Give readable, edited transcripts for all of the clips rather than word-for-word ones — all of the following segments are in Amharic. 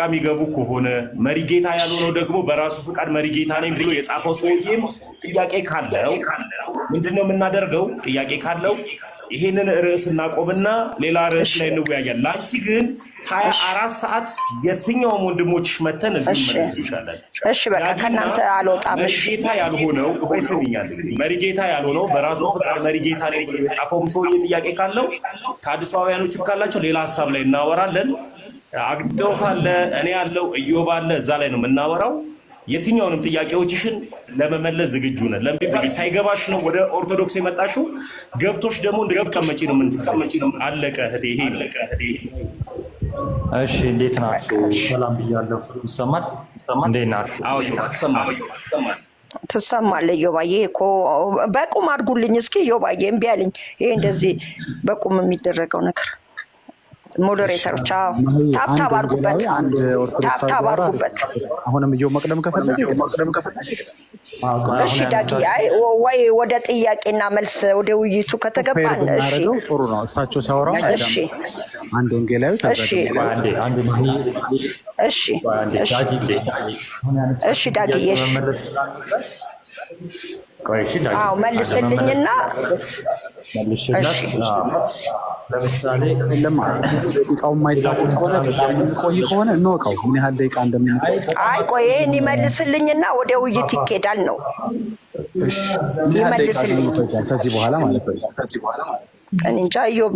የሚገቡ ከሆነ መሪጌታ ያልሆነው ደግሞ በራሱ ፍቃድ መሪጌታ ነኝ ብሎ የጻፈው ሰውዬም ጥያቄ ካለው ምንድነው የምናደርገው? ጥያቄ ካለው ይሄንን ርዕስ እናቆምና ሌላ ርዕስ ላይ እንወያያለን። ላንቺ ግን 24 ሰዓት የትኛውም ወንድሞችሽ መተን እዚህ መለስ ይችላል። እሺ በቃ ከናንተ አልወጣም። መሪጌታ ያልሆነው ወይስኛል መሪጌታ ያልሆነው በራሱ ፍቃድ መሪጌታ ነኝ ብሎ የጻፈውም ሰውዬ ጥያቄ ካለው ታድሷውያኖች ካላቸው ሌላ ሐሳብ ላይ እናወራለን። አግዶስ አለ፣ እኔ ያለው ኢዮብ አለ፣ እዛ ላይ ነው የምናወራው። የትኛውንም ጥያቄዎችሽን ለመመለስ ዝግጁ ነን። ለምሳሌ ሳይገባሽ ነው ወደ ኦርቶዶክስ የመጣሽው፣ ገብቶሽ ደግሞ እንድትቀመጪ ነው የምንፈልገው። አለቀ እህቴ፣ ይሄ አለቀ እህቴ። እሺ እንዴት ናችሁ? ሰላም ብያለሁ። ይሰማል? እንዴት ናችሁ? አዎ ይሰማል። ትሰማለህ? ዮባዬ እኮ በቁም አድርጉልኝ እስኪ። ዮባዬ እምቢ አለኝ። ይሄ እንደዚህ በቁም የሚደረገው ነገር ሞዴሬተሮች ታብታብ አድርጉበት፣ ታብታብ አድርጉበት። አሁንም እየው መቅደም ከፈለገ እሺ ዳጊ፣ አይ ወይ ወደ ጥያቄና መልስ ወደ ውይይቱ ከተገባን እሺ ጥሩ ነው። እሳቸው ሲያወራው እሺ አንድ ወንጌላዊ ተዘግቷል። እሺ ዳጊ፣ አዎ መልስልኝና ለምሳሌ ደቂቃው የማይታወቅ ከሆነ ቆይ ከሆነ እንወቀው ምን ያህል ደቂቃ እንደምንቆይ። አይ ቆይ ይመልስልኝና ወደ ውይይት ይኬዳል ነው። እሺ ይመልስልኝ ከዚህ በኋላ ማለት ነው። እኔ እንጃ ኢዮብ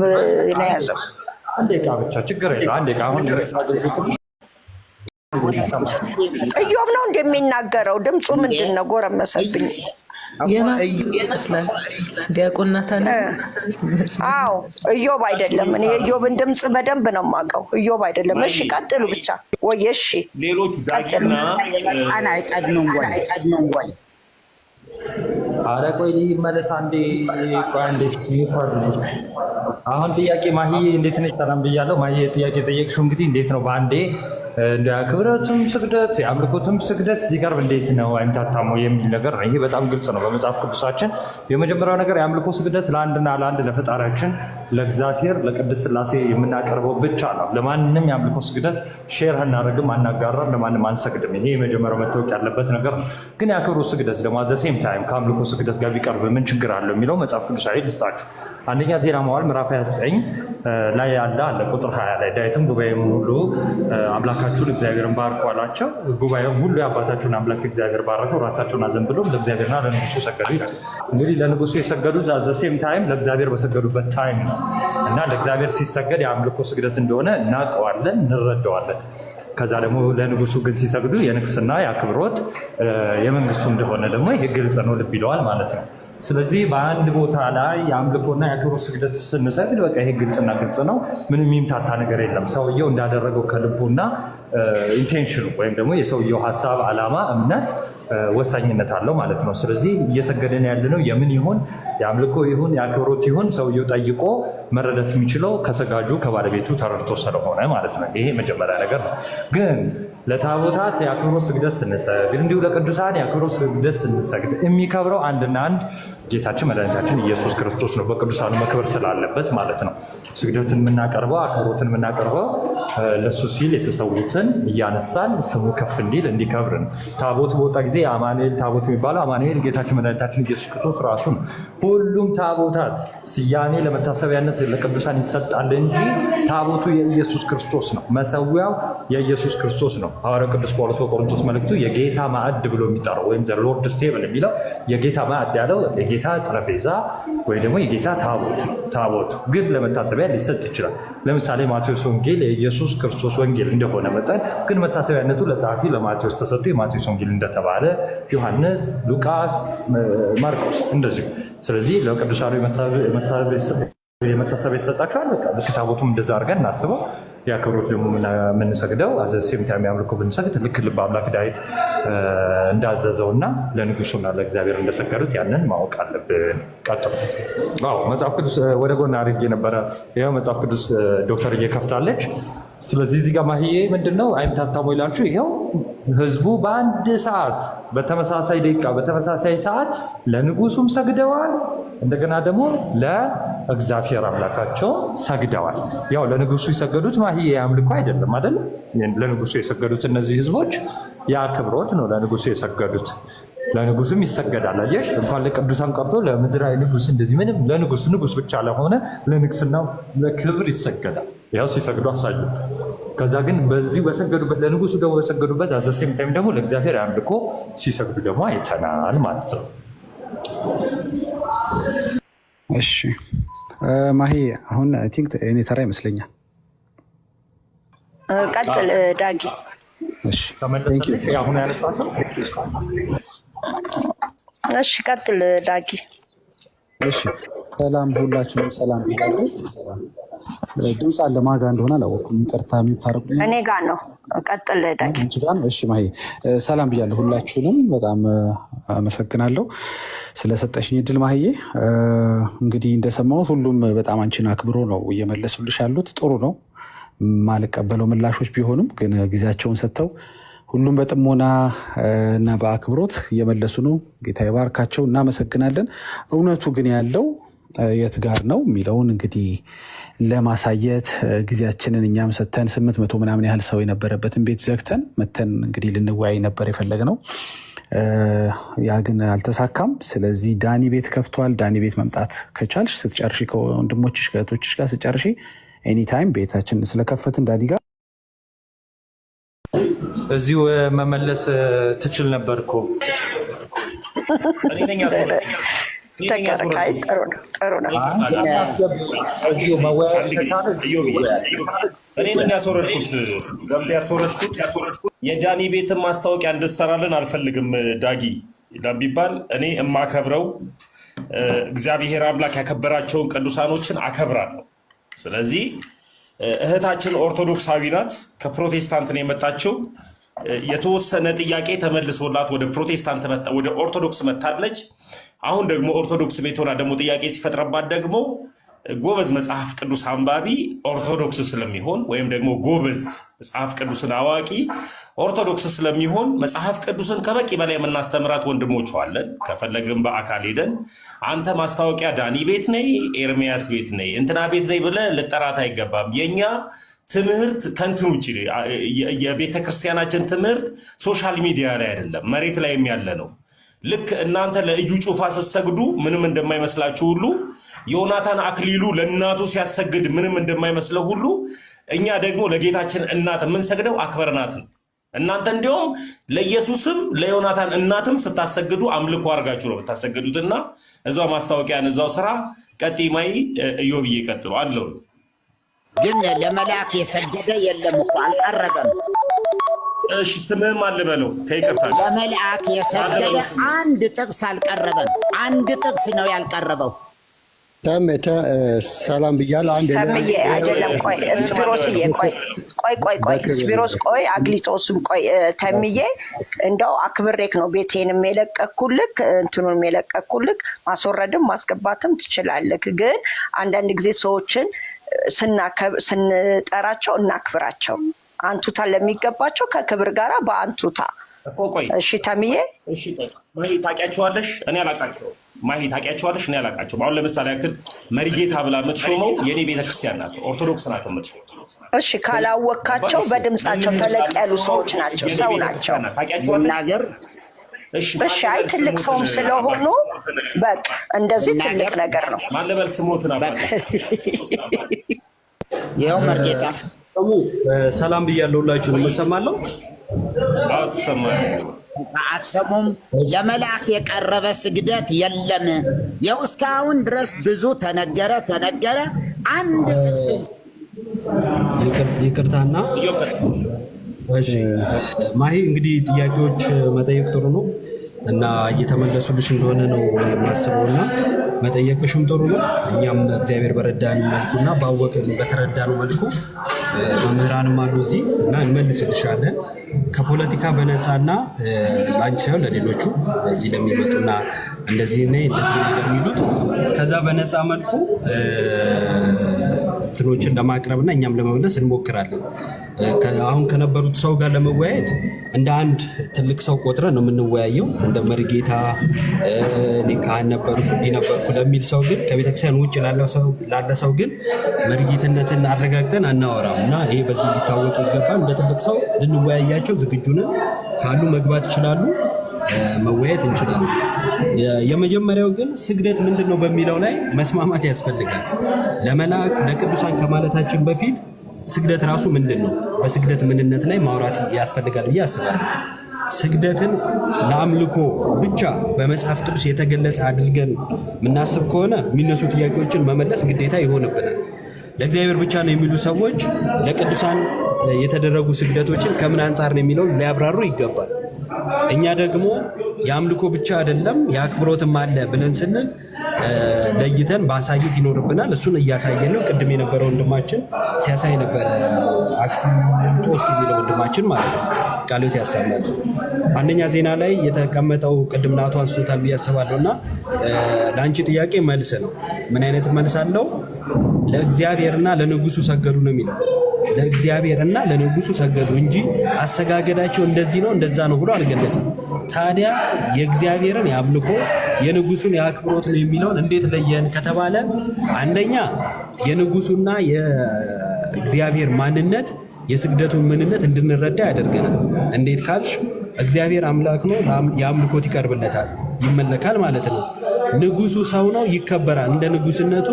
ነው ያዘው። አንድ ደቂቃ ብቻ ችግር የለም። አንድ ደቂቃ አሁን ኢዮብ ነው እንደሚናገረው። ድምፁ ምንድን ነው? ጎረመሰብኝ ይመስላል ዲያቆን ናታን። አዎ ኢዮብ አይደለም። እኔ የኢዮብን ድምፅ በደንብ ነው የማውቀው። ኢዮብ አይደለም። እሺ ቀጥሉ ብቻ ወይ እሺ ሌሎች ዳጊና አይቀድመም ወይ አረ ቆይ ይመለስ አንዴ። ቆይ አንዴ አሁን ጥያቄ ማሂ እንዴት ነች? ሰላም ብያለሁ። ማሂ ጥያቄ ጠየቅሽው እንግዲህ እንዴት ነው በአንዴ እንደ ክብረቱም ስግደት የአምልኮቱም ስግደት ሲቀርብ እንዴት ነው አይምታታሙ የሚል ነገር ነው። ይሄ በጣም ግልጽ ነው በመጽሐፍ ቅዱሳችን። የመጀመሪያው ነገር የአምልኮ ስግደት ለአንድና ለአንድ ለፈጣሪያችን ለእግዚአብሔር ለቅድስት ሥላሴ የምናቀርበው ብቻ ነው። ለማንም የአምልኮ ስግደት ሼር አናደርግም፣ አናጋራም፣ ለማንም አንሰግድም። ይሄ የመጀመሪያው መታወቅ ያለበት ነገር ነው። ግን የአክብሮት ስግደት ደግሞ አዘ ሴም ታይም ከአምልኮ ስግደት ጋር ቢቀርብ ምን ችግር አለው የሚለው መጽሐፍ ቅዱሳዊ ልስጣችሁ። አንደኛ ዜና መዋዕል ምዕራፍ 29 ላይ ያለ አለ ቁጥር 20 ላይ ዳዊትም ጉባኤም ሁሉ አምላካችሁን እግዚአብሔርን ባርኩ አላቸው። ጉባኤም ሁሉ የአባታችሁን አምላክ እግዚአብሔር ባረከው፣ ራሳቸውን አዘንብሎም ለእግዚአብሔርና ለንጉሱ ሰገዱ ይላል። እንግዲህ ለንጉሱ የሰገዱት አዘ ሴም ታይም ለእግዚአብሔር በሰገዱበት ታይም ነው እና ለእግዚአብሔር ሲሰገድ የአምልኮ ስግደት እንደሆነ እናውቀዋለን፣ እንረዳዋለን። ከዛ ደግሞ ለንጉሱ ግን ሲሰግዱ የንግስና የአክብሮት የመንግስቱ እንደሆነ ደግሞ ይህ ግልጽ ነው፣ ልብ ይለዋል ማለት ነው። ስለዚህ በአንድ ቦታ ላይ የአምልኮና የአክብሮት ስግደት ስንሰግድ በቃ ይሄ ግልጽና ግልጽ ነው። ምንም የሚምታታ ነገር የለም። ሰውየው እንዳደረገው ከልቡና ኢንቴንሽኑ ወይም ደግሞ የሰውየው ሀሳብ፣ ዓላማ፣ እምነት ወሳኝነት አለው ማለት ነው። ስለዚህ እየሰገደን ያለነው የምን ይሁን የአምልኮ ይሁን የአክብሮት ይሁን ሰውየው ጠይቆ መረዳት የሚችለው ከሰጋጁ ከባለቤቱ ተረድቶ ስለሆነ ማለት ነው። ይሄ መጀመሪያ ነገር ነው። ግን ለታቦታት የአክብሮት ስግደት ስንሰግድ እንዲሁ ለቅዱሳን የአክብሮት ስግደት ስንሰግድ የሚከብረው አንድና አንድ ጌታችን መድኃኒታችን ኢየሱስ ክርስቶስ ነው። በቅዱሳኑ መክበር ስላለበት ማለት ነው። ስግደትን የምናቀርበው አክብሮትን የምናቀርበው ለሱ ሲል የተሰዉትን እያነሳን ስሙ ከፍ እንዲል እንዲከብር ነው። ታቦት በወጣ ጊዜ የአማኑኤል ታቦት የሚባለው አማኑኤል ጌታችን መድኃኒታችን ኢየሱስ ክርስቶስ ራሱ ነው። ሁሉም ታቦታት ስያሜ ለመታሰቢያነት ለቅዱሳን ይሰጣል እንጂ ታቦቱ የኢየሱስ ክርስቶስ ነው። መሰዊያው የኢየሱስ ክርስቶስ ነው። ሐዋርያው ቅዱስ ጳውሎስ በቆሮንቶስ መልእክቱ የጌታ ማዕድ ብሎ የሚጠራው ወይም ዘ ሎርድስ ቴብል የሚለው የጌታ ማዕድ ያለው የጌታ ጠረጴዛ ወይ ደግሞ የጌታ ታቦቱ ግን ለመታሰቢያ ሊሰጥ ይችላል። ለምሳሌ ማቴዎስ ወንጌል የኢየሱስ ክርስቶስ ወንጌል እንደሆነ መጠን ግን መታሰቢያነቱ ለጸሐፊ ለማቴዎስ ተሰጥቶ የማቴዎስ ወንጌል እንደተባለ ዮሐንስ፣ ሉቃስ፣ ማርቆስ እንደዚሁ። ስለዚህ ለቅዱሳኑ የመታሰቢያ ይሰጣቸዋል። ልክ ታቦቱም እንደዛ አድርገን እናስበው። የአክብሮት ደግሞ የምንሰግደው አዘሴም ታይም ያምልኮ ብንሰግድ ልክ ልበ አምላክ ዳዊት እንዳዘዘውና ለንጉሱና ለእግዚአብሔር እንደሰገዱት ያንን ማወቅ አለብን። ቀጥሎ መጽሐፍ ቅዱስ ወደ ጎን አድርጌ ነበረ። ይኸው መጽሐፍ ቅዱስ ዶክተር እየከፍታለች ስለዚህ እዚህ ጋር ማህዬ ምንድነው አይምታታሙ ይላችሁ። ይሄው ህዝቡ በአንድ ሰዓት በተመሳሳይ ደቂቃ በተመሳሳይ ሰዓት ለንጉሱም ሰግደዋል፣ እንደገና ደግሞ ለእግዚአብሔር አምላካቸው ሰግደዋል። ያው ለንጉሱ የሰገዱት ማህዬ አምልኮ አይደለም አይደል? ለንጉሱ የሰገዱት እነዚህ ህዝቦች ያክብሮት ነው ለንጉሱ የሰገዱት። ለንጉስም ይሰገዳል። አየሽ እንኳን ለቅዱሳን ቀርቶ ለምድራዊ ንጉስ እንደዚህ ምንም ንጉስ ብቻ ለሆነ ለንግስናው ለክብር ይሰገዳል። ያው ሲሰግዱ አሳዩ። ከዛ ግን በዚህ በሰገዱበት ለንጉሱ ደግሞ በሰገዱበት አዘሴም ታይም ደግሞ ለእግዚአብሔር አምልኮ ሲሰግዱ ደግሞ አይተናል ማለት ነው። እሺ ማሂ አሁን አይ ቲንክ እኔ ተራ ይመስለኛል። ቀጥል ዳጊ። እሺ አሁን ያነሳው እሺ ቀጥል ዳጊ። እሺ ሰላም ሁላችሁም ሰላም ይላሉ። ድምፅ አለ ማጋ እንደሆነ አላወኩም። ይቅርታ የምታረቁኝ እኔ ጋር ነው። ቀጥል ዳጊ። እሺ ማሂ ሰላም ብያለሁ ሁላችሁንም። በጣም አመሰግናለሁ ስለሰጠሽኝ እድል ማሂ። እንግዲህ እንደሰማሁት ሁሉም በጣም አንቺን አክብሮ ነው እየመለሱልሽ ያሉት። ጥሩ ነው። ማልቀበለው ምላሾች ቢሆኑም ግን ጊዜያቸውን ሰጥተው ሁሉም በጥሞና እና በአክብሮት እየመለሱ ነው። ጌታ ይባርካቸው። እናመሰግናለን። እውነቱ ግን ያለው የት ጋር ነው የሚለውን እንግዲህ ለማሳየት ጊዜያችንን እኛም ሰጥተን 800 ምናምን ያህል ሰው የነበረበትን ቤት ዘግተን መተን እንግዲህ ልንወያይ ነበር የፈለግነው። ያ ግን አልተሳካም። ስለዚህ ዳኒ ቤት ከፍቷል። ዳኒ ቤት መምጣት ከቻልሽ ስትጨርሺ ከወንድሞችሽ ከእህቶችሽ ጋር ስትጨርሺ ኤኒታይም ቤታችን ስለከፈትን ዳኒ ጋር እዚሁ መመለስ ትችል ነበር እኮ። ተከራካሪ ጥሩ ነው። እኔ ምን ያስወረድኩት የዳኒ ቤትን ማስታወቂያ እንድሰራልን አልፈልግም። ዳጊ ቢባል እኔ የማከብረው እግዚአብሔር አምላክ ያከበራቸውን ቅዱሳኖችን አከብራለሁ። ስለዚህ እህታችን ኦርቶዶክሳዊ ናት፣ ከፕሮቴስታንት ነው የመጣችው። የተወሰነ ጥያቄ ተመልሶላት ወደ ፕሮቴስታንት ወደ ኦርቶዶክስ መታለች። አሁን ደግሞ ኦርቶዶክስ ቤት ሆና ደግሞ ጥያቄ ሲፈጥረባት ደግሞ ጎበዝ መጽሐፍ ቅዱስ አንባቢ ኦርቶዶክስ ስለሚሆን ወይም ደግሞ ጎበዝ መጽሐፍ ቅዱስን አዋቂ ኦርቶዶክስ ስለሚሆን መጽሐፍ ቅዱስን ከበቂ በላይ የምናስተምራት ወንድሞች አለን። ከፈለግን በአካል ሄደን አንተ ማስታወቂያ ዳኒ ቤት ነይ፣ ኤርሚያስ ቤት ነይ፣ እንትና ቤት ነይ ብለህ ልጠራት አይገባም። የኛ ትምህርት ከንትን ውጭ የቤተ ክርስቲያናችን ትምህርት ሶሻል ሚዲያ ላይ አይደለም፣ መሬት ላይም ያለ ነው። ልክ እናንተ ለእዩ ጩፋ ስትሰግዱ ምንም እንደማይመስላችሁ ሁሉ ዮናታን አክሊሉ ለእናቱ ሲያሰግድ ምንም እንደማይመስለው ሁሉ እኛ ደግሞ ለጌታችን እናት የምንሰግደው አክበርናት ነው። እናንተ እንዲሁም ለኢየሱስም ለዮናታን እናትም ስታሰግዱ አምልኮ አድርጋችሁ ነው የምታሰግዱት። እና እዛው ማስታወቂያን እዛው ስራ ቀጢማይ እዮብዬ ቀጥሎ አለው። ግን ለመልአክ የሰገደ የለም እኮ አልቀረበም። እሺ ስምህም አልበለው ከይቅርታ ለመልአክ የሰገደ አንድ ጥቅስ አልቀረበም። አንድ ጥቅስ ነው ያልቀረበው። ሰላም ብያለሁ። አንድ ሰምዬ አይደለም። ቆይ እስፒሮስዬ ቆይ እስፒሮስ ቆይ አግሊጦስም ቆይ ተምዬ እንደው አክብሬክ ነው ቤቴንም የለቀኩልክ እንትኑንም የለቀኩልክ። ማስወረድም ማስገባትም ትችላለክ። ግን አንዳንድ ጊዜ ሰዎችን ስንጠራቸው እናክብራቸው። አንቱታ ለሚገባቸው ከክብር ጋራ በአንቱታ እኮ ቆይ እሺ ተምዬ እሺ ማሂ ታውቂያቸዋለሽ? እኔ አላውቃቸውም። ማሂ ታውቂያቸዋለሽ? እኔ አላውቃቸውም። አሁን ለምሳሌ ያክል መሪጌታ ብላ የምትሾመው የኔ ቤተክርስቲያን ናት፣ ኦርቶዶክስ ናት የምትሾመው። እሺ ካላወካቸው በድምጻቸው ተለቅ ያሉ ሰዎች ናቸው፣ ሰው ናቸው። ታውቂያቸዋለሽ? እሺ አይ ትልቅ ሰውም ስለሆኑ በቃ እንደዚህ ትልቅ ነገር ነው። ማለበል ስሞትን አባል ይኸው መርጌታ ሰላም ብያለሁ። ሁላችሁንም እሰማለሁ። አትሰሙም? ለመልአክ የቀረበ ስግደት የለም። ይኸው እስካሁን ድረስ ብዙ ተነገረ። አንድ ጥቅስ ይቅርታና ማሂ እንግዲህ ጥያቄዎች መጠየቅ ጥሩ ነው እና እየተመለሱልሽ እንደሆነ ነው የማስበው እና መጠየቅሽም ጥሩ ነው። እኛም እግዚአብሔር በረዳን መልኩና ባወቅን በተረዳነው መልኩ መምህራንም አሉ እዚህ እና እንመልስልሻለን። ከፖለቲካ በነፃና ለአንቺ ሳይሆን ለሌሎቹ እዚህ ለሚመጡና እንደዚህ እንደዚህ ለሚሉት ከዛ በነፃ መልኩ እንትኖችን ለማቅረብና እኛም ለመመለስ እንሞክራለን። አሁን ከነበሩት ሰው ጋር ለመወያየት እንደ አንድ ትልቅ ሰው ቆጥረን ነው የምንወያየው። እንደ መሪጌታ እኔ ካህን ነበርኩ እንዲህ ነበርኩ ለሚል ሰው ግን ከቤተክርስቲያን ውጭ ላለ ሰው ግን መሪጌትነትን አረጋግጠን አናወራም እና ይሄ በዚህ ሊታወቅ ይገባል። እንደ ትልቅ ሰው ልንወያያቸው ዝግጁ ነን። ካሉ መግባት ይችላሉ፣ መወያየት እንችላለን። የመጀመሪያው ግን ስግደት ምንድን ነው በሚለው ላይ መስማማት ያስፈልጋል። ለመላእክት ለቅዱሳን ከማለታችን በፊት ስግደት ራሱ ምንድን ነው፣ በስግደት ምንነት ላይ ማውራት ያስፈልጋል ብዬ አስባለሁ። ስግደትን ለአምልኮ ብቻ በመጽሐፍ ቅዱስ የተገለጸ አድርገን የምናስብ ከሆነ የሚነሱ ጥያቄዎችን መመለስ ግዴታ ይሆንብናል። ለእግዚአብሔር ብቻ ነው የሚሉ ሰዎች ለቅዱሳን የተደረጉ ስግደቶችን ከምን አንጻር ነው የሚለውን ሊያብራሩ ይገባል። እኛ ደግሞ የአምልኮ ብቻ አይደለም የአክብሮትም አለ ብለን ስንል ለይተን ማሳየት ይኖርብናል። እሱን እያሳየን ነው። ቅድም የነበረው ወንድማችን ሲያሳይ ነበረ፣ አክሲጦስ የሚለው ወንድማችን ማለት ነው። ቃልዮት ያሰማል። አንደኛ ዜና ላይ የተቀመጠው ቅድም ናቱ አንስቶታል ብዬ አስባለሁ እና ለአንቺ ጥያቄ መልስ ነው። ምን አይነት መልስ አለው? ለእግዚአብሔርና ለንጉሱ ሰገዱ ነው የሚለው። ለእግዚአብሔርና ለንጉሱ ሰገዱ እንጂ አሰጋገዳቸው እንደዚህ ነው እንደዛ ነው ብሎ አልገለጸም። ታዲያ የእግዚአብሔርን የአምልኮ የንጉሱን የአክብሮት ነው የሚለውን እንዴት ለየን ከተባለ አንደኛ የንጉሱና የእግዚአብሔር ማንነት የስግደቱን ምንነት እንድንረዳ ያደርገናል። እንዴት ካልሽ እግዚአብሔር አምላክ ነው፣ የአምልኮት ይቀርብለታል፣ ይመለካል ማለት ነው። ንጉሱ ሰው ነው፣ ይከበራል፣ እንደ ንጉስነቱ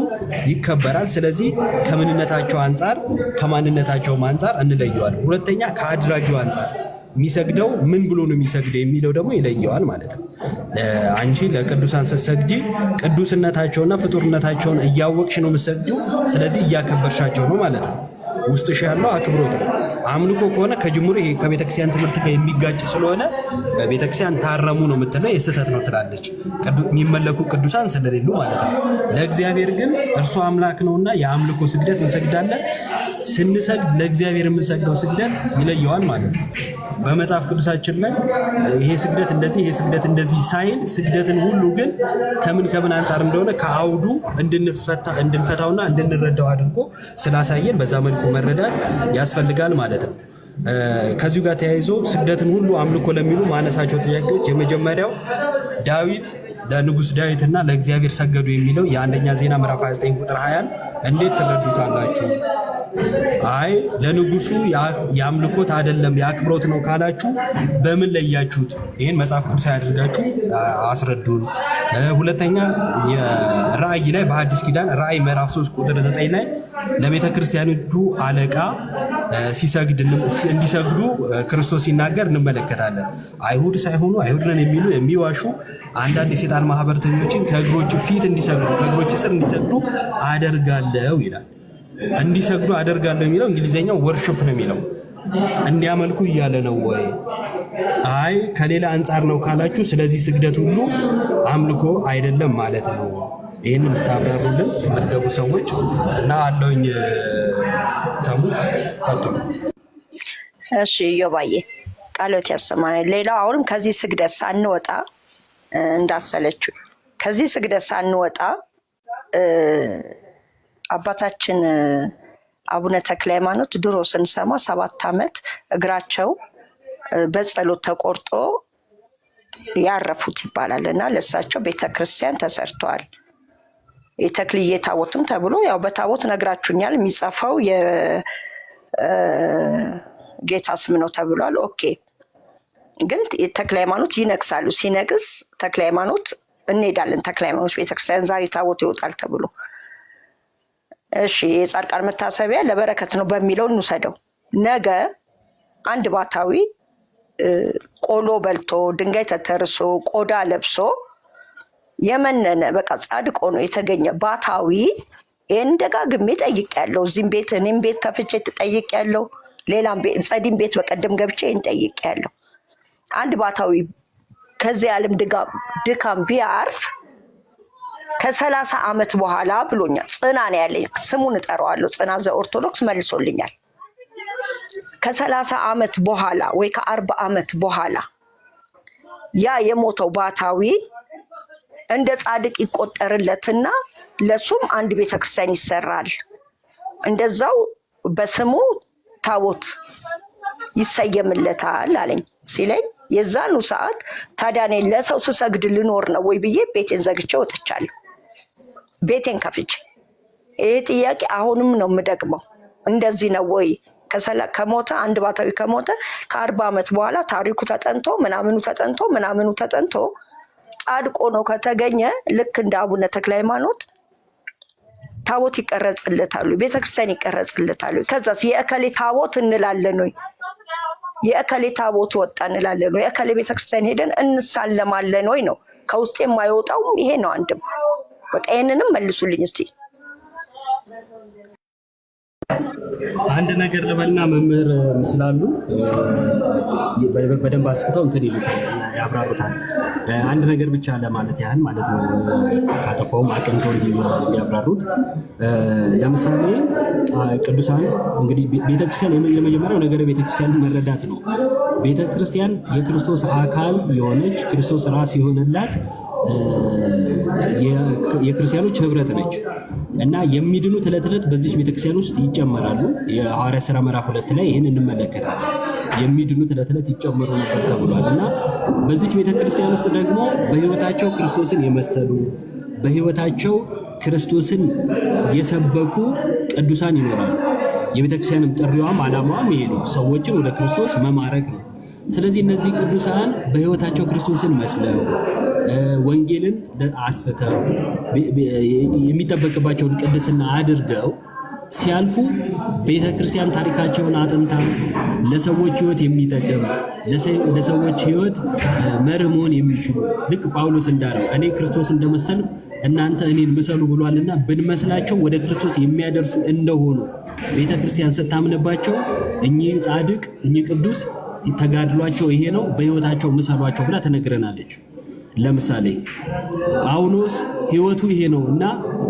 ይከበራል። ስለዚህ ከምንነታቸው አንጻር ከማንነታቸውም አንጻር እንለየዋል። ሁለተኛ ከአድራጊው አንጻር የሚሰግደው ምን ብሎ ነው የሚሰግደው የሚለው ደግሞ ይለየዋል ማለት ነው። አንቺ ለቅዱሳን ስትሰግጂ ቅዱስነታቸውና ፍጡርነታቸውን እያወቅሽ ነው የምትሰግጂው። ስለዚህ እያከበርሻቸው ነው ማለት ነው። ውስጥሽ ያለው አክብሮት ነው። አምልኮ ከሆነ ከጅምሩ ይሄ ከቤተክርስቲያን ትምህርት ጋር የሚጋጭ ስለሆነ ቤተክርስቲያን ታረሙ ነው የምትለው፣ የስህተት ነው ትላለች። የሚመለኩ ቅዱሳን ስለሌሉ ማለት ነው። ለእግዚአብሔር ግን እርሱ አምላክ ነውና የአምልኮ ስግደት እንሰግዳለን። ስንሰግድ ለእግዚአብሔር የምንሰግደው ስግደት ይለየዋል ማለት ነው። በመጽሐፍ ቅዱሳችን ላይ ይሄ ስግደት እንደዚህ ይሄ ስግደት እንደዚህ ሳይል ስግደትን ሁሉ ግን ከምን አንጻር እንደሆነ ከአውዱ እንድንፈታውና እንድንረዳው አድርጎ ስላሳየን በዛ መልኩ መረዳት ያስፈልጋል ማለት ነው። ከዚሁ ጋር ተያይዞ ስግደትን ሁሉ አምልኮ ለሚሉ ማነሳቸው ጥያቄዎች የመጀመሪያው ዳዊት ለንጉስ ዳዊትና ለእግዚአብሔር ሰገዱ የሚለው የአንደኛ ዜና ምዕራፍ 29 ቁጥር 20 እንዴት ትረዱታላችሁ? አይ ለንጉሱ የአምልኮት አይደለም የአክብሮት ነው ካላችሁ በምን ለያችሁት? ይህን መጽሐፍ ቅዱስ ያደርጋችሁ አስረዱን። ሁለተኛ የራእይ ላይ በአዲስ ኪዳን ራእይ ምዕራፍ 3 ቁጥር 9 ላይ ለቤተ ክርስቲያኒቱ አለቃ እንዲሰግዱ ክርስቶስ ሲናገር እንመለከታለን። አይሁድ ሳይሆኑ አይሁድ ነን የሚሉ የሚዋሹ አንዳንድ የሰይጣን ማህበረተኞችን ከእግሮች ፊት እንዲሰግዱ ከእግሮች ስር እንዲሰግዱ አደርጋለሁ ይላል። እንዲሰግዱ አደርጋለሁ የሚለው እንግሊዘኛው ወርሽፕ ነው የሚለው። እንዲያመልኩ እያለ ነው ወይ? አይ ከሌላ አንጻር ነው ካላችሁ ስለዚህ ስግደት ሁሉ አምልኮ አይደለም ማለት ነው። ይህን እንድታብራሩልን የምትገቡ ሰዎች እና አለውኝ ተሙ ቀጥሉ። እሺ ዮባዬ ቃሎት ያሰማናል። ሌላው አሁንም ከዚህ ስግደት ሳንወጣ እንዳሰለችው ከዚህ ስግደት ሳንወጣ አባታችን አቡነ ተክለ ሃይማኖት ድሮ ስንሰማ 7 ዓመት እግራቸው በጸሎት ተቆርጦ ያረፉት ይባላል እና ለእሳቸው ቤተክርስቲያን ተሰርተዋል። የተክልዬ ታቦትም ተብሎ ያው በታቦት ነግራችሁኛል። የሚጻፈው የጌታ ስም ነው ተብሏል። ኦኬ ግን ተክለ ሃይማኖት ይነግሳሉ። ሲነግስ ተክለ ሃይማኖት እንሄዳለን። ተክለ ሃይማኖት ቤተክርስቲያን ዛሬ ታቦት ይወጣል ተብሎ እሺ የጻድቃን መታሰቢያ ለበረከት ነው በሚለው እንውሰደው። ነገ አንድ ባታዊ ቆሎ በልቶ ድንጋይ ተተርሶ ቆዳ ለብሶ የመነነ በቃ ጻድቅ ሆኖ የተገኘ ባታዊ ይህን ደጋግሜ ጠይቄያለሁ። እዚህም ቤት እኔም ቤት ከፍቼ ጠይቄያለሁ። ሌላም ቤት ጸዲም ቤት በቀደም ገብቼ ይህን ጠይቄያለሁ። አንድ ባታዊ ከዚህ ዓለም ድካም ቢያርፍ ከ30 ዓመት በኋላ ብሎኛል። ጽና ነው ያለኝ፣ ስሙን እጠራዋለሁ። ጽና ዘኦርቶዶክስ መልሶልኛል። ከ30 ዓመት በኋላ ወይ ከ40 ዓመት በኋላ ያ የሞተው ባታዊ እንደ ጻድቅ ይቆጠርለትና ለሱም አንድ ቤተክርስቲያን ይሰራል። እንደዛው በስሙ ታቦት ይሰየምለታል አለኝ ሲለኝ የዛኑ ሰዓት ታዲያ እኔ ለሰው ስሰግድ ልኖር ነው ወይ ብዬ ቤቴን ዘግቼ ወጥቻለሁ። ቤቴን ከፍቼ ይሄ ጥያቄ አሁንም ነው የምደግመው። እንደዚህ ነው ወይ? ከሞተ አንድ ባታዊ ከሞተ ከ40 ዓመት በኋላ ታሪኩ ተጠንቶ ምናምኑ ተጠንቶ ጻድቆ ነው ከተገኘ ልክ እንደ አቡነ ተክለ ሃይማኖት ታቦት ይቀረጽለታሉ፣ ቤተክርስቲያን ይቀረጽለታሉ። ከዛስ የእከሌ ታቦት እንላለን ወይ? የእከሌ ታቦት ወጣ እንላለን ወይ? የእከሌ ቤተክርስቲያን ሄደን እንሳለማለን ወይ? ነው ከውስጥ የማይወጣው ይሄ ነው። አንድም በቃ ይሄንንም መልሱልኝ እስቲ። አንድ ነገር ልበልና መምህር ስላሉ በደንብ አስፍተው እንትን ይሉታል ያብራሩታል። አንድ ነገር ብቻ ለማለት ያህል ማለት ነው ካጠፋውም አቅንተው እንዲያብራሩት። ለምሳሌ ቅዱሳን እንግዲህ ቤተክርስቲያን የመጀመሪያው ነገር ቤተክርስቲያን መረዳት ነው። ቤተክርስቲያን የክርስቶስ አካል የሆነች ክርስቶስ ራስ የሆነላት የክርስቲያኖች ህብረት ነች እና የሚድኑት ዕለት ዕለት በዚች ቤተክርስቲያን ውስጥ ይጨመራሉ። የሐዋርያት ሥራ ምዕራፍ 2 ላይ ይህን እንመለከታለን። የሚድኑት ዕለት ዕለት ይጨመሩ ነበር ተብሏል እና በዚች ቤተክርስቲያን ውስጥ ደግሞ በህይወታቸው ክርስቶስን የመሰሉ በህይወታቸው ክርስቶስን የሰበኩ ቅዱሳን ይኖራሉ። የቤተክርስቲያንም ጥሪዋም ዓላማዋም ይሄ ነው፣ ሰዎችን ወደ ክርስቶስ መማረክ ነው። ስለዚህ እነዚህ ቅዱሳን በህይወታቸው ክርስቶስን መስለው ወንጌልን አስፍተው የሚጠበቅባቸውን ቅድስና አድርገው ሲያልፉ ቤተክርስቲያን ታሪካቸውን አጥንታ ለሰዎች ህይወት የሚጠቅም ለሰዎች ህይወት መርህ መሆን የሚችሉ ልክ ጳውሎስ እንዳለው እኔ ክርስቶስ እንደመሰልኩ እናንተ እኔን ምሰሉ ብሏልና ብንመስላቸው ወደ ክርስቶስ የሚያደርሱ እንደሆኑ ቤተክርስቲያን ስታምንባቸው እኚህ ጻድቅ እኚህ ቅዱስ ተጋድሏቸው ይሄ ነው፣ በህይወታቸው ምሰሏቸው ብላ ተነግረናለች። ለምሳሌ ጳውሎስ ህይወቱ ይሄ ነው እና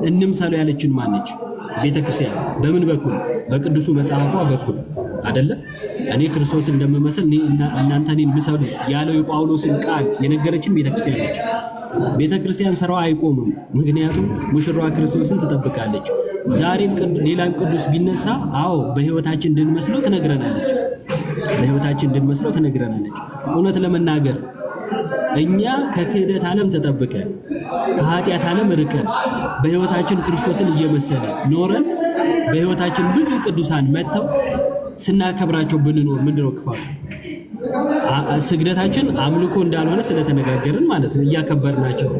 እንምሰለው ያለችን ማነች? ቤተክርስቲያን። በምን በኩል? በቅዱሱ መጽሐፏ በኩል አይደለ? እኔ ክርስቶስ እንደምመስል እናንተ እኔን ምሰሉ ያለው የጳውሎስን ቃል የነገረችን ቤተክርስቲያን ነች። ቤተክርስቲያን ስራዋ አይቆምም፣ ምክንያቱም ሙሽራዋ ክርስቶስን ትጠብቃለች። ዛሬም ሌላም ቅዱስ ቢነሳ አዎ በህይወታችን እንድንመስለው ትነግረናለች። በህይወታችን እንድንመስለው ትነግረናለች። እውነት ለመናገር እኛ ከክህደት ዓለም ተጠብቀን ከኃጢአት ዓለም ርቀን በህይወታችን ክርስቶስን እየመሰለ ኖረን በህይወታችን ብዙ ቅዱሳን መጥተው ስናከብራቸው ብንኖር ምንድነው ክፋቱ? ስግደታችን አምልኮ እንዳልሆነ ስለተነጋገርን ማለት ነው። እያከበርናቸው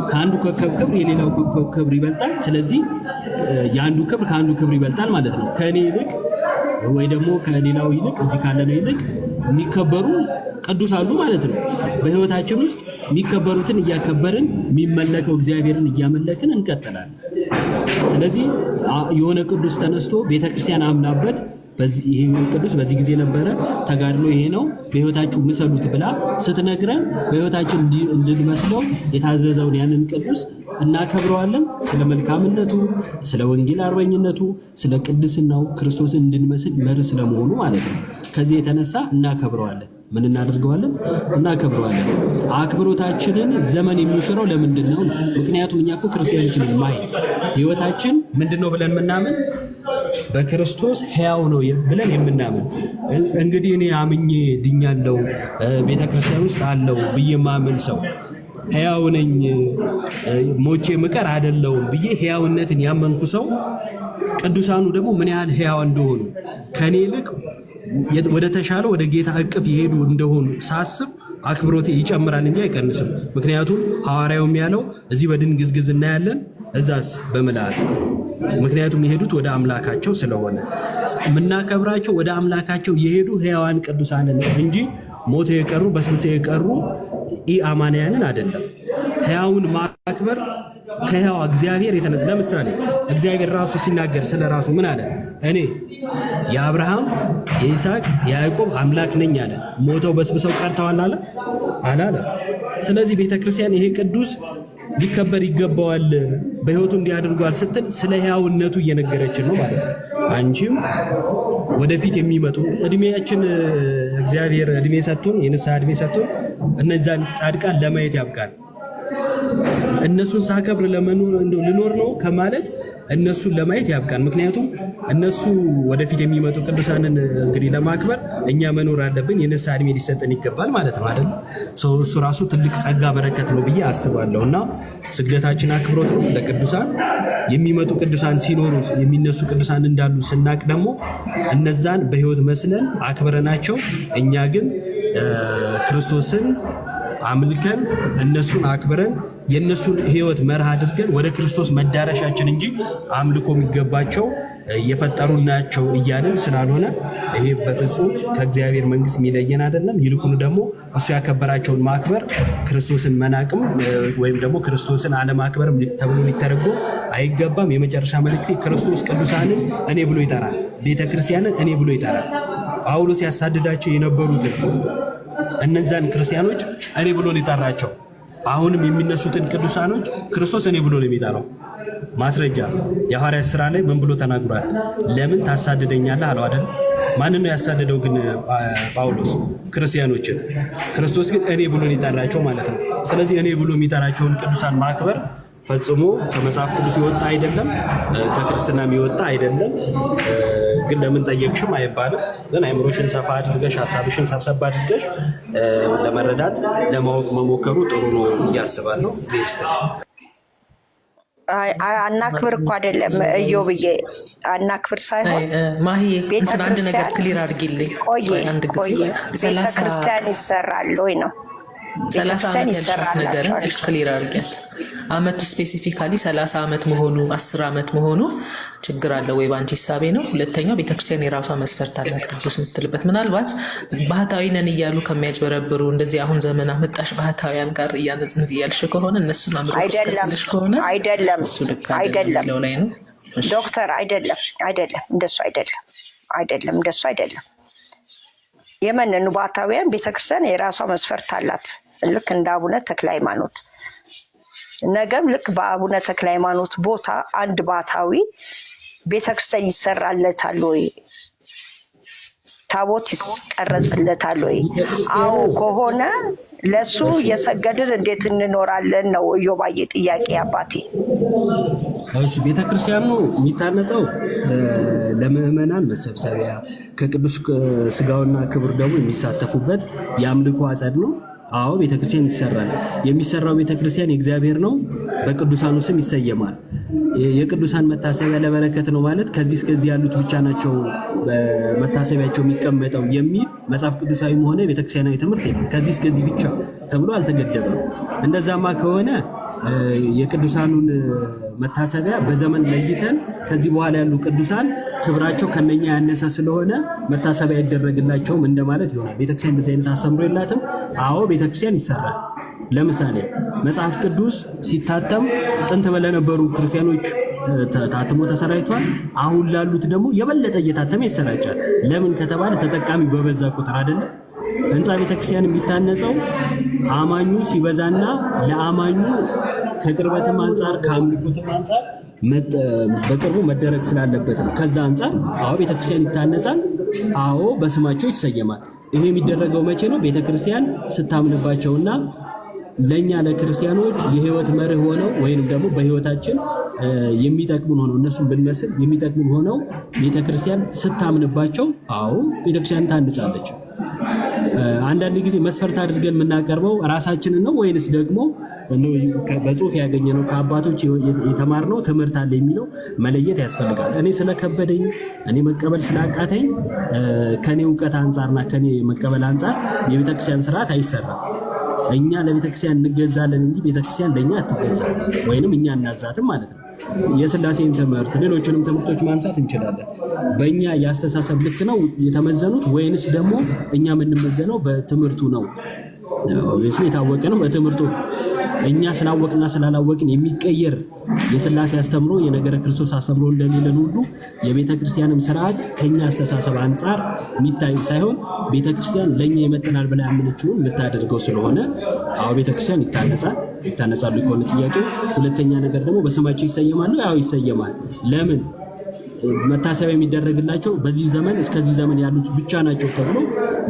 ከአንዱ ኮከብ ክብር የሌላው ኮከብ ክብር ይበልጣል። ስለዚህ የአንዱ ክብር ከአንዱ ክብር ይበልጣል ማለት ነው። ከእኔ ይልቅ ወይ ደግሞ ከሌላው ይልቅ እዚህ ካለነው ይልቅ የሚከበሩ ቅዱስ አሉ ማለት ነው። በህይወታችን ውስጥ የሚከበሩትን እያከበርን የሚመለከው እግዚአብሔርን እያመለክን እንቀጥላለን። ስለዚህ የሆነ ቅዱስ ተነስቶ ቤተክርስቲያን አምናበት ይሄ ቅዱስ በዚህ ጊዜ ነበረ ተጋድሎ ይሄ ነው በህይወታችሁ ምሰሉት ብላ ስትነግረን በህይወታችን እንድንመስለው የታዘዘውን ያንን ቅዱስ እናከብረዋለን። ስለ መልካምነቱ፣ ስለ ወንጌል አርበኝነቱ፣ ስለ ቅድስናው ክርስቶስን እንድንመስል መርህ ስለመሆኑ ማለት ነው። ከዚህ የተነሳ እናከብረዋለን። ምን እናደርገዋለን? እናከብረዋለን። አክብሮታችንን ዘመን የሚሽረው ለምንድን ነው? ምክንያቱም እኛ እኮ ክርስቲያኖች ነን። ህይወታችን ምንድነው ብለን የምናምን በክርስቶስ ሕያው ነው ብለን የምናምን እንግዲህ እኔ አምኜ ድኛለሁ ቤተክርስቲያን ውስጥ አለው ብዬ ማምን ሰው ሕያው ነኝ ሞቼ ምቀር አይደለሁም ብዬ ሕያውነትን ያመንኩ ሰው ቅዱሳኑ ደግሞ ምን ያህል ሕያው እንደሆኑ ከኔ ይልቅ ወደ ተሻለ ወደ ጌታ እቅፍ ይሄዱ እንደሆኑ ሳስብ አክብሮቴ ይጨምራል እንጂ አይቀንስም። ምክንያቱም ሐዋርያውም ያለው እዚህ በድንግዝግዝ እናያለን፣ እዛስ በምልአት። ምክንያቱም የሄዱት ወደ አምላካቸው ስለሆነ የምናከብራቸው ወደ አምላካቸው የሄዱ ሕያዋን ቅዱሳንን እንጂ ሞተው የቀሩ በስብሰው የቀሩ ኢአማንያንን አይደለም። ሕያውን ማክበር ከሕያው እግዚአብሔር የተነሳ። ለምሳሌ እግዚአብሔር ራሱ ሲናገር ስለ ራሱ ምን አለ? እኔ የአብርሃም የይስሐቅ የያዕቆብ አምላክ ነኝ አለ። ሞተው በስብሰው ቀርተዋል አለ አላለ? ስለዚህ ቤተክርስቲያን ይሄ ቅዱስ ሊከበር ይገባዋል በህይወቱ እንዲያደርጓል ስትል ስለ ሕያውነቱ እየነገረችን ነው ማለት ነው። አንቺም ወደፊት የሚመጡ እድሜያችን እግዚአብሔር እድሜ ሰጥቶን የንስሐ እድሜ ሰጥቶን እነዛን ጻድቃን ለማየት ያብቃል። እነሱን ሳከብር ልኖር ነው ከማለት እነሱን ለማየት ያብቃን። ምክንያቱም እነሱ ወደፊት የሚመጡ ቅዱሳንን እንግዲህ ለማክበር እኛ መኖር አለብን። የንስሐ ዕድሜ ሊሰጠን ይገባል ማለት ነው አይደል? እሱ ራሱ ትልቅ ጸጋ በረከት ነው ብዬ አስባለሁ። እና ስግደታችን አክብሮት ነው ለቅዱሳን። የሚመጡ ቅዱሳን ሲኖሩ የሚነሱ ቅዱሳን እንዳሉ ስናቅ ደግሞ እነዛን በህይወት መስለን አክብረናቸው እኛ ግን ክርስቶስን አምልከን እነሱን አክብረን የነሱን ህይወት መርህ አድርገን ወደ ክርስቶስ መዳረሻችን እንጂ አምልኮ የሚገባቸው የፈጠሩናቸው እያልን ስላልሆነ ይሄ በፍጹም ከእግዚአብሔር መንግስት የሚለየን አይደለም። ይልቁኑ ደግሞ እሱ ያከበራቸውን ማክበር ክርስቶስን መናቅም ወይም ደግሞ ክርስቶስን አለማክበር ተብሎ ሊተረጎም አይገባም። የመጨረሻ መልእክቴ ክርስቶስ ቅዱሳንን እኔ ብሎ ይጠራል። ቤተክርስቲያንን እኔ ብሎ ይጠራል። ጳውሎስ ያሳድዳቸው የነበሩትን እነዛን ክርስቲያኖች እኔ ብሎ ሊጠራቸው፣ አሁንም የሚነሱትን ቅዱሳኖች ክርስቶስ እኔ ብሎ ነው የሚጠራው። ማስረጃ የሐዋርያት ሥራ ላይ ምን ብሎ ተናግሯል? ለምን ታሳድደኛለህ አለው አይደል? ማንን ነው ያሳደደው ግን ጳውሎስ? ክርስቲያኖችን። ክርስቶስ ግን እኔ ብሎ ሊጠራቸው ማለት ነው። ስለዚህ እኔ ብሎ የሚጠራቸውን ቅዱሳን ማክበር ፈጽሞ ከመጽሐፍ ቅዱስ የወጣ አይደለም፣ ከክርስትናም የወጣ አይደለም። ግን ለምን ጠየቅሽም አይባልም። ግን አይምሮሽን ሰፋ አድርገሽ ሀሳብሽን ሰብሰብ አድርገሽ ለመረዳት ለማወቅ መሞከሩ ጥሩ ነው እያስባለሁ። እግዚአብሔር ይስጥልኝ። አናክብር እኮ አይደለም እዮብዬ፣ አናክብር ሳይሆን ማሂ አንድ ነገር ክሊር አድርጊልኝ። አንድ ጊዜ ቤተክርስቲያን ይሰራል ወይ ነው 30 ዓመት ያልሻት ነገር ክሊር አድርጊያት። አመቱ ስፔሲፊካሊ 30 ዓመት መሆኑ 10 ዓመት መሆኑ ችግር አለ ወይ ባንቺ ሂሳቤ ነው። ሁለተኛው ቤተክርስቲያን የራሷ መስፈርት አላት ቅዱስ የምትልበት። ምናልባት ባህታዊ ነን እያሉ ከሚያጭበረብሩ እንደዚህ አሁን ዘመን አመጣሽ ባህታውያን ጋር እያነጽን እያልሽ ከሆነ እነሱን አምሮ እስከስልሽ ከሆነ አይደለም እሱ ልክ አይደለም ላይ ነው ዶክተር። አይደለም እንደሱ አይደለም እንደሱ አይደለም። የመነኑ ባህታውያን ቤተክርስቲያን የራሷ መስፈርት አላት። ልክ እንደ አቡነ ተክለ ሃይማኖት ነገም ልክ በአቡነ ተክለ ሃይማኖት ቦታ አንድ ባህታዊ ቤተክርስቲያን ይሰራለታል ወይ? ታቦት ይቀረጽለታል ወይ? አዎ ከሆነ ለሱ የሰገድን እንዴት እንኖራለን ነው እዮባዬ ጥያቄ አባቴ። እሺ ቤተክርስቲያኑ የሚታነጸው ለምእመናን መሰብሰቢያ ከቅዱስ ስጋውና ክብር ደግሞ የሚሳተፉበት የአምልኮ አጸድ ነው። አዎ ቤተክርስቲያን ይሰራል። የሚሰራው ቤተክርስቲያን የእግዚአብሔር ነው፣ በቅዱሳኑ ስም ይሰየማል። የቅዱሳን መታሰቢያ ለበረከት ነው ማለት ከዚህ እስከዚህ ያሉት ብቻ ናቸው በመታሰቢያቸው የሚቀመጠው የሚል መጽሐፍ ቅዱሳዊም ሆነ ቤተክርስቲያናዊ ትምህርት የለም። ከዚህ እስከዚህ ብቻ ተብሎ አልተገደበም። እንደዛማ ከሆነ የቅዱሳኑን መታሰቢያ በዘመን ለይተን ከዚህ በኋላ ያሉ ቅዱሳን ክብራቸው ከነኛ ያነሰ ስለሆነ መታሰቢያ አይደረግላቸውም እንደማለት ይሆናል። ቤተክርስቲያን እንደዚህ አይነት አስተምሮ የላትም። አዎ ቤተክርስቲያን ይሰራል። ለምሳሌ መጽሐፍ ቅዱስ ሲታተም ጥንት በለነበሩ ክርስቲያኖች ታትሞ ተሰራጭቷል። አሁን ላሉት ደግሞ የበለጠ እየታተመ ይሰራጫል። ለምን ከተባለ ተጠቃሚው በበዛ ቁጥር አይደለም። ህንፃ ቤተክርስቲያን የሚታነጸው አማኙ ሲበዛና ለአማኙ ከቅርበትም አንጻር ከአምልኮትም አንጻር በቅርቡ መደረግ ስላለበት ነው። ከዛ አንጻር አዎ ቤተክርስቲያን ይታነጻል። አዎ በስማቸው ይሰየማል። ይሄ የሚደረገው መቼ ነው? ቤተክርስቲያን ስታምንባቸውና ለኛ ለክርስቲያኖች የህይወት መርህ ሆነው ወይንም ደግሞ በህይወታችን የሚጠቅሙን ሆነው እነሱን ብንመስል የሚጠቅሙን ሆነው ቤተክርስቲያን ስታምንባቸው አዎ ቤተክርስቲያን ታንጻለች። አንዳንድ ጊዜ መስፈርት አድርገን የምናቀርበው ራሳችንን ነው ወይንስ ደግሞ በጽሁፍ ያገኘነው ከአባቶች የተማርነው ትምህርት አለ የሚለው መለየት ያስፈልጋል። እኔ ስለከበደኝ እኔ መቀበል ስላቃተኝ ከኔ እውቀት አንጻርና ከኔ መቀበል አንጻር የቤተክርስቲያን ስርዓት አይሰራም። እኛ ለቤተክርስቲያን እንገዛለን እንጂ ቤተክርስቲያን ለእኛ አትገዛም፣ ወይንም እኛ እናዛትም ማለት ነው። የሥላሴን ትምህርት ሌሎችንም ትምህርቶች ማንሳት እንችላለን። በእኛ የአስተሳሰብ ልክ ነው የተመዘኑት ወይንስ ደግሞ እኛ የምንመዘነው በትምህርቱ ነው? ኦብቪየስሊ የታወቀ ነው በትምህርቱ። እኛ ስላወቅና ስላላወቅን የሚቀየር የሥላሴ አስተምሮ የነገረ ክርስቶስ አስተምሮ እንደሌለን ሁሉ የቤተ ክርስቲያንም ስርዓት ከኛ አስተሳሰብ አንጻር የሚታይ ሳይሆን ቤተ ክርስቲያን ለኛ ይመጥናል ብላ ያመነችውን የምታደርገው ስለሆነ አዎ ቤተ ክርስቲያን ይታነጻሉ ከሆነ ጥያቄ። ሁለተኛ ነገር ደግሞ በስማቸው ይሰየማሉ። ያው ይሰየማል። ለምን? መታሰቢያ የሚደረግላቸው በዚህ ዘመን እስከዚህ ዘመን ያሉት ብቻ ናቸው ተብሎ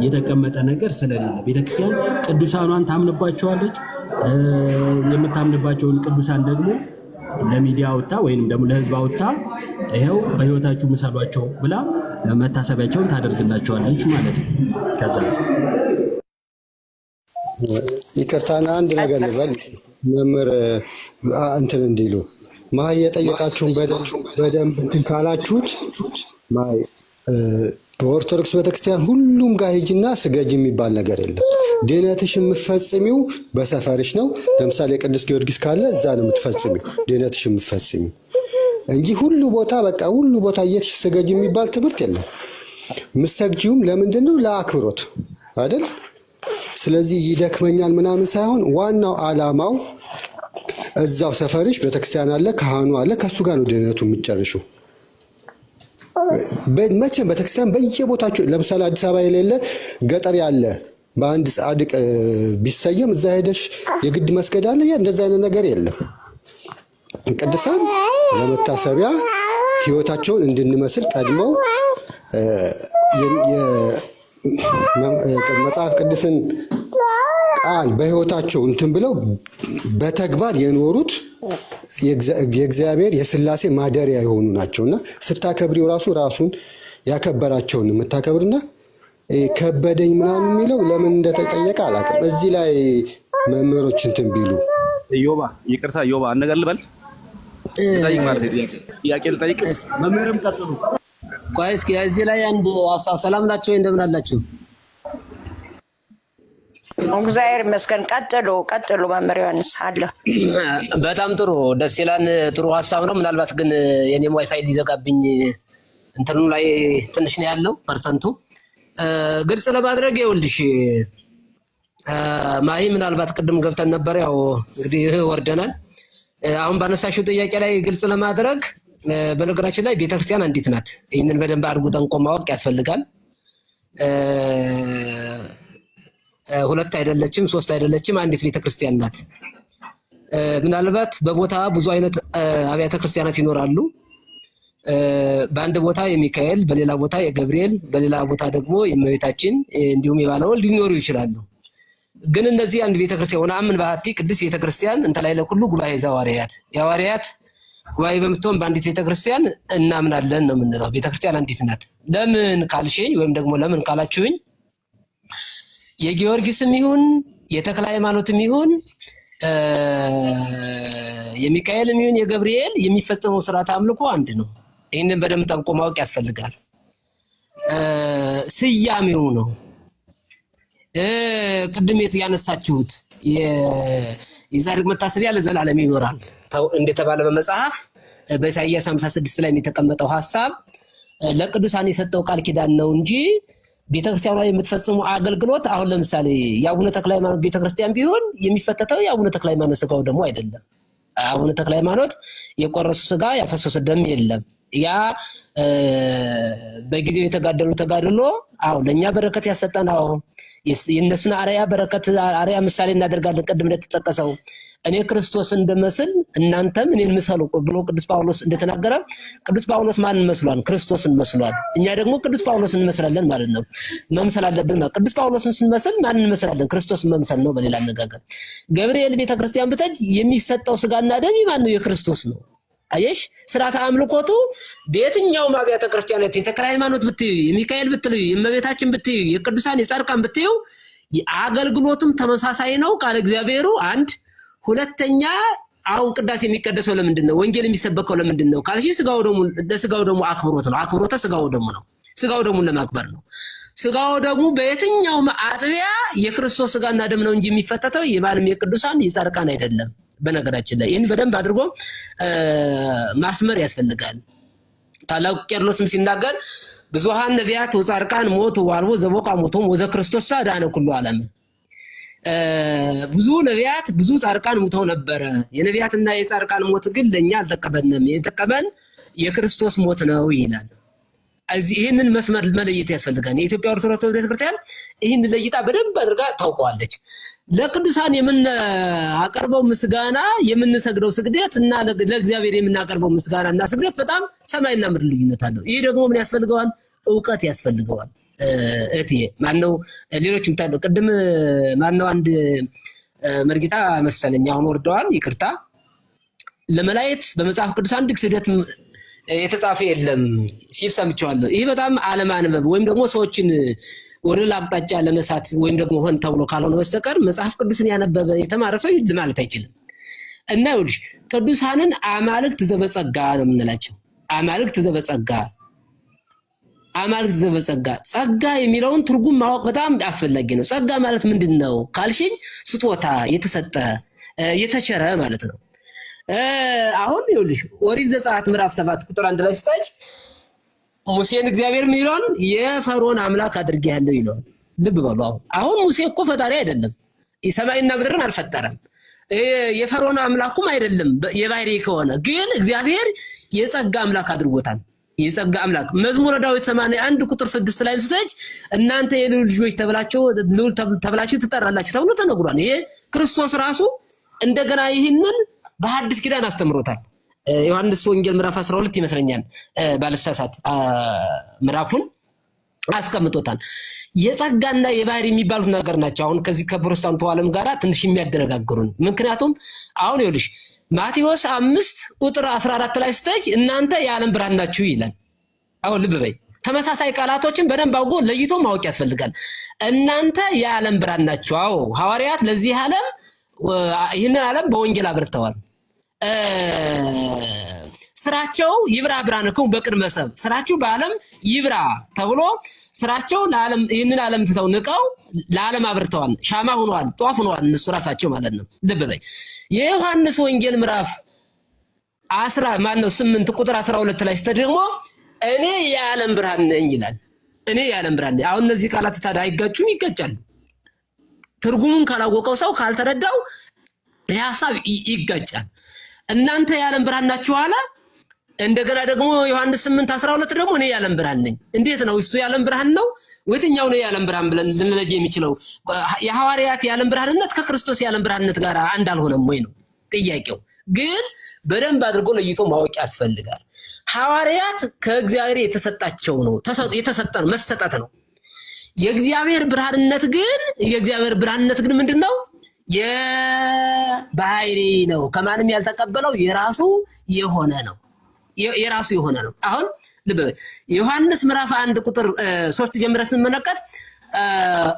የተቀመጠ ነገር ስለሌለ ቤተክርስቲያን ቅዱሳኗን ታምንባቸዋለች። የምታምንባቸውን ቅዱሳን ደግሞ ለሚዲያ አውጥታ ወይንም ደግሞ ለህዝብ አውጥታ ይኸው በህይወታችሁ ምሰሏቸው ብላ መታሰቢያቸውን ታደርግላቸዋለች ማለት ነው። ከዛ ይቅርታና አንድ ነገር ልበል መምህር እንትን እንዲሉ ማይ የጠየቃችሁን በደንብ እንትን ካላችሁት ማይ በኦርቶዶክስ ቤተክርስቲያን ሁሉም ጋር ሂጂና ስገጅ የሚባል ነገር የለም። ድህነትሽ የምትፈጽሚው በሰፈርሽ ነው። ለምሳሌ ቅዱስ ጊዮርጊስ ካለ እዛ ነው የምትፈጽሚው ድህነትሽ የምትፈጽሚው እንጂ ሁሉ ቦታ በቃ ሁሉ ቦታ እየተሽ ስገጅ የሚባል ትምህርት የለም። የምትሰግጂውም ለምንድን ነው? ለአክብሮት አይደል? ስለዚህ ይደክመኛል ምናምን ሳይሆን ዋናው ዓላማው እዛው ሰፈርሽ ቤተክርስቲያን አለ፣ ካህኑ አለ፣ ከሱ ጋር ነው ድህነቱ የምትጨርሺው። መቼም ቤተክርስቲያን በየቦታቸው ለምሳሌ አዲስ አበባ የሌለ ገጠር ያለ በአንድ ጻድቅ ቢሰየም እዛ ሄደሽ የግድ መስገድ አለ። ያ እንደዛ አይነት ነገር የለም። ቅዱሳን ለመታሰቢያ ህይወታቸውን እንድንመስል ቀድመው መጽሐፍ ቅዱስን ቃል በህይወታቸው እንትን ብለው በተግባር የኖሩት የእግዚአብሔር የሥላሴ ማደሪያ የሆኑ ናቸውና ስታከብሪው ራሱን ያከበራቸውን የምታከብርና ከበደኝ ምናምን የሚለው ለምን እንደተጠየቀ አላውቅም። እዚህ ላይ መምህሮች እንትን ቢሉ ዮባ ይቅርታ፣ ዮባ አንድ ነገር ልበል ልጠይቅ ማለት ጥያቄ ልጠይቅ። መምህርም ቀጥሉ። ቆይ እስኪ እዚህ ላይ አንድ ሀሳብ። ሰላም ናቸው? እንደምን አላችሁ? እግዚአብሔር ይመስገን። ቀጥሉ መምህር ዮሐንስ አለ። በጣም ጥሩ ደስ ይላል። ጥሩ ሀሳብ ነው። ምናልባት ግን የኔም ዋይፋይ ሊዘጋብኝ እንትኑ ላይ ትንሽ ነው ያለው ፐርሰንቱ። ግልጽ ለማድረግ ይኸውልሽ ማይ ምናልባት ቅድም ገብተን ነበር፣ ያው እንግዲህ ወርደናል። አሁን ባነሳሽው ጥያቄ ላይ ግልጽ ለማድረግ በነገራችን ላይ ቤተክርስቲያን አንዲት ናት። ይህንን በደንብ አድርጎ ጠንቆ ማወቅ ያስፈልጋል። ሁለት አይደለችም፣ ሶስት አይደለችም፣ አንዲት ቤተክርስቲያን ናት። ምናልባት በቦታ ብዙ አይነት አብያተ ክርስቲያናት ይኖራሉ። በአንድ ቦታ የሚካኤል፣ በሌላ ቦታ የገብርኤል፣ በሌላ ቦታ ደግሞ የእመቤታችን እንዲሁም የባለወልድ ሊኖሩ ይችላሉ። ግን እነዚህ አንድ ቤተክርስቲያን ሆነ አምን ባህቲ ቅዱስ ቤተክርስቲያን እንተ ላይ ለኩሉ ጉባኤ ዘሐዋርያት የሐዋርያት ጉባኤ በምትሆን በአንዲት ቤተክርስቲያን እናምናለን ነው የምንለው። ቤተክርስቲያን አንዲት ናት። ለምን ካልሽኝ ወይም ደግሞ ለምን ካላችሁኝ የጊዮርጊስም ይሁን የተክለ ሃይማኖትም ይሁን የሚካኤልም ይሁን የገብርኤል የሚፈጸመው ስርዓት አምልኮ አንድ ነው። ይህንን በደንብ ጠንቆ ማወቅ ያስፈልጋል። ስያሜው ነው። ቅድም ያነሳችሁት የጻድቅ መታሰቢያ ለዘላለም ይኖራል እንደተባለ በመጽሐፍ በኢሳይያስ 56 ላይ የተቀመጠው ሐሳብ ለቅዱሳን የሰጠው ቃል ኪዳን ነው እንጂ ቤተክርስቲያኗ የምትፈጽሙ አገልግሎት አሁን ለምሳሌ የአቡነ ተክለ ሃይማኖት ቤተክርስቲያን ቢሆን የሚፈተተው የአቡነ ተክለ ሃይማኖት ስጋው ደግሞ አይደለም። አቡነ ተክለ ሃይማኖት የቆረሱ ስጋ ያፈሰሱ ደም የለም። ያ በጊዜው የተጋደሉ ተጋድሎ አሁን ለኛ በረከት ያሰጠናው የነሱን አርያ በረከት አርያ ምሳሌ እናደርጋለን። ቅድም እንደተጠቀሰው እኔ ክርስቶስ እንደመስል እናንተም እኔን ምሰሉ ብሎ ቅዱስ ጳውሎስ እንደተናገረ ቅዱስ ጳውሎስ ማንን መስሏል? ክርስቶስን መስሏል። እኛ ደግሞ ቅዱስ ጳውሎስን እንመስላለን ማለት ነው። መምሰል አለብን። ቅዱስ ጳውሎስን ስንመስል ማንን እንመስላለን? ክርስቶስን መምሰል ነው። በሌላ አነጋገር ገብርኤል ቤተክርስቲያን ብትሄድ የሚሰጠው ስጋና ደም ማን ነው? የክርስቶስ ነው። አየሽ፣ ስርዓተ አምልኮቱ በየትኛውም አብያተ ክርስቲያናት የተክለ ሃይማኖት ብትዩ፣ የሚካኤል ብትዩ፣ የእመቤታችን ብትዩ፣ የቅዱሳን የጻድቃን ብትዩ አገልግሎቱም ተመሳሳይ ነው። ቃል እግዚአብሔሩ አንድ። ሁለተኛ አሁን ቅዳሴ የሚቀደሰው ለምንድን ነው? ወንጌል የሚሰበከው ለምንድን ነው ካልሽ ስጋው ደሙ ለስጋው ደሙ አክብሮት ነው። አክብሮተ ስጋው ደሙ ነው። ስጋው ደሙን ለማክበር ነው። ስጋው ደሙ በየትኛውም አጥቢያ የክርስቶስ ስጋና ደም ነው እንጂ የሚፈተተው የማንም የቅዱሳን የጻድቃን አይደለም። በነገራችን ላይ ይህን በደንብ አድርጎ ማስመር ያስፈልጋል። ታላቁ ቄርሎስም ሲናገር ብዙሃን ነቢያት ወጻድቃን ሞቱ ዋልቦ ዘቦቃ ሞቶም ወዘ ክርስቶስ ሳዳነ ኩሉ ዓለም። ብዙ ነቢያት ብዙ ጻድቃን ሞተው ነበረ። የነቢያትና የጻድቃን ሞት ግን ለኛ አልተቀበልንም። የተቀበል የክርስቶስ ሞት ነው ይላል። ይህንን መስመር መለየት ያስፈልጋል። የኢትዮጵያ ኦርቶዶክስ ቤተክርስቲያን ይህን ለይታ በደንብ አድርጋ ታውቀዋለች። ለቅዱሳን የምናቀርበው ምስጋና የምንሰግደው ስግደት እና ለእግዚአብሔር የምናቀርበው ምስጋና እና ስግደት በጣም ሰማይና ምድር ልዩነት አለው። ይሄ ደግሞ ምን ያስፈልገዋል? እውቀት ያስፈልገዋል። እህትዬ ማነው ሌሎችም ታለው ቅድም ማነው አንድ መርጌታ መሰለኝ አሁን ወርደዋል፣ ይቅርታ ለመላእክት በመጽሐፍ ቅዱስ አንድ ክህደት የተጻፈ የለም ሲል ሰምቼዋለሁ። ይህ በጣም አለማንበብ ወይም ደግሞ ሰዎችን ወደ ሌላ አቅጣጫ ለመሳት ወይም ደግሞ ሆን ተብሎ ካልሆነ በስተቀር መጽሐፍ ቅዱስን ያነበበ የተማረ ሰው ይል ማለት አይችልም። እና ይኸውልሽ ቅዱሳንን አማልክት ዘበጸጋ ነው የምንላቸው። አማልክት ዘበጸጋ ጸጋ የሚለውን ትርጉም ማወቅ በጣም አስፈላጊ ነው። ጸጋ ማለት ምንድነው ካልሽኝ ስጦታ፣ የተሰጠ፣ የተቸረ ማለት ነው። አሁን ይኸውልሽ ኦሪት ዘጸአት ምዕራፍ 7 ቁጥር 1 ላይ ስታጭ ሙሴን እግዚአብሔር ምን ይለዋል? የፈርዖን አምላክ አድርጌያለሁ ይለዋል። ልብ በሉ። አሁን ሙሴ እኮ ፈጣሪ አይደለም፣ ሰማይና ምድርን አልፈጠረም፣ የፈርዖን አምላኩም አይደለም። የባህሪ ከሆነ ግን እግዚአብሔር የጸጋ አምላክ አድርጎታል። የጸጋ አምላክ መዝሙረ ዳዊት 81 ቁጥር 6 ላይ ስታጭ እናንተ የልዑል ልጆች ተብላችሁ ትጠራላችሁ ተብሎ ተነግሯል። ይሄ ክርስቶስ ራሱ እንደገና ይህንን በሐዲስ ኪዳን አስተምሮታል። ዮሐንስ ወንጌል ምዕራፍ 12 ይመስለኛል ባለሳሳት ምዕራፉን አስቀምጦታል። የጸጋና የባህሪ የሚባሉት ነገር ናቸው። አሁን ከዚህ ከፕሮቴስታንቱ ዓለም ጋር ትንሽ የሚያደረጋግሩን። ምክንያቱም አሁን ይኸውልሽ ማቴዎስ 5 ቁጥር 14 ላይ ስተጅ እናንተ የዓለም ብርሃን ናችሁ ይላል። አሁን ልብ በይ። ተመሳሳይ ቃላቶችን በደንብ አውቆ ለይቶ ማወቅ ያስፈልጋል። እናንተ የዓለም ብርሃን ናችሁ። አዎ ሐዋርያት ለዚህ ዓለም ይህንን ዓለም በወንጌል አብርተዋል። ስራቸው ይብራ ብርሃንክሙ በቅድመ ሰብእ፣ ስራችሁ በዓለም ይብራ ተብሎ ስራቸው ለዓለም ይህንን ዓለም ትተው ንቀው ለዓለም አብርተዋል። ሻማ ሆነዋል፣ ጧፍ ሆነዋል እነሱ ራሳቸው ማለት ነው። ልብ በይ። የዮሐንስ ወንጌል ምዕራፍ 8 ቁጥር 12 ላይ ደግሞ እኔ የዓለም ብርሃን ነኝ ይላል። እኔ የዓለም ብርሃን ነኝ። አሁን እነዚህ ቃላት ታዲያ አይጋጩም? ይጋጫሉ። ትርጉሙን ካላወቀው ሰው ካልተረዳው የሐሳብ ይጋጫል። እናንተ የዓለም ብርሃን ናችሁ አለ። እንደገና ደግሞ ዮሐንስ 8:12 ደግሞ እኔ የዓለም ብርሃን ነኝ። እንዴት ነው እሱ የዓለም ብርሃን ነው? ወይትኛው ነው የዓለም ብርሃን ብለን ልንለይ የሚችለው? የሐዋርያት የዓለም ብርሃንነት ከክርስቶስ የዓለም ብርሃንነት ጋር አንድ አልሆነም ወይ ነው ጥያቄው። ግን በደንብ አድርጎ ለይቶ ማወቅ ያስፈልጋል። ሐዋርያት ከእግዚአብሔር የተሰጣቸው ነው፣ የተሰጠ ነው፣ መሰጠት ነው። የእግዚአብሔር ብርሃንነት ግን ምንድነው? የባህሪ ነው። ከማንም ያልተቀበለው የራሱ የሆነ ነው። አሁን ልብ በይ። ዮሐንስ ምዕራፍ 1 ቁጥር 3 ጀምረን ስንመለከት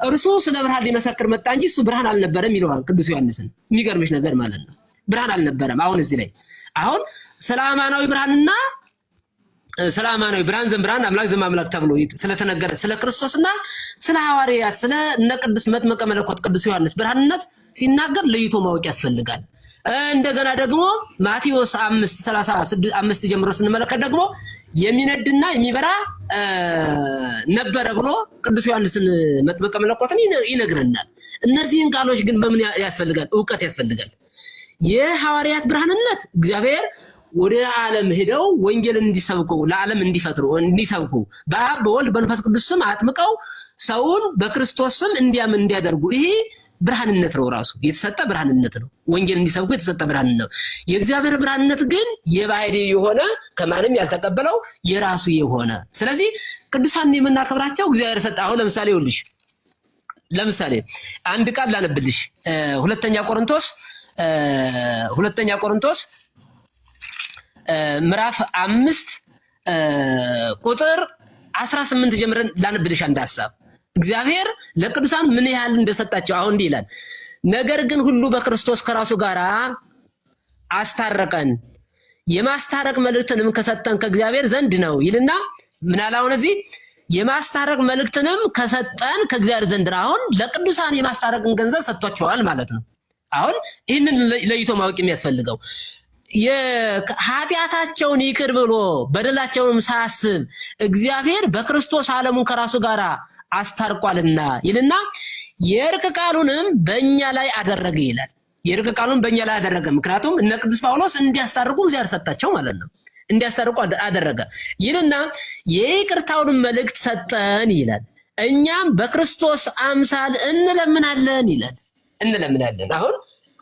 እርሱ ስለ ብርሃን ሊመሰክር መጣ እንጂ እሱ ብርሃን አልነበረም ይለዋል ቅዱስ ዮሐንስን። የሚገርምሽ ነገር ማለት ነው ብርሃን አልነበረም። አሁን እዚህ ላይ አሁን ስለ አማናዊ ብርሃንና ስለ አማናዊ ብርሃን ዘምብርሃን አምላክ ዘማምላክ ተብሎ ስለተነገረ ስለ ክርስቶስና ስለ ሐዋርያት ስለ እነ ቅዱስ መጥምቀ መለኮት ቅዱስ ዮሐንስ ብርሃንነት ሲናገር ለይቶ ማወቅ ያስፈልጋል። እንደገና ደግሞ ማቴዎስ 5:35 ጀምሮ ስንመለከት ደግሞ የሚነድና የሚበራ ነበረ ብሎ ቅዱስ ዮሐንስን መጥምቀ መለኮትን ይነግረናል። እነዚህን ቃሎች ግን በምን ያስፈልጋል? ዕውቀት ያስፈልጋል። የሐዋርያት ብርሃንነት እግዚአብሔር ወደ ዓለም ሄደው ወንጌልን እንዲሰብኩ ለዓለም እንዲሰብኩ በአብ በወልድ በመንፈስ ቅዱስ ስም አጥምቀው ሰውን በክርስቶስ ስም እንዲያምን እንዲያደርጉ ይሄ ብርሃንነት ነው። ራሱ የተሰጠ ብርሃንነት ነው። ወንጌል እንዲሰብኩ የተሰጠ ብርሃንነት ነው። የእግዚአብሔር ብርሃንነት ግን የባህሪ የሆነ ከማንም ያልተቀበለው የራሱ የሆነ። ስለዚህ ቅዱሳን የምናከብራቸው እግዚአብሔር ሰጠ። አሁን ለምሳሌ አንድ ቃል ላነብልሽ። ሁለተኛ ቆሮንቶስ ምዕራፍ 5 ቁጥር 18 ጀምረን ላነብልሽ አንድ ሐሳብ። እግዚአብሔር ለቅዱሳን ምን ያህል እንደሰጣቸው አሁን እንዲህ ይላል። ነገር ግን ሁሉ በክርስቶስ ከራሱ ጋር አስታረቀን፣ የማስታረቅ መልእክትንም ከሰጠን ከእግዚአብሔር ዘንድ ነው ይልና ምን አለ? አሁን እዚህ የማስታረቅ መልእክትንም ከሰጠን ከእግዚአብሔር ዘንድ ነው። አሁን ለቅዱሳን የማስታረቅን ገንዘብ ሰጥቷቸዋል ማለት ነው። አሁን ይህንን ለይቶ ማወቅ የሚያስፈልገው የኃጢአታቸውን ይቅር ብሎ በደላቸውንም ሳያስብ እግዚአብሔር በክርስቶስ ዓለሙን ከራሱ ጋር አስታርቋልና ይልና የእርቅ ቃሉንም በእኛ ላይ አደረገ ይላል። የእርቅ ቃሉን በእኛ ላይ አደረገ። ምክንያቱም እነ ቅዱስ ጳውሎስ እንዲያስታርቁ እግዚአብሔር ሰጣቸው ማለት ነው። እንዲያስታርቁ አደረገ ይልና የይቅርታውን መልእክት ሰጠን ይላል። እኛም በክርስቶስ አምሳል እንለምናለን ይላል። እንለምናለን። አሁን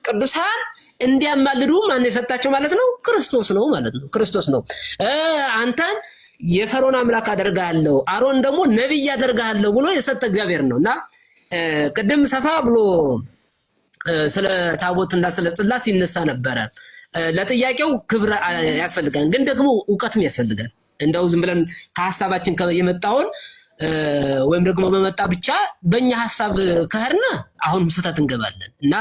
ቅዱሳን እንዲያማልዱ ማን የሰጣቸው ማለት ነው? ክርስቶስ ነው ማለት ነው። ክርስቶስ ነው። አንተን የፈርዖን አምላክ አደርጋለሁ፣ አሮን ደግሞ ነብይ አደርጋለሁ ብሎ የሰጠ እግዚአብሔር ነውና ቅድም ሰፋ ብሎ ስለ ታቦትና ስለ ጽላት ሲነሳ ነበረ። ለጥያቄው ክብር ያስፈልጋል፣ ግን ደግሞ እውቀትም ያስፈልጋል። እንደው ዝም ብለን ከሐሳባችን የመጣውን ወይም ደግሞ በመጣ ብቻ በእኛ ሐሳብ ከሄድን አሁንም ስህተት እንገባለን እና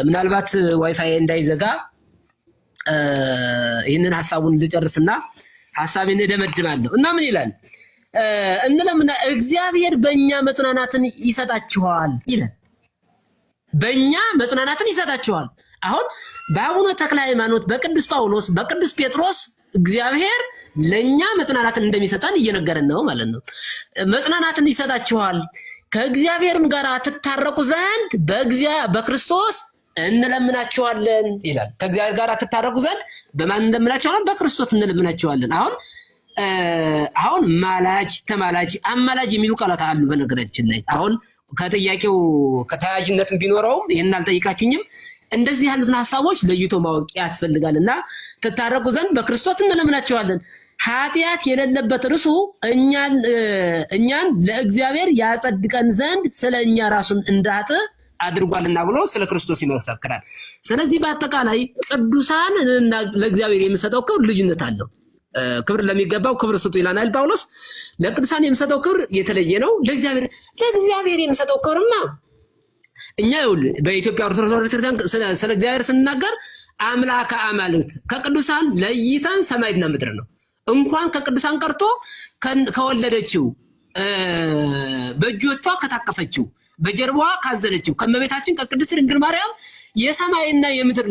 ምናልባት ዋይፋይ እንዳይዘጋ ይህንን ሐሳቡን ልጨርስና ሐሳቤን እደመድማለሁ እና ምን ይላል እንለምና እግዚአብሔር በእኛ መጽናናትን ይሰጣችኋል ይላል። በእኛ መጽናናትን ይሰጣችኋል። አሁን በአቡነ ተክለ ሃይማኖት፣ በቅዱስ ጳውሎስ፣ በቅዱስ ጴጥሮስ እግዚአብሔር ለኛ መጽናናትን እንደሚሰጠን እየነገረን ነው ማለት ነው። መጽናናትን ይሰጣችኋል ከእግዚአብሔርም ጋር ትታረቁ ዘንድ በክርስቶስ እንለምናችኋለን ይላል። ከእግዚአብሔር ጋር ትታረቁ ዘንድ በማን እንለምናችኋለን? በክርስቶስ እንለምናችኋለን። አሁን ማላጅ፣ ተማላጅ፣ አማላጅ የሚሉ ቃላት አሉ። በነገራችን ላይ አሁን ከጥያቄው ከተያያዥነትም ቢኖረውም ይሄን አልጠይቃችሁኝም። እንደዚህ ያሉትን ሐሳቦች ለይቶ ማወቅ ያስፈልጋልና ትታረቁ ዘንድ በክርስቶስ እንለምናችኋለን። ኃጢአት የሌለበት እርሱ እኛን ለእግዚአብሔር ያጸድቀን ዘንድ ስለኛ ራሱን እንዳጥ አድርጓልና ብሎ ስለ ክርስቶስ ይመሰክራል። ስለዚህ በአጠቃላይ ቅዱሳን ለእግዚአብሔር የሚሰጠው ክብር ልዩነት አለው። ክብር ለሚገባው ክብር ስጡ ይላል ጳውሎስ። ለቅዱሳን የሚሰጠው ክብር የተለየ ነው። ለእግዚአብሔር የሚሰጠው ክብርማ እኛ በኢትዮጵያ ኦርቶዶክስ ቤተክርስቲያን ስለ እግዚአብሔር ስንናገር አምላከ አማልክት ከቅዱሳን ለይተን ሰማይና ምድር ነው። እንኳን ከቅዱሳን ቀርቶ ከወለደችው በእጆቿ ከታቀፈችው በጀርባዋ ካዘለችው ከመቤታችን ከቅድስት ድንግል ማርያም የሰማይና የምድር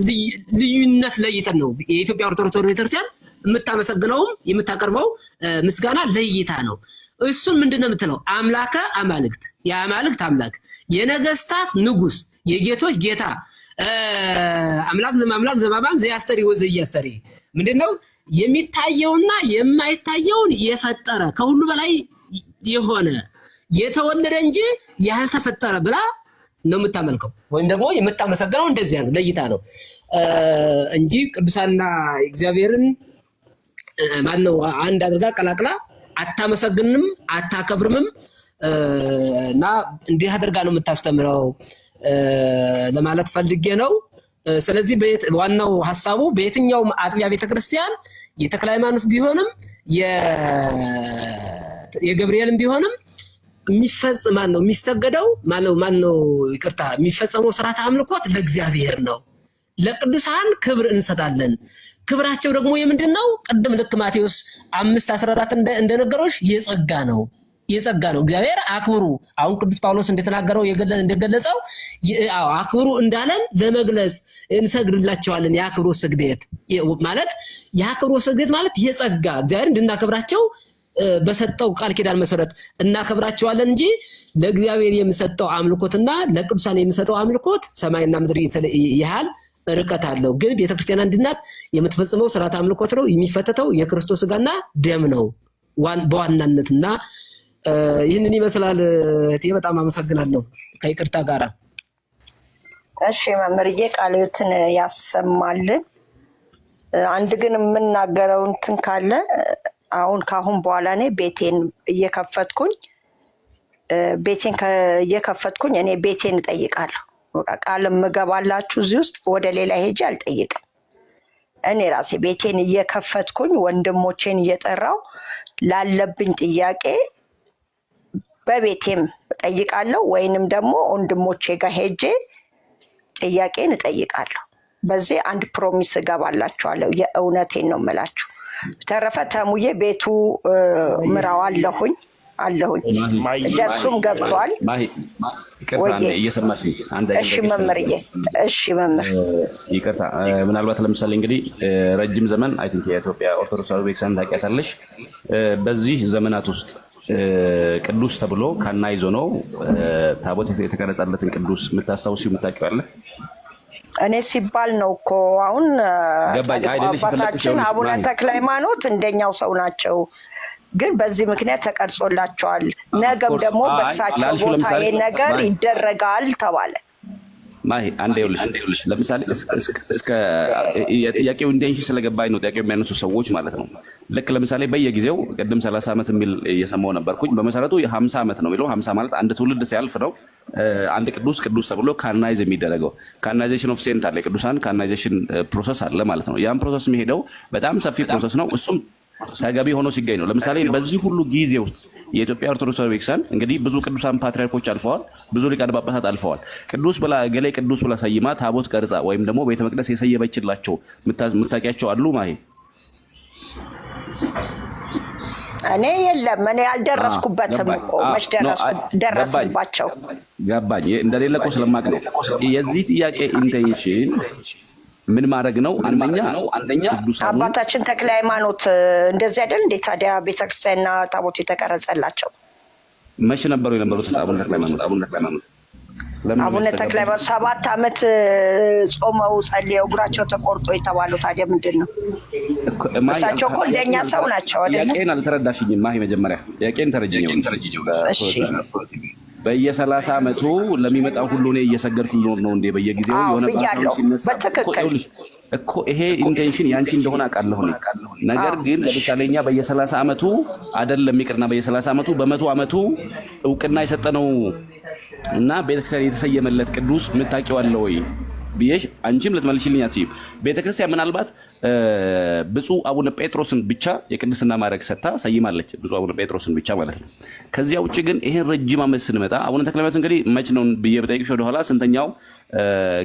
ልዩነት ለይተን ነው የኢትዮጵያ ኦርቶዶክስ ቤተክርስቲያን የምታመሰግነውም የምታቀርበው ምስጋና ለይታ ነው። እሱን ምንድነው የምትለው? አምላከ አማልክት፣ የአማልክት አምላክ፣ የነገስታት ንጉስ፣ የጌቶች ጌታ፣ አምላክ ዘማማን ዘያስተሪ ወዘያስተሪ። ምንድነው? የሚታየውና የማይታየውን የፈጠረ ከሁሉ በላይ የሆነ የተወለደ እንጂ ያልተፈጠረ ብላ ነው የምታመልከው ወይም ደግሞ የምታመሰግነው። እንደዚያ ነው፣ ለይታ ነው እንጂ ቅዱሳንና እግዚአብሔርን ማነው አንድ አድርጋ ቀላቅላ አታመሰግንም አታከብርምም እና እንዲህ አድርጋ ነው የምታስተምረው ለማለት ፈልጌ ነው። ስለዚህ ዋናው ሐሳቡ በየትኛውም አጥቢያ ቤተክርስቲያን የተክለ ሃይማኖት ቢሆንም የገብርኤልም ቢሆንም የሚሰገደው የሚፈጸመው ስርዓተ አምልኮት ለእግዚአብሔር ነው። ለቅዱሳን ክብር እንሰጣለን። ክብራቸው ደግሞ የምንድነው? ቅድም ልክ ማቴዎስ 5:14 እንደነገረውሽ የጸጋ ነው። እግዚአብሔር አክብሩ። አሁን ቅዱስ ጳውሎስ እንደተናገረው እንደገለጸው አክብሩ እንዳለን ለመግለጽ እንሰግድላቸዋለን። የአክብሮ ስግደት ማለት የጸጋ እግዚአብሔር እንድናከብራቸው በሰጠው ቃል ኪዳን መሰረት እናከብራቸዋለን እንጂ ለእግዚአብሔር የሚሰጠው አምልኮትና ለቅዱሳን የሚሰጠው አምልኮት ሰማይና ምድር ያህል ርቀት አለው። ግን ቤተክርስቲያን አንድናት የምትፈጽመው ስርዓተ አምልኮት ነው። የሚፈተተው የክርስቶስ ስጋና ደም ነው በዋናነትና ይህንን ይመስላል። በጣም አመሰግናለሁ ከይቅርታ ጋራ። እሺ መምህርዬ ቃልዮትን ያሰማልን። አንድ ግን የምናገረው እንትን ካለ ካሁን በኋላ እኔ ቤቴን እየከፈትኩኝ እኔ ቤቴን እጠይቃለሁ። ቃል የምገባላችሁ እዚህ ውስጥ ወደ ሌላ ሄጄ አልጠይቅም። እኔ ራሴ ቤቴን እየከፈትኩኝ ወንድሞቼን እየጠራው ላለብኝ ጥያቄ በቤቴም እጠይቃለሁ፣ ወይንም ደግሞ ወንድሞቼ ጋር ሄጄ ጥያቄን እጠይቃለሁ። በዚህ አንድ ፕሮሚስ እገባላችኋለሁ። የእውነቴን ነው የምላችሁ። ተረፈ ተሙዬ ቤቱ ምራው አለሁኝ ደሱም ገብቷል። እየሰማሽ እሺ መምህርዬ። እሺ መምህር ይቅርታ። ምናልባት ለምሳሌ እንግዲህ ረጅም ዘመን አይ ቲንክ የኢትዮጵያ ኦርቶዶክስ ተዋሕዶ ቤተክርስቲያን ታውቂያታለሽ። በዚህ ዘመናት ውስጥ ቅዱስ ተብሎ ካና ይዞ ነው ታቦት የተቀረጸለትን ቅዱስ የምታስታውሲው የምታውቂው? እኔ ሲባል ነው እኮ አሁን አባታችን አቡነ ተክለ ሃይማኖት እንደኛው ሰው ናቸው፣ ግን በዚህ ምክንያት ተቀርጾላቸዋል። ነገም ደግሞ በሳቸው ቦታ ነገር ይደረጋል ተባለ። ማሂ አንዴ ይኸውልሽ ለምሳሌ እስከ ጥያቄው ኢንቴንሽን ስለገባኝ ነው ጥያቄው የሚያነሱ ሰዎች ማለት ነው። ልክ ለምሳሌ በየጊዜው ቅድም 30 ዓመት የሚል እየሰማሁ ነበርኩኝ። በመሰረቱ 50 ዓመት ነው የሚለው 50 ማለት አንድ ትውልድ ሲያልፍ ነው አንድ ቅዱስ ተብሎ ካናይዝ የሚደረገው። ካናይዜሽን ኦፍ ሴንት አለ፣ ቅዱሳን ካናይዜሽን ፕሮሰስ አለ ማለት ነው። ያን ፕሮሰስ የሚሄደው በጣም ሰፊ ፕሮሰስ ነው። እሱም ተገቢ ሆኖ ሲገኝ ነው። ለምሳሌ በዚህ ሁሉ ጊዜ ውስጥ የኢትዮጵያ ኦርቶዶክስ ቤተክርስቲያን እንግዲህ ብዙ ቅዱሳን ፓትሪያርኮች አልፈዋል፣ ብዙ ሊቃነ ጳጳሳት አልፈዋል። ቅዱስ ብላ ገሌ ቅዱስ ብላ ሰይማ ታቦት ቀርጻ ወይም ደግሞ ቤተ መቅደስ የሰየበችላቸው የምታውቂያቸው አሉ ማሂ? እኔ የለም፣ እኔ አልደረስኩበትም እኮ መች ደረስኩባቸው? ገባኝ። እንደሌለ እኮ ስለማቅ ነው። የዚህ ጥያቄ ኢንቴንሽን ምን ማድረግ ነው? አንደኛ አባታችን ተክለ ሃይማኖት እንደዚህ አይደል እንዴ? ታዲያ ቤተክርስቲያንና ታቦት የተቀረጸላቸው መቼ ነበሩ የነበሩት? አቡነ ተክለ ሃይማኖት አቡነ ተክለ ሃይማኖት 7 ዓመት ጾመው ጸልየው እግራቸው ተቆርጦ የተባለው ታዲያ ምንድን ነው? እሳቸው እኮ እንደኛ ሰው ናቸው አይደል? ጥያቄን አልተረዳሽኝም ማሂ። መጀመሪያ ጥያቄን ተረጅኝ። እሺ በየ30 ዓመቱ ለሚመጣው ሁሉ እኔ እየሰገድኩ ነው እንዴ? በየጊዜው የሆነ ባታው ሲነሳ እኮ ይሄ ኢንቴንሽን ያንቺ እንደሆነ አውቃለሁ። ነገር ግን ለምሳሌ እኛ በየ30 ዓመቱ አይደለም ይቅርና በየ30 ዓመቱ በ100 ዓመቱ እውቅና የሰጠነው እና ቤተክርስቲያን የተሰየመለት ቅዱስ የምታውቂው አለ ወይ ብዬሽ አንቺም ልትመልሽልኝ አትይም። ቤተክርስቲያን ምናልባት ብፁዕ አቡነ ጴጥሮስን ብቻ የቅድስና ማዕረግ ሰጥታ ሰይማለች፣ ብፁዕ አቡነ ጴጥሮስን ብቻ ማለት ነው። ከዚያ ውጭ ግን ይሄን ረጅም ዓመት ስንመጣ አቡነ ተክለ ሃይማኖት እንግዲህ መች ነው ብዬ በጠይቅሽ ወደኋላ ስንተኛው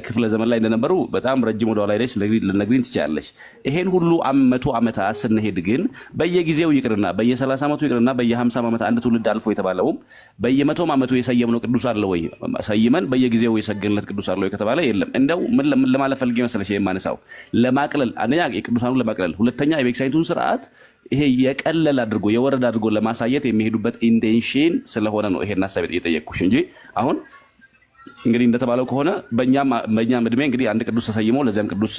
ክፍለ ዘመን ላይ እንደነበሩ በጣም ረጅም ወደኋላ ላይ ልነግሪኝ ትችላለች። ይሄን ሁሉ 100 ዓመታት ስንሄድ ግን በየጊዜው ይቅርና በየ30 ዓመቱ ይቅርና በየ50 ዓመት አንድ ትውልድ አልፎ የተባለውም በየ100 ዓመቱ የሰየምነው ቅዱስ አለ ወይ? ሰይመን በየጊዜው የሰገድለት ቅዱስ አለ ወይ ከተባለ የለም። እንደው ምን ለማለት ፈልጌ መሰለሽ የማነሳው ለማቅለል፣ አንደኛ የቅዱሳኑን ለማቅለል፣ ሁለተኛ የቤተክርስቲያኒቱን ስርዓት ይሄ የቀለል አድርጎ የወረድ አድርጎ ለማሳየት የሚሄዱበት ኢንቴንሽን ስለሆነ ነው ይሄን ሐሳብ እየጠየቅኩሽ እንጂ አሁን እንግዲህ እንደተባለው ከሆነ በእኛም እድሜ እንግዲህ አንድ ቅዱስ ተሰይሞ ለዚያም ቅዱስ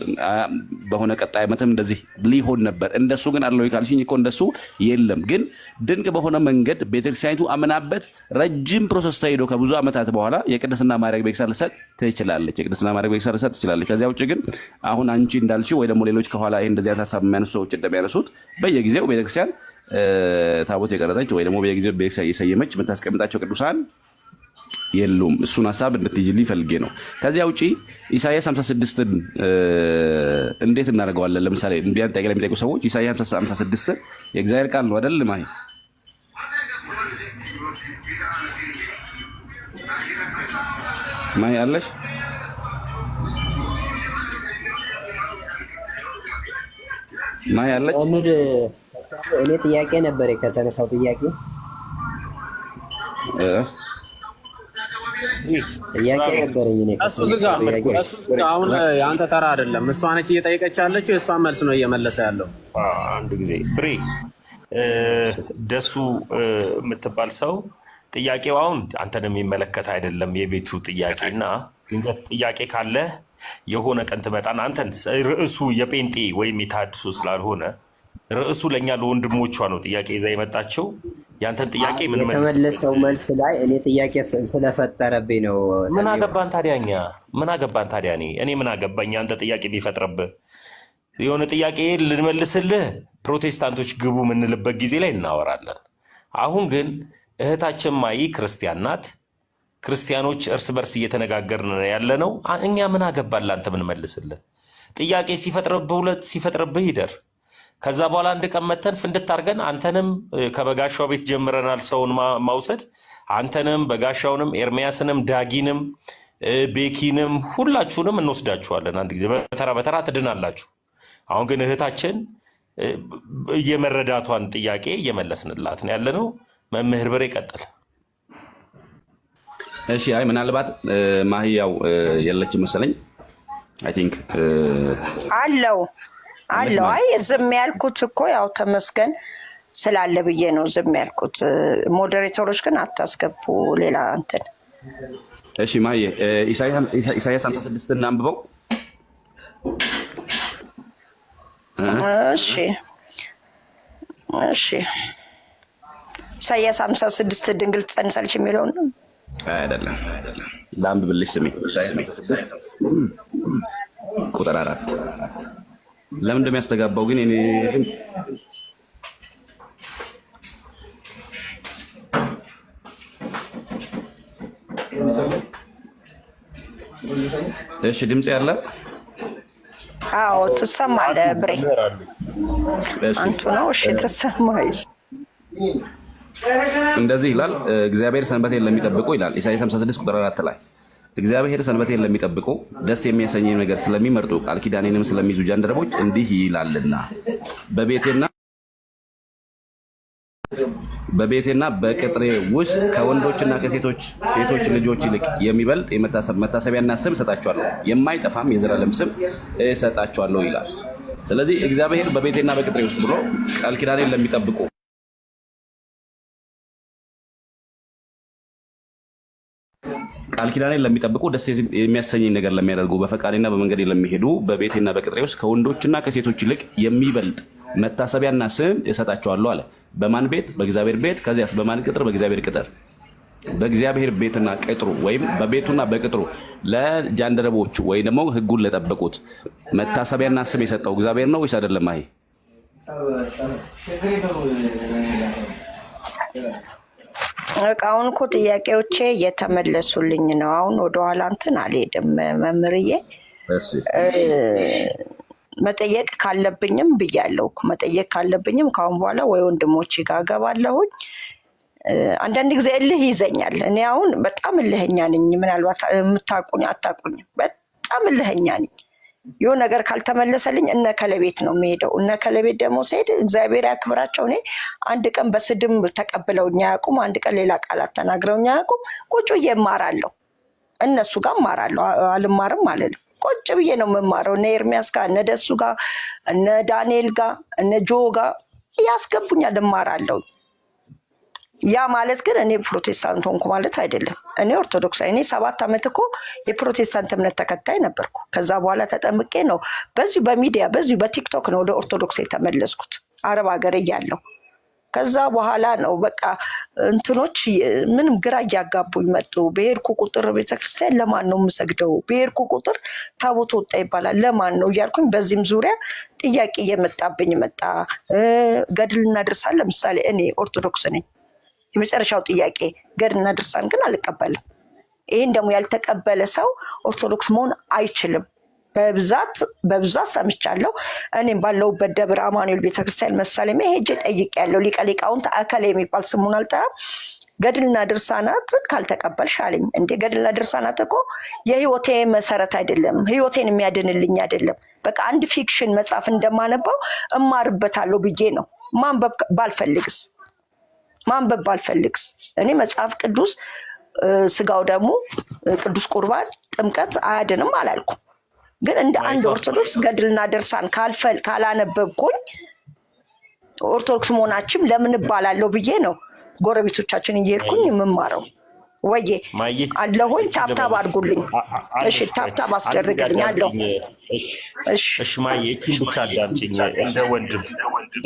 በሆነ ቀጣይ ዓመትም እንደዚህ ሊሆን ነበር። እንደሱ ግን አለው ካልሽኝ እኮ እንደሱ የለም። ግን ድንቅ በሆነ መንገድ ቤተክርስቲያኒቱ አምናበት ረጅም ፕሮሰስ ተሄዶ ከብዙ ዓመታት በኋላ የቅድስና ማዕረግ ቤተክርስቲያን ልሰጥ ትችላለች። ከዚያ ውጭ ግን አሁን አንቺ እንዳልሽው ወይ ደግሞ ሌሎች ከኋላ ይሄ እንደዚህ አይነት ሀሳብ የሚያነሱ ሰዎች እንደሚያነሱት በየጊዜው ቤተክርስቲያን ታቦት የቀረጸች ወይ ደግሞ በየጊዜው ቤተክርስቲያን የሰየመች የምታስቀምጣቸው ቅዱሳን የሉም። እሱን ሐሳብ እንድትይዥልኝ ፈልጌ ነው። ከዚያ ውጪ ኢሳይያስ 56ን እንዴት እናደርገዋለን? ለምሳሌ እንዲያን ጠይቀ ለሚጠይቁ ሰዎች ኢሳይያስ 56 የእግዚአብሔር ቃል ነው አይደል? ማይ አለሽ? ማይ አለሽ? እኔ ጥያቄ ነበር ከተነሳው ጥያቄ ነበረኝ። አሁን የአንተ ተራ አይደለም። እሷ ነች እየጠየቀች ያለችው፣ የእሷን መልስ ነው እየመለሰ ያለው። አንድ ጊዜ ብሬ ደሱ የምትባል ሰው ጥያቄው አሁን አንተን የሚመለከት አይደለም የቤቱ ጥያቄ እና ድንገት ጥያቄ ካለ የሆነ ቀን ትመጣና አንተን ርዕሱ የጴንጤ ወይም የተሐድሶ ስላልሆነ ርዕሱ ለእኛ ለወንድሞቿ ነው ጥያቄ ይዛ የመጣችው። ያንተን ጥያቄ ምን የተመለሰው መልስ ላይ እኔ ጥያቄ ስለፈጠረብኝ ነው። ምን አገባን ታዲያ እኛ? ምን አገባን ታዲያ? እኔ ምን አገባኝ? አንተ ጥያቄ ቢፈጥርብህ የሆነ ጥያቄ ልንመልስልህ ፕሮቴስታንቶች ግቡ የምንልበት ጊዜ ላይ እናወራለን። አሁን ግን እህታችን ማይ ክርስቲያን ናት። ክርስቲያኖች እርስ በርስ እየተነጋገርን ያለ ነው። እኛ ምን አገባን ለአንተ ምን መልስልህ? ጥያቄ ሲፈጥርብህ ይደር። ከዛ በኋላ አንድ ቀን መተን ፍንድት አድርገን አንተንም ከበጋሻው ቤት ጀምረናል ሰውን ማውሰድ፣ አንተንም በጋሻውንም ኤርሚያስንም ዳጊንም ቤኪንም ሁላችሁንም እንወስዳችኋለን። አንድ ጊዜ በተራ በተራ ትድናላችሁ። አሁን ግን እህታችን የመረዳቷን ጥያቄ እየመለስንላት ነው ያለነው። መምህር ብሬ ቀጥል። እሺ። አይ ምናልባት ማህያው የለችም መሰለኝ። አይ ቲንክ አለው። አይ ዝም ያልኩት እኮ ያው ተመስገን ስላለ ብዬ ነው ዝም ያልኩት። ሞዴሬተሮች ግን አታስገቡ ሌላ እንትን። እሺ ማየ ኢሳይያስ 56 እናንብበው። እሺ ኢሳይያስ 56 ድንግል ጸንሳለች የሚለው ነው አይደለም? ላንብብልሽ ስሜ ኢሳይያስ 56 ቁጥር 4 ለምን እንደሚያስተጋባው ግን እኔ ድምፅ እሺ ድምጽ ያለ አዎ ትሰማለህ ብሬ አንቱ ነው እሺ ተሰማይስ እንደዚህ ይላል እግዚአብሔር ሰንበቴን ለሚጠብቁ ይላል ኢሳይያስ 56 ቁጥር 4 ላይ እግዚአብሔር ሰንበቴን ለሚጠብቁ ደስ የሚያሰኝ ነገር ስለሚመርጡ ቃል ኪዳኔንም ስለሚይዙ ጃንደረቦች እንዲህ ይላልና በቤቴና በቅጥሬ ውስጥ ከወንዶችና ከሴቶች ልጆች ይልቅ የሚበልጥ መታሰቢያና ስም እሰጣቸዋለሁ፣ የማይጠፋም የዘላለም ስም እሰጣቸዋለሁ ይላል። ስለዚህ እግዚአብሔር በቤቴና በቅጥሬ ውስጥ ብሎ ቃል ኪዳኔን ለሚጠብቁ ቃል ኪዳኔን ለሚጠብቁ ደስ የሚያሰኘኝ ነገር ለሚያደርጉ በፈቃዴና በመንገዴ ለሚሄዱ በቤቴና በቅጥሬ ውስጥ ከወንዶችና ከሴቶች ይልቅ የሚበልጥ መታሰቢያና ስም እሰጣቸዋለሁ አለ። በማን ቤት? በእግዚአብሔር ቤት። ከዚያስ በማን ቅጥር? በእግዚአብሔር ቅጥር። በእግዚአብሔር ቤትና ቅጥሩ ወይም በቤቱና በቅጥሩ ለጃንደረቦቹ ወይ ደግሞ ሕጉን ለጠበቁት መታሰቢያና ስም የሰጠው እግዚአብሔር ነው ወይስ አይደለም? አይ አሁን እኮ ጥያቄዎቼ እየተመለሱልኝ ነው። አሁን ወደኋላ እንትን አልሄድም መምህርዬ። መጠየቅ ካለብኝም ብያለሁ። መጠየቅ ካለብኝም ካሁን በኋላ ወይ ወንድሞቼ ጋር ገባለሁኝ። አንዳንድ ጊዜ እልህ ይዘኛል። እኔ አሁን በጣም እልህኛ ነኝ። ምናልባት የምታውቁኝ አታውቁኝም። በጣም እልህኛ ነኝ። የሆነ ነገር ካልተመለሰልኝ እነ ከለቤት ነው የሚሄደው። እነ ከለቤት ደግሞ ሲሄድ እግዚአብሔር ያክብራቸው። እኔ አንድ ቀን በስድም ተቀብለውኝ አያውቁም። አንድ ቀን ሌላ ቃላት ተናግረውኝ አያውቁም። ቁጭ ብዬ እማራለሁ። እነሱ ጋር እማራለሁ። አልማርም አልልም። ቁጭ ብዬ ነው የምማረው። እነ ኤርሚያስ ጋር፣ እነ ደሱ ጋር፣ እነ ዳንኤል ጋር፣ እነ ጆ ጋር ያስገቡኛል፣ እማራለሁ። ያ ማለት ግን እኔ ፕሮቴስታንት ሆንኩ ማለት አይደለም። እኔ ኦርቶዶክሳዊ። እኔ 7 ዓመት እኮ የፕሮቴስታንት እምነት ተከታይ ነበርኩ። ከዛ በኋላ ተጠምቄ ነው በዚሁ በሚዲያ በዚሁ በቲክቶክ ነው ወደ ኦርቶዶክስ የተመለስኩት አረብ ሀገር እያለሁ። ከዛ በኋላ ነው በቃ እንትኖች ምንም ግራ እያጋቡኝ መጡ። በሄድኩ ቁጥር ቤተክርስቲያን ለማን ነው የምሰግደው? በሄድኩ ቁጥር ታቦት ወጣ ይባላል ለማን ነው እያልኩኝ በዚህም ዙሪያ ጥያቄ እየመጣብኝ መጣ። ገድልና ድርሳን ለምሳሌ እኔ ኦርቶዶክስ ነኝ። የመጨረሻው ጥያቄ ገድልና ድርሳን ግን አልቀበልም። ይህን ደግሞ ያልተቀበለ ሰው ኦርቶዶክስ መሆን አይችልም። በብዛት ሰምቻለሁ። እኔም ባለሁበት ደብረ አማኑኤል ቤተክርስቲያን መሳለሜ ሄጄ ጠይቄያለሁ። ሊቀ ሊቃውንት አከለ የሚባል ስሙን አልጠራም። ገድልና ድርሳናት ካልተቀበልሽ አለኝ። እንዴ ገድልና ድርሳናት እኮ የህይወቴ መሰረት አይደለም፣ ህይወቴን የሚያድንልኝ አይደለም። በቃ አንድ ፊክሽን መጽሐፍ እንደማነባው እማርበታለሁ ብዬ ነው። ማንበብ ባልፈልግስ እኔ መጽሐፍ ቅዱስ ስጋው ደግሞ ቅዱስ ቁርባን ጥምቀት አያድንም አላልኩም። ግን እንደ አንድ ኦርቶዶክስ ገድልና ድርሳን ካላነበብኩኝ ኦርቶዶክስ መሆናችን ለምን እባላለሁ ብዬ ነው ጎረቤቶቻችን እየሄድኩኝ የምማረው። ወዬ አለሁኝ። ታብታብ አድርጉልኝ። እሺ ታብታብ አስደርግልኝ አለሁ። እሺ ማዬ እቺን ብቻ አዳምጪኝ። እንደ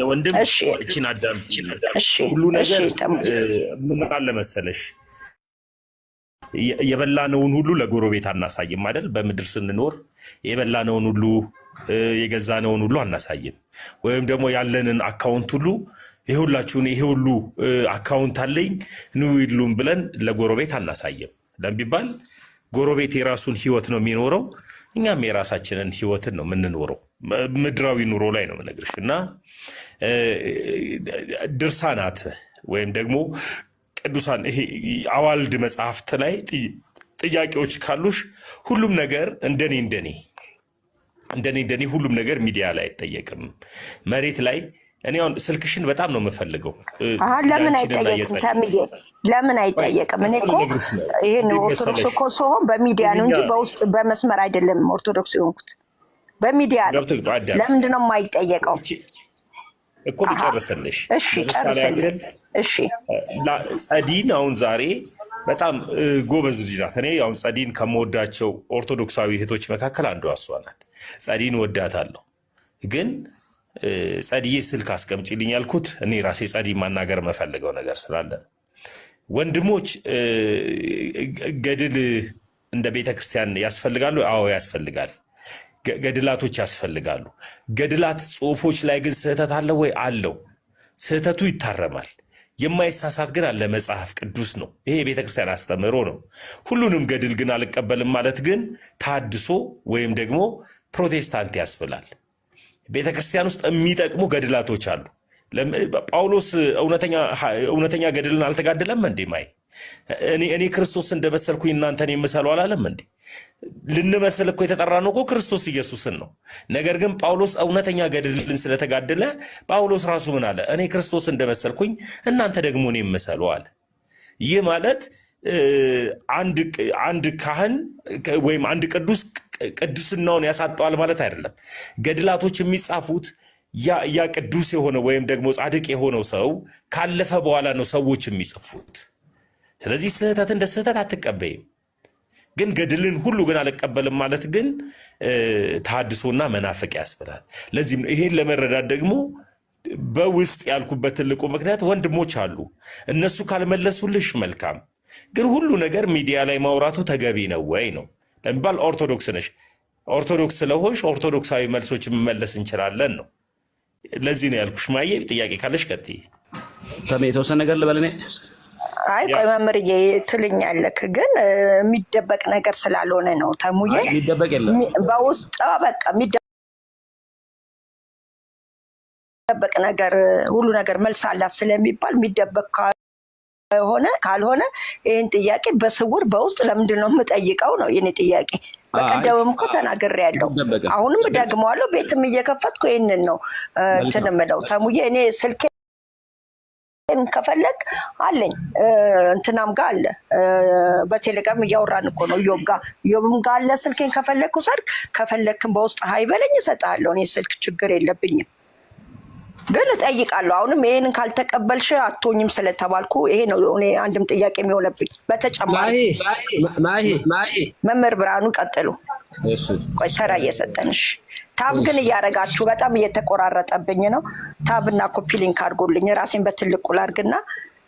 ወንድም እቺን አዳምጪኝ። ሁሉ ነገር ምን አለ መሰለሽ የበላነውን ሁሉ ለጎረቤት አናሳይም አይደል? በምድር ስንኖር የበላነውን ሁሉ የገዛነውን ሁሉ አናሳይም። ወይም ደግሞ ያለንን አካውንት ሁሉ ይሁላችሁን ይሄ ሁሉ አካውንት አለኝ ኑ ይሉን ብለን ለጎረቤት አናሳይም። ለምቢባል ጎረቤት የራሱን ህይወት ነው የሚኖረው፣ እኛም የራሳችንን ህይወትን ነው የምንኖረው። ምድራዊ ኑሮ ላይ ነው የምነግርሽ። እና ድርሳናት ወይም ደግሞ ቅዱሳን ይሄ አዋልድ መጽሐፍት ላይ ጥያቄዎች ካሉሽ ሁሉም ነገር እንደኔ ሁሉም ነገር ሚዲያ ላይ አይጠየቅም። መሬት ላይ እኔ አሁን ስልክሽን በጣም ነው የምፈልገው። ለምን አይጠየቅም? ለምን አይጠየቅም? እኔ እኮ ይሄን ኦርቶዶክስ እኮ ስሆን በሚዲያ ነው እንጂ በውስጥ በመስመር አይደለም ኦርቶዶክስ የሆንኩት። በሚዲያ ነው። ለምንድን ነው የማይጠየቀው? እኮ ልጨርስልሽ። እሺ ጨርስልኝ። እሺ ጸዲን አሁን ዛሬ በጣም ጎበዝ ልጅ ናት። እኔ አሁን ጸዲን ከምወዳቸው ኦርቶዶክሳዊ እህቶች መካከል አንዷ እሷ ናት። ጸዲን ወዳታለሁ። ግን ጸዲዬ ስልክ አስቀምጪልኝ ያልኩት እኔ ራሴ ጸዲ ማናገር መፈልገው ነገር ስላለ ወንድሞች ገድል እንደ ቤተ ክርስቲያን ያስፈልጋሉ? አዎ ያስፈልጋል። ገድላቶች ያስፈልጋሉ። ገድላት ጽሁፎች ላይ ግን ስህተት አለ ወይ? አለው። ስህተቱ ይታረማል። የማይሳሳት ግን አለ። መጽሐፍ ቅዱስ ነው። ይሄ የቤተ ክርስቲያን አስተምህሮ ነው። ሁሉንም ገድል ግን አልቀበልም ማለት ግን ታድሶ ወይም ደግሞ ፕሮቴስታንት ያስብላል። ቤተ ክርስቲያን ውስጥ የሚጠቅሙ ገድላቶች አሉ። ጳውሎስ እውነተኛ ገድልን አልተጋደለም እንዴ? ማይ እኔ ክርስቶስ እንደመሰልኩኝ እናንተን የምሰሉ አላለም እንዴ? ልንመስል እኮ የተጠራ ነው እኮ ክርስቶስ ኢየሱስን ነው። ነገር ግን ጳውሎስ እውነተኛ ገድልን ስለተጋደለ ጳውሎስ ራሱ ምን አለ? እኔ ክርስቶስ እንደመሰልኩኝ እናንተ ደግሞ እኔን የምሰሉ አለ። ይህ ማለት አንድ ካህን ወይም አንድ ቅዱስ ቅዱስናውን ያሳጠዋል ማለት አይደለም። ገድላቶች የሚጻፉት ያ ቅዱስ የሆነው ወይም ደግሞ ጻድቅ የሆነው ሰው ካለፈ በኋላ ነው ሰዎች የሚጽፉት። ስለዚህ ስህተት እንደ ስህተት አትቀበይም። ግን ገድልን ሁሉ ግን አልቀበልም ማለት ግን ተሐድሶና መናፈቅ ያስብላል። ለዚህም ይሄን ለመረዳት ደግሞ በውስጥ ያልኩበት ትልቁ ምክንያት ወንድሞች አሉ። እነሱ ካልመለሱልሽ መልካም፣ ግን ሁሉ ነገር ሚዲያ ላይ ማውራቱ ተገቢ ነው ወይ ነው ለሚባል ኦርቶዶክስ ነሽ፣ ኦርቶዶክስ ስለሆንሽ ኦርቶዶክሳዊ መልሶች መመለስ እንችላለን ነው። ለዚህ ነው ያልኩሽ። ማየ ጥያቄ ካለሽ ቀጥይ። ተሜ የተወሰነ ነገር ልበል እኔ። አይ ቆይ መምህርዬ ትልኛለህ፣ ግን የሚደበቅ ነገር ስላልሆነ ነው ተሙዬ። የሚደበቅ የለም በውስጥ በቃ የሚደበቅ ነገር ሁሉ ነገር መልስ አላት ስለሚባል የሚደበቅ ካልሆነ ይህን ጥያቄ በስውር በውስጥ ለምንድን ነው የምጠይቀው ነው የኔ ጥያቄ። በቀደምም እኮ ተናግሬያለሁ፣ አሁንም ደግመዋለሁ። ቤትም እየከፈትኩ ይህንን ነው እንትን የምለው ተሙዬ። እኔ ስልኬን ከፈለግ አለኝ እንትናም ጋር አለ፣ በቴሌግራም እያወራን እኮ ነው። ዮብም ጋር አለ። ስልኬን ከፈለግ ውሰድ፣ ከፈለግክም በውስጥ ሀይበለኝ እሰጥሃለሁ። እኔ ስልክ ችግር የለብኝም፣ ግን እጠይቃለሁ። አሁንም ይሄንን ካልተቀበልሽ አትሆኝም ስለተባልኩ ይሄ ነው እኔ አንድም ጥያቄ የሚሆነብኝ። በተጨማሪ መምህር ብርሃኑ ቀጥሉ። ቆይ ተራ እየሰጠንሽ ታብ ግን እያደረጋችሁ በጣም እየተቆራረጠብኝ ነው። ታብና ኮፒ ሊንክ አድርጎልኝ ራሴን በትልቁ ላድርግና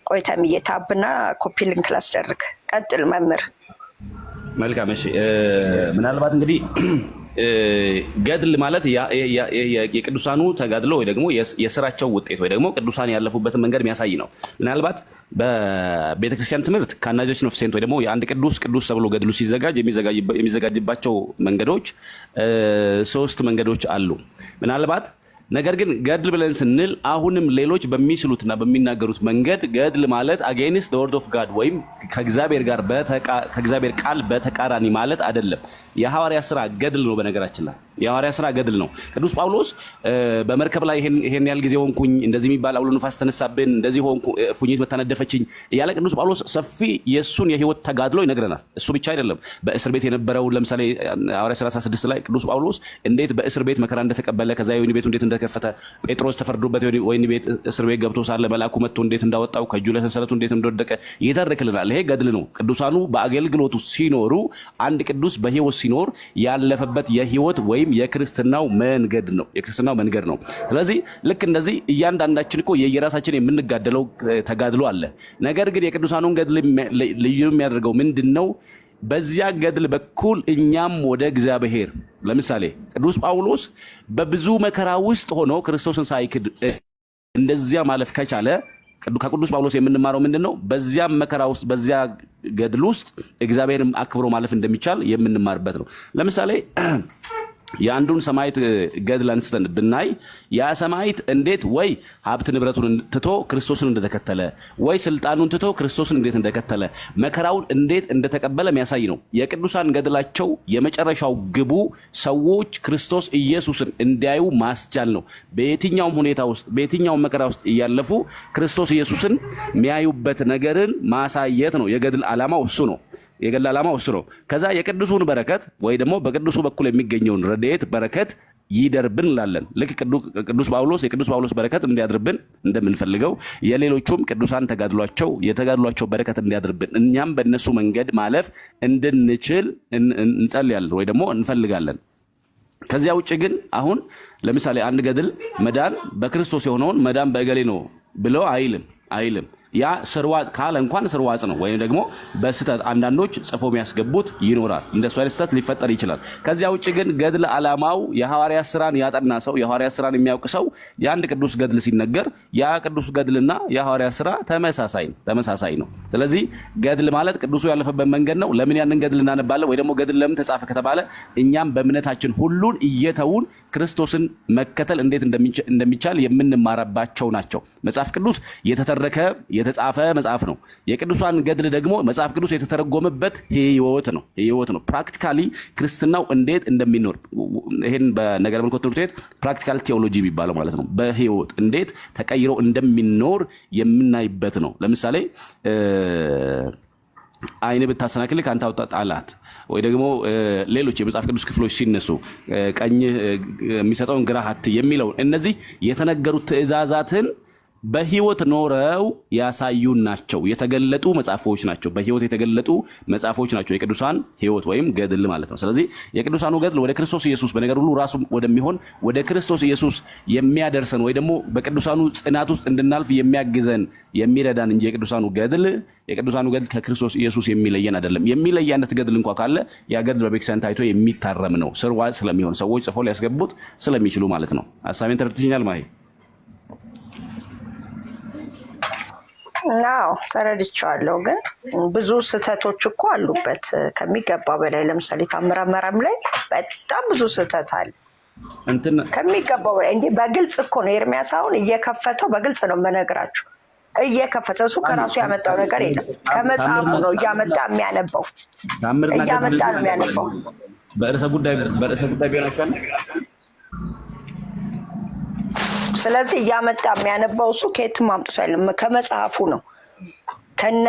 ቆይ ተምዬ ታብና ኮፒ ሊንክ ላስደርግ። ቀጥል መምህር። መልካም እሺ። ምናልባት እንግዲህ ገድል ማለት የቅዱሳኑ ተጋድሎ ወይ ደግሞ የስራቸው ውጤት ወይ ደግሞ ቅዱሳን ያለፉበትን መንገድ የሚያሳይ ነው። ምናልባት በቤተክርስቲያን ትምህርት ካናይዜሽን ኦፍ ሴንት ወይ ደግሞ የአንድ ቅዱስ ተብሎ ገድሉ ሲዘጋጅ የሚዘጋጅባቸው መንገዶች 3 መንገዶች አሉ። ምናልባት ነገር ግን ገድል ብለን ስንል አሁንም ሌሎች በሚስሉትና በሚናገሩት መንገድ ገድል ማለት አጌንስት ዘ ወርድ ኦፍ ጋድ ወይም ከእግዚአብሔር ቃል በተቃራኒ ማለት አይደለም። የሐዋርያ ስራ ገድል ነው። በነገራችን ላይ የሐዋርያ ስራ ገድል ነው። ቅዱስ ጳውሎስ በመርከብ ላይ ይሄን ያህል ጊዜ ሆንኩኝ፣ እንደዚህ የሚባል አውሎ ንፋስ ተነሳብን፣ እንደዚህ ሆንኩ፣ ፉኝት መታነደፈችኝ እያለ ቅዱስ ጳውሎስ ሰፊ የእሱን የህይወት ተጋድሎ ይነግረናል። እሱ ብቻ አይደለም። በእስር ቤት የነበረው ለምሳሌ ሐዋርያ ስራ 16 ላይ ቅዱስ ጳውሎስ እንዴት በእስር ቤት መከራ እንደተቀበለ ከዛ የወህኒ ቤቱ እንዴት ከፈተ ጴጥሮስ ተፈርዶበት ወይን ቤት እስር ቤት ገብቶ ሳለ መልአኩ መጥቶ እንዴት እንዳወጣው ከእጁ ላይ ሰንሰለቱ እንዴት እንደወደቀ ይተርክልናል። ይሄ ገድል ነው። ቅዱሳኑ በአገልግሎቱ ሲኖሩ አንድ ቅዱስ በህይወት ሲኖር ያለፈበት የህይወት ወይም የክርስትናው መንገድ ነው። ስለዚህ ልክ እንደዚህ እያንዳንዳችን እኮ የየራሳችን የምንጋደለው ተጋድሎ አለ። ነገር ግን የቅዱሳኑን ገድል ልዩ የሚያደርገው ምንድነው? በዚያ ገድል በኩል እኛም ወደ እግዚአብሔር ለምሳሌ ቅዱስ ጳውሎስ በብዙ መከራ ውስጥ ሆኖ ክርስቶስን ሳይክድ እንደዚያ ማለፍ ከቻለ ከቅዱስ ጳውሎስ የምንማረው ምንድነው? በዚያ መከራ ውስጥ በዚያ ገድል ውስጥ እግዚአብሔርን አክብሮ ማለፍ እንደሚቻል የምንማርበት ነው። ለምሳሌ የአንዱን ሰማዕት ገድል አንስተን ብናይ ያ ሰማዕት እንዴት ወይ ሀብት ንብረቱን ትቶ ክርስቶስን እንደተከተለ ወይ ስልጣኑን ትቶ ክርስቶስን እንዴት እንደተከተለ መከራውን እንዴት እንደተቀበለ የሚያሳይ ነው። የቅዱሳን ገድላቸው የመጨረሻው ግቡ ሰዎች ክርስቶስ ኢየሱስን እንዲያዩ ማስቻል ነው። በየትኛውም ሁኔታ ውስጥ በየትኛውም መከራ ውስጥ እያለፉ ክርስቶስ ኢየሱስን የሚያዩበት ነገርን ማሳየት ነው። የገድል ዓላማው እሱ ነው። የገድል ዓላማው እሱ ነው። ከዛ የቅዱሱን በረከት ወይ ደግሞ በቅዱሱ በኩል የሚገኘውን ረድኤት በረከት ይደርብን እንላለን። ልክ የቅዱስ ጳውሎስ በረከት እንዲያድርብን እንደምንፈልገው የሌሎቹም ቅዱሳን የተጋድሏቸው በረከት እንዲያድርብን እኛም በእነሱ መንገድ ማለፍ እንድንችል እንጸልያለን ወይ ደግሞ እንፈልጋለን። ከዚያ ውጭ ግን አሁን ለምሳሌ አንድ ገድል መዳን በክርስቶስ የሆነውን መዳን በእገሌ ነው ብሎ አይልም። ያ ስርዋጽ ካለ እንኳን ስርዋጽ ነው፣ ወይም ደግሞ በስተት አንዳንዶች ጽፎ የሚያስገቡት ይኖራል። እንደሱ አይነት ስተት ሊፈጠር ይችላል። ከዚያ ውጭ ግን ገድል ዓላማው የሐዋርያት ስራን ያጠና ሰው የሐዋርያት ስራን የሚያውቅ ሰው የአንድ ቅዱስ ገድል ሲነገር ያ ቅዱስ ገድልና የሐዋርያት ስራ ተመሳሳይ ነው። ስለዚህ ገድል ማለት ቅዱሱ ያለፈበት መንገድ ነው። ለምን ያንን ገድል እናነባለን? ወይ ደግሞ ገድል ለምን ተጻፈ ከተባለ እኛም በእምነታችን ሁሉን እየተውን ክርስቶስን መከተል እንዴት እንደሚቻል የምንማረባቸው ናቸው። መጽሐፍ ቅዱስ የተተረከ የተጻፈ መጽሐፍ ነው። የቅዱሳን ገድል ደግሞ መጽሐፍ ቅዱስ የተተረጎመበት ህይወት ነው። ፕራክቲካሊ ክርስትናው እንዴት እንደሚኖር ይሄን በነገረ መለኮት ትምህርት ቤት ፕራክቲካል ቴዎሎጂ የሚባለው ማለት ነው። በህይወት እንዴት ተቀይሮ እንደሚኖር የምናይበት ነው። ለምሳሌ አይን ብታሰናክልህ አንተ አውጣ ጣላት፣ ወይ ደግሞ ሌሎች የመጽሐፍ ቅዱስ ክፍሎች ሲነሱ ቀኝ የሚሰጠውን ግራህ አትይ የሚለው እነዚህ የተነገሩት ትእዛዛትን በህይወት ኖረው ያሳዩን ናቸው። የተገለጡ መጽሐፎች ናቸው። በህይወት የተገለጡ መጽሐፎች ናቸው የቅዱሳን ህይወት ወይም ገድል ማለት ነው። ስለዚህ የቅዱሳኑ ገድል ወደ ክርስቶስ ኢየሱስ በነገር ሁሉ ራሱ ወደሚሆን ወደ ክርስቶስ ኢየሱስ የሚያደርሰን ወይ ደግሞ በቅዱሳኑ ጽናት ውስጥ እንድናልፍ የሚያግዘን የሚረዳን እንጂ የቅዱሳኑ ገድል ከክርስቶስ ኢየሱስ የሚለየን አይደለም። የሚለየነት ገድል እንኳን ካለ ያ ገድል በቤተክርስቲያን ታይቶ የሚታረም ነው። ስርዋጽ ስለሚሆን ሰዎች ጽፎ ሊያስገቡት ስለሚችሉ ማለት ነው። ሐሳቤን ተረድተኛል ማይ? አዎ ተረድቻለሁ። ግን ብዙ ስህተቶች እኮ አሉበት ከሚገባ በላይ። ለምሳሌ ታምረ መረም ላይ በጣም ብዙ ስህተት አለ ከሚገባው በላይ። እንዲህ በግልጽ እኮ ነው ኤርሚያስ አሁን እየከፈተው በግልጽ ነው የምነግራችሁ። እየከፈተው እሱ ከራሱ ያመጣው ነገር የለም። ከመጽሐፉ ነው እያመጣ የሚያነባው በርዕሰ ጉዳይ ቢሆን አይሻልም? ስለዚህ እያመጣ የሚያነባው እሱ ከየትም አምጥቶ አይደለም፣ ከመጽሐፉ ነው። ከነ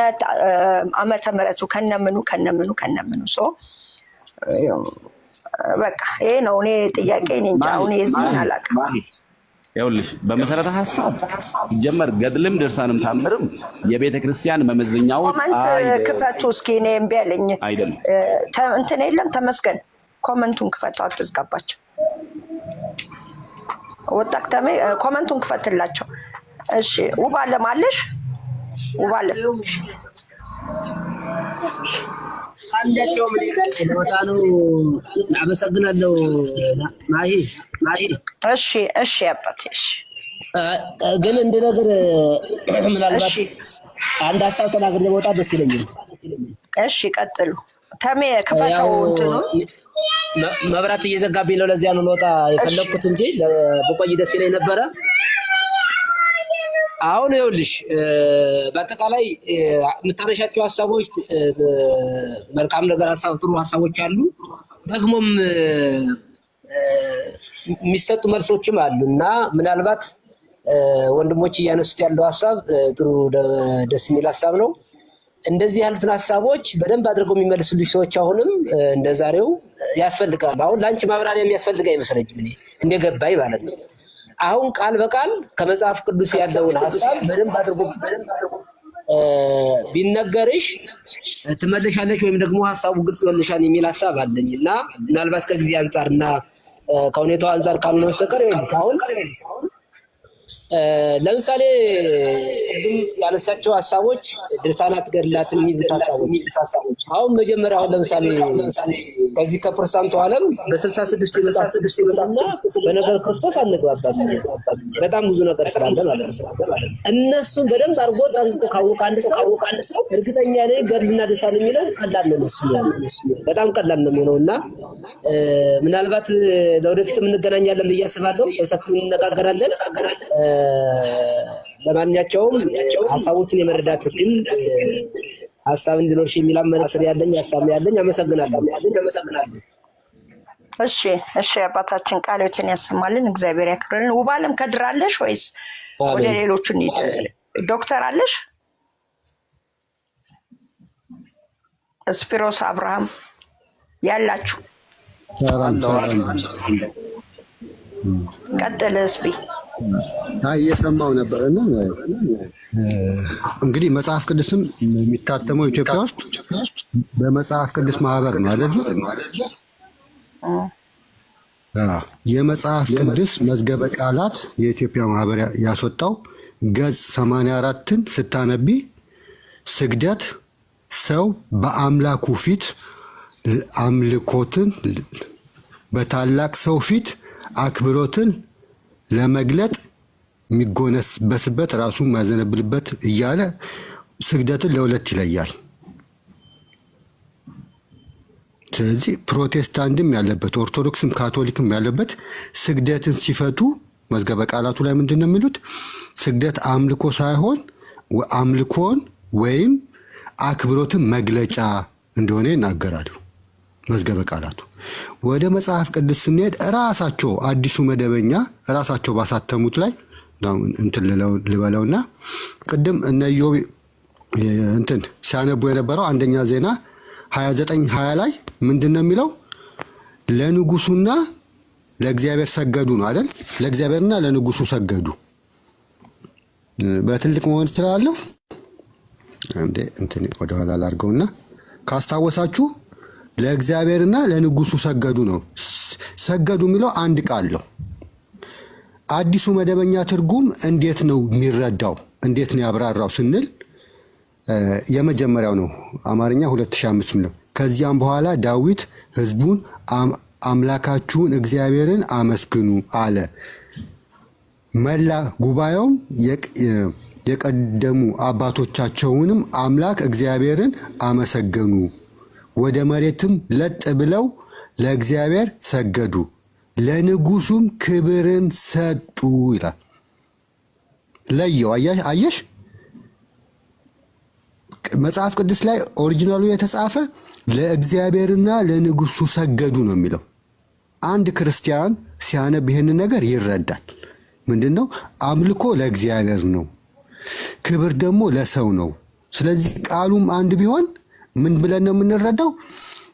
ዓመተ ምሕረቱ ከነምኑ በቃ ይሄ ነው እኔ ጥያቄ እንጂ አሁን የዚህን አላውቅም። ይኸውልሽ በመሰረተ ሐሳብ ሲጀመር ገድልም ድርሳንም ታምርም የቤተ ክርስቲያን መመዘኛዎች ክፈቱ እስኪ። እኔ እምቢ አለኝ እንትን የለም ተመስገን። ኮመንቱን ክፈቱ፣ አትዝጋባቸው። ወጣክተሜ ኮመንቱን ክፈትላቸው። እሺ ውባለም አለሽ? ውባለም አንዳቸው ምን ለወጣ ነው። አመሰግናለሁ ማሂ። እሺ አባቴ። እሺ ግን እንደ ነገር ምናልባት አንድ ሀሳብ ተናግሬ መውጣት ደስ ይለኛል። እሺ ቀጥሉ። ተሜ ክፈተው። እንትኑ መብራት እየዘጋብኝ ነው። ለዚያ ነው ልወጣ የፈለኩት እንጂ በቆይ ደስ ይለኝ ነበረ። አሁን ይኸውልሽ በአጠቃላይ የምታነሻቸው ሀሳቦች መልካም ነገር ሀሳብ ጥሩ ሀሳቦች አሉ። ደግሞም የሚሰጡ መልሶችም አሉ እና ምናልባት ወንድሞች እያነሱት ያለው ሀሳብ ጥሩ ደስ የሚል ሀሳብ ነው። እንደዚህ ያሉትን ሀሳቦች በደንብ አድርገው የሚመልሱልሽ ሰዎች አሁንም እንደዛሬው ያስፈልጋሉ። አሁን ለአንቺ ማብራሪያ የሚያስፈልግ አይመስለኝም እኔ እንደገባኝ ማለት ነው። አሁን ቃል በቃል ከመጽሐፍ ቅዱስ ያለውን ሀሳብ በደንብ አድርጎ ቢነገርሽ ትመለሻለሽ ወይም ደግሞ ሀሳቡ ግልጽ ይሆንልሻል የሚል ሀሳብ አለኝ እና ምናልባት ከጊዜ አንጻርና ከሁኔታው አንጻር ካልሆነ በስተቀር አሁን ለምሳሌ ቅድም ያነሳቸው ሀሳቦች ድርሳናት ገድላትን የሚሉት ሀሳቦች አሁን መጀመሪያ አሁን ለምሳሌ ከዚህ ከፕሮቴስታንቱ ዓለም በ66 የመጽሐፍ ቅዱስ ይመጣና በነገር ክርስቶስ አንግባባም። በጣም ብዙ ነገር ስላለ ማለት ነው። እነሱን በደንብ አድርጎ ጠንቅቆ ካወቀ አንድ ሰው እርግጠኛ ነኝ ገድልና ድርሳን የሚለው ቀላል ነው። እሱ በጣም ቀላል ነው የሚሆነው እና ምናልባት ለወደፊት እንገናኛለን ብዬ አስባለሁ። በሰፊው እንነጋገራለን። ለማንኛቸውም ሀሳቦችን የመረዳት ግን ሀሳብ እንዲኖርሽ የሚል አመለካከት ያለኝ ሀሳብ ያለኝ። አመሰግናለሁ። እሺ አባታችን ቃሎችን ያሰማልን፣ እግዚአብሔር ያክብርልን። ውባለም ከድራለሽ ወይስ ወደ ሌሎቹ እንሂድ? ዶክተር አለሽ? ስፒሮስ አብርሃም ያላችሁ ቀጥል እስቢ። እየሰማው ነበርና እንግዲህ መጽሐፍ ቅዱስም የሚታተመው ኢትዮጵያ ውስጥ በመጽሐፍ ቅዱስ ማህበር ነው አይደል? የመጽሐፍ ቅዱስ መዝገበ ቃላት የኢትዮጵያ ማህበር ያስወጣው ገጽ 84ን ስታነቢ ስግደት ሰው በአምላኩ ፊት አምልኮትን በታላቅ ሰው ፊት አክብሮትን ለመግለጥ የሚጎነበስበት ራሱን የሚያዘነብልበት እያለ ስግደትን ለሁለት ይለያል። ስለዚህ ፕሮቴስታንትም ያለበት ኦርቶዶክስም ካቶሊክም ያለበት ስግደትን ሲፈቱ መዝገበ ቃላቱ ላይ ምንድን ነው የሚሉት? ስግደት አምልኮ ሳይሆን አምልኮን ወይም አክብሮትን መግለጫ እንደሆነ ይናገራሉ መዝገበ ቃላቱ። ወደ መጽሐፍ ቅዱስ ስንሄድ ራሳቸው አዲሱ መደበኛ ራሳቸው ባሳተሙት ላይ እንትን ልበለውና ቅድም እነ ኢዮብ እንትን ሲያነቡ የነበረው አንደኛ ዜና 29:20 ላይ ምንድን ነው የሚለው? ለንጉሱና ለእግዚአብሔር ሰገዱ ነው አይደል? ለእግዚአብሔርና ለንጉሱ ሰገዱ። በትልቅ መሆን እችላለሁ እንዴ? እንትን ወደኋላ ላድርገውና ካስታወሳችሁ ለእግዚአብሔርና ለንጉሱ ሰገዱ ነው። ሰገዱ የሚለው አንድ ቃል ነው። አዲሱ መደበኛ ትርጉም እንዴት ነው የሚረዳው? እንዴት ነው ያብራራው ስንል የመጀመሪያው ነው አማርኛ 2005 ነው። ከዚያም በኋላ ዳዊት ሕዝቡን አምላካችሁን እግዚአብሔርን አመስግኑ አለ። መላ ጉባኤውም የቀደሙ አባቶቻቸውንም አምላክ እግዚአብሔርን አመሰገኑ፣ ወደ መሬትም ለጥ ብለው ለእግዚአብሔር ሰገዱ፣ ለንጉሱም ክብርን ሰጡ ይላል። ለየው። አየሽ መጽሐፍ ቅዱስ ላይ ኦሪጂናሉ የተጻፈ ለእግዚአብሔርና ለንጉሱ ሰገዱ ነው የሚለው። አንድ ክርስቲያን ሲያነብ ይሄንን ነገር ይረዳል። ምንድነው? አምልኮ ለእግዚአብሔር ነው፣ ክብር ደግሞ ለሰው ነው። ስለዚህ ቃሉም አንድ ቢሆን ምን ብለን ነው የምንረዳው?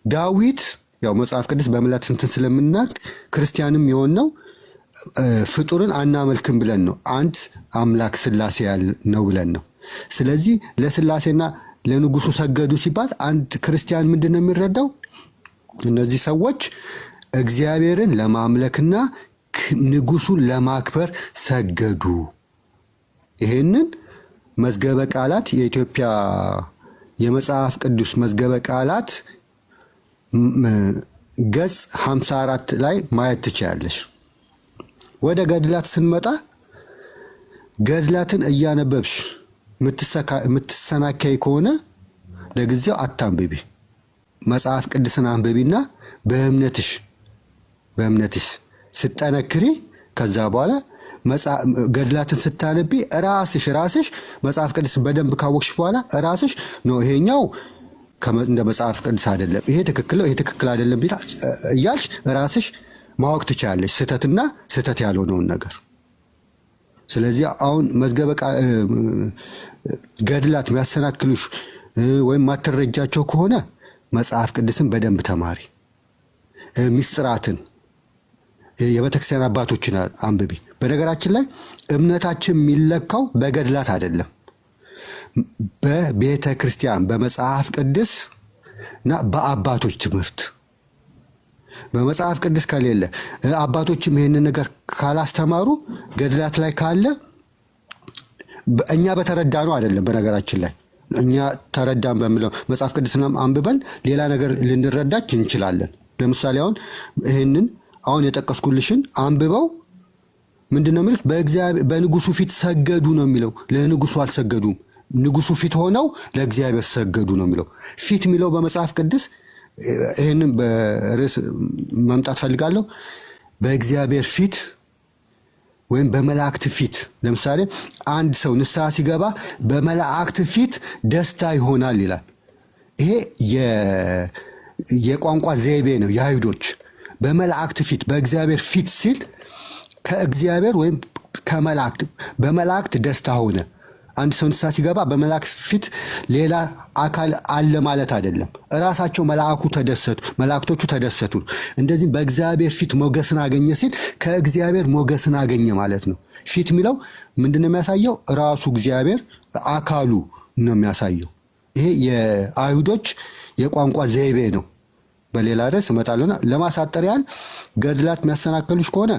ዳዊት ያው መጽሐፍ ቅዱስ በምላት እንትን ስለምናቅ ክርስቲያንም የሆን ነው ፍጡርን አናመልክም ብለን ነው፣ አንድ አምላክ ስላሴ ነው ብለን ነው። ስለዚህ ለስላሴና ለንጉሱ ሰገዱ ሲባል አንድ ክርስቲያን ምንድን ነው የሚረዳው? እነዚህ ሰዎች እግዚአብሔርን ለማምለክና ንጉሱን ለማክበር ሰገዱ። ይሄንን መዝገበ ቃላት የኢትዮጵያ የመጽሐፍ ቅዱስ መዝገበ ቃላት ገጽ 54 ላይ ማየት ትችላለሽ። ወደ ገድላት ስንመጣ ገድላትን እያነበብሽ የምትሰናከይ ከሆነ ለጊዜው አታንብቢ። መጽሐፍ ቅዱስን አንብቢና በእምነትሽ ስጠነክሪ ከዛ በኋላ ገድላትን ስታነቢ ራስሽ መጽሐፍ ቅዱስ በደንብ ካወቅሽ በኋላ ራስሽ ነው ይሄኛው እንደ መጽሐፍ ቅዱስ አይደለም፣ ይሄ ትክክል ነው፣ ይሄ ትክክል አይደለም እያልሽ ራስሽ ማወቅ ትችላለሽ፣ ስህተትና ስህተት ያልሆነውን ነገር። ስለዚህ አሁን መዝገበ ገድላት የሚያሰናክሉሽ ወይም ማትረጃቸው ከሆነ መጽሐፍ ቅዱስን በደንብ ተማሪ፣ ሚስጥራትን የቤተክርስቲያን አባቶችን አንብቢ። በነገራችን ላይ እምነታችን የሚለካው በገድላት አይደለም፣ በቤተ ክርስቲያን በመጽሐፍ ቅዱስ እና በአባቶች ትምህርት። በመጽሐፍ ቅዱስ ከሌለ አባቶችም ይሄንን ነገር ካላስተማሩ ገድላት ላይ ካለ እኛ በተረዳ ነው አይደለም። በነገራችን ላይ እኛ ተረዳን በሚለው መጽሐፍ ቅዱስንም አንብበን ሌላ ነገር ልንረዳች እንችላለን። ለምሳሌ አሁን ይሄንን አሁን የጠቀስኩልሽን አንብበው ምንድነው የሚሉት? በንጉሱ ፊት ሰገዱ ነው የሚለው። ለንጉሱ አልሰገዱም፣ ንጉሱ ፊት ሆነው ለእግዚአብሔር ሰገዱ ነው የሚለው። ፊት የሚለው በመጽሐፍ ቅዱስ ይህንን በርዕስ መምጣት ፈልጋለሁ። በእግዚአብሔር ፊት ወይም በመላእክት ፊት። ለምሳሌ አንድ ሰው ንስሐ ሲገባ በመላእክት ፊት ደስታ ይሆናል ይላል። ይሄ የቋንቋ ዘይቤ ነው የአይሁዶች። በመላእክት ፊት በእግዚአብሔር ፊት ሲል ከእግዚአብሔር ወይም ከመላእክት በመላእክት ደስታ ሆነ። አንድ ሰው ንስሐ ሲገባ በመላእክት ፊት ሌላ አካል አለ ማለት አይደለም። እራሳቸው መላእክቶቹ ተደሰቱ። እንደዚህም በእግዚአብሔር ፊት ሞገስን አገኘ ሲል ከእግዚአብሔር ሞገስን አገኘ ማለት ነው። ፊት የሚለው ምንድነው የሚያሳየው? ራሱ እግዚአብሔር አካሉ ነው የሚያሳየው። ይሄ የአይሁዶች የቋንቋ ዘይቤ ነው። በሌላ ርዕስ እመጣለሁና ለማሳጠር ያህል ገድላት የሚያሰናክሉሽ ከሆነ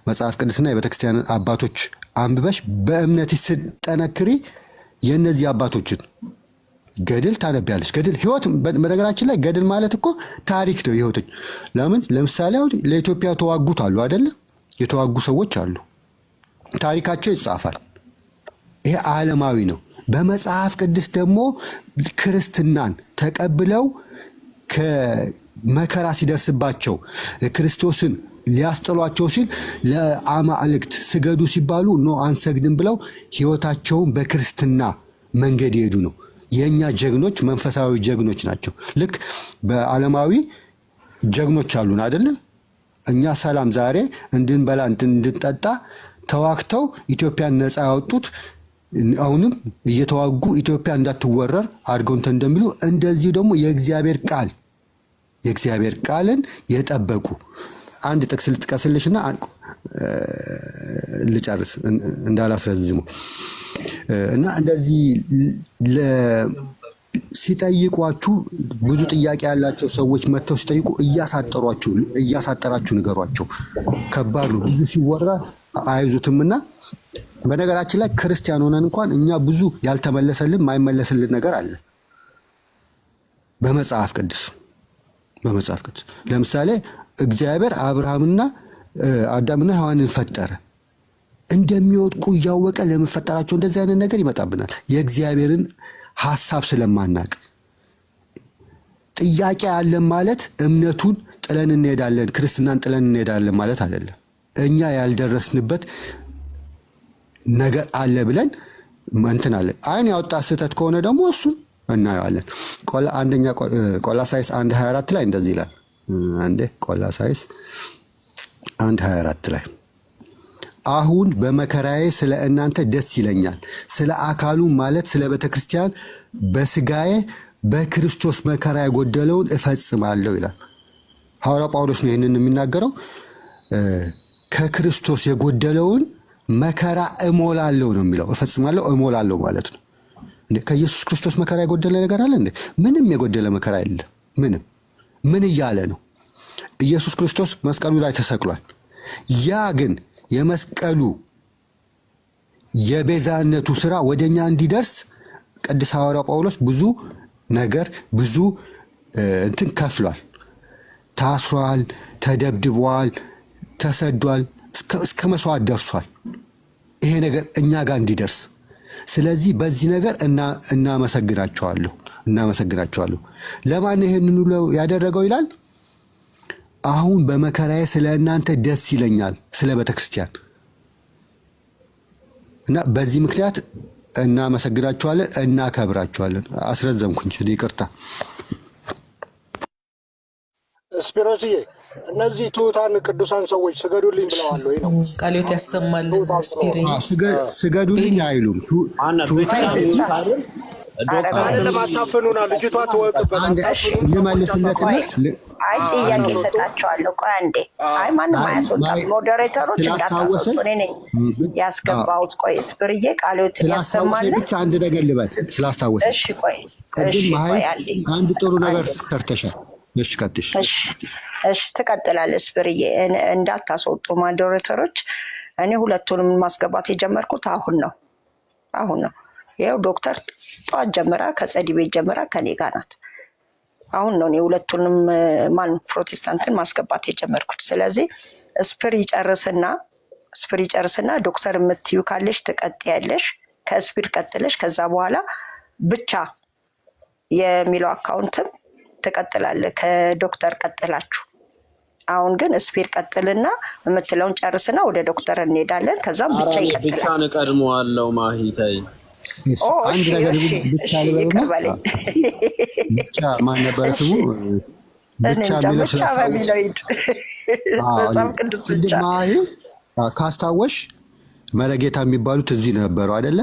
መጽሐፍ ቅዱስና የቤተክርስቲያን አባቶች አንብበሽ በእምነት ስትጠነክሪ የእነዚህ አባቶችን ገድል ታነቢያለሽ። ገድል ህይወት፣ በነገራችን ላይ ገድል ማለት እኮ ታሪክ ነው የህይወቶች። ለምሳሌ አሁን ለኢትዮጵያ ተዋጉት አሉ አይደለ? የተዋጉ ሰዎች አሉ፣ ታሪካቸው ይጻፋል። ይሄ ዓለማዊ ነው። በመጽሐፍ ቅዱስ ደግሞ ክርስትናን ተቀብለው ከመከራ ሲደርስባቸው ክርስቶስን ሊያስጥሏቸው ሲል ለአማልክት ስገዱ ሲባሉ ኖ አንሰግድም ብለው ህይወታቸውን በክርስትና መንገድ ይሄዱ ነው። የኛ ጀግኖች መንፈሳዊ ጀግኖች ናቸው። ልክ በዓለማዊ ጀግኖች አሉን አይደለ? እኛ ሰላም ዛሬ እንድንበላ እንድንጠጣ ተዋግተው ኢትዮጵያን ነፃ ያወጡት አሁንም እየተዋጉ ኢትዮጵያ እንዳትወረር አድርገው እንደሚሉ እንደዚህ ደግሞ የእግዚአብሔር ቃልን የጠበቁ አንድ ጥቅስ ልጥቀስልሽና ልጨርስ እንዳላስረዝመው እና እንደዚህ ሲጠይቋችሁ ብዙ ጥያቄ ያላቸው ሰዎች መጥተው ሲጠይቁ እያሳጠራችሁ ንገሯቸው። ከባድ ነው፣ ብዙ ሲወራ አይዙትምና። በነገራችን ላይ ክርስቲያን ሆነን እንኳን እኛ ብዙ ያልተመለሰልን ማይመለስልን ነገር አለ በመጽሐፍ ቅዱስ። ለምሳሌ እግዚአብሔር አብርሃምና አዳምና ሔዋንን ፈጠረ። እንደሚወድቁ እያወቀ ለምን ፈጠራቸው? እንደዚህ አይነት ነገር ይመጣብናል። የእግዚአብሔርን ሐሳብ ስለማናቅ ጥያቄ አለን ማለት እምነቱን ጥለን እንሄዳለን፣ ክርስትናን ጥለን እንሄዳለን ማለት አይደለም። እኛ ያልደረስንበት ነገር አለ ብለን እንትን አለ። አይን ያወጣ ስህተት ከሆነ ደግሞ እሱን እናየዋለን። አንደኛ ቆላሳይስ 1:24 ላይ እንደዚህ ይላል። አንዴ ቆላሳይስ 1:24 ላይ አሁን በመከራዬ ስለ እናንተ ደስ ይለኛል፣ ስለ አካሉ ማለት ስለ ቤተክርስቲያን በስጋዬ በክርስቶስ መከራ የጎደለውን እፈጽማለሁ ይላል ሐዋርያው ጳውሎስ ነው ይህንን የሚናገረው። ከክርስቶስ የጎደለውን መከራ እሞላለሁ ነው የሚለው። እፈጽማለሁ እሞላለሁ ማለት ነው። ከኢየሱስ ክርስቶስ መከራ የጎደለ ነገር አለ እንዴ? ምንም የጎደለ መከራ የለም። ምን እያለ ነው? ኢየሱስ ክርስቶስ መስቀሉ ላይ ተሰቅሏል። ያ ግን የመስቀሉ የቤዛነቱ ስራ ወደኛ እንዲደርስ ቅዱስ ሐዋርያው ጳውሎስ ብዙ ነገር ብዙ እንትን ከፍሏል። ታስሯል፣ ተደብድቧል፣ ተሰዷል፣ እስከ መስዋዕት ደርሷል። ይሄ ነገር እኛ ጋር እንዲደርስ። ስለዚህ በዚህ ነገር እናመሰግናቸዋለሁ። ለማን ይሄንን ሁሉ ያደረገው ይላል? አሁን በመከራዬ ስለ እናንተ ደስ ይለኛል፣ ስለ ቤተክርስቲያን እና በዚህ ምክንያት እናመሰግናቸዋለን፣ እናከብራቸዋለን። አስረዘምኩኝ፣ ይቅርታ። ስፒሮስዬ እነዚህ ትሑታን ቅዱሳን ሰዎች ስገዱልኝ ብለዋል ወይ ነው? ቃልዮት ያሰማል። ስገዱልኝ አይሉም። አይደለም፣ አታፍኑና ልጅቷ ትወቅበት። አይ ጥያቄ ሰጣቸዋለሁ። ቆይ አንዴ። አይ ማንም አያስወጣም። ሞዴሬተሮች እንዳታስወጡ፣ እኔ ነኝ ያስገባሁት። ቆይ ስፕርዬ ቃልዮትን ያሰማል። ብቻ አንድ ነገር ልበል ስላስታወሰ። እሺ ቆይ አንድ ጥሩ ነገር ሰርተሻል። እሺ ቀጥሽ። እሺ ትቀጥላለህ ስፕርዬ። እንዳታስወጡ ሞዴሬተሮች። እኔ ሁለቱንም ማስገባት የጀመርኩት አሁን ነው። ይኸው ዶክተር ጠዋት ጀምራ ከጸዲ ቤት ጀምራ ከኔ ጋር ናት። አሁን ነው እኔ ሁለቱንም ፕሮቴስታንትን ማስገባት የጀመርኩት። ስለዚህ ስፕር ይጨርስና ዶክተር የምትዩ ካለሽ ትቀጥያለሽ፣ ከስፒር ቀጥለሽ ከዛ በኋላ ብቻ የሚለው አካውንትም ትቀጥላለህ ከዶክተር ቀጥላችሁ። አሁን ግን ስፒር ቀጥልና የምትለውን ጨርስና ወደ ዶክተር እንሄዳለን። ከዛም ብቻ ይቀጥላል። ብቻ እቀድመዋለሁ ማሂታይ አንድ ነገር ብቻ ልበልና ብቻ ማን ነበር ስሙ? ብቻ የሚለው ካስታወሽ መለጌታ የሚባሉት እዚህ ነበሩ አይደለ?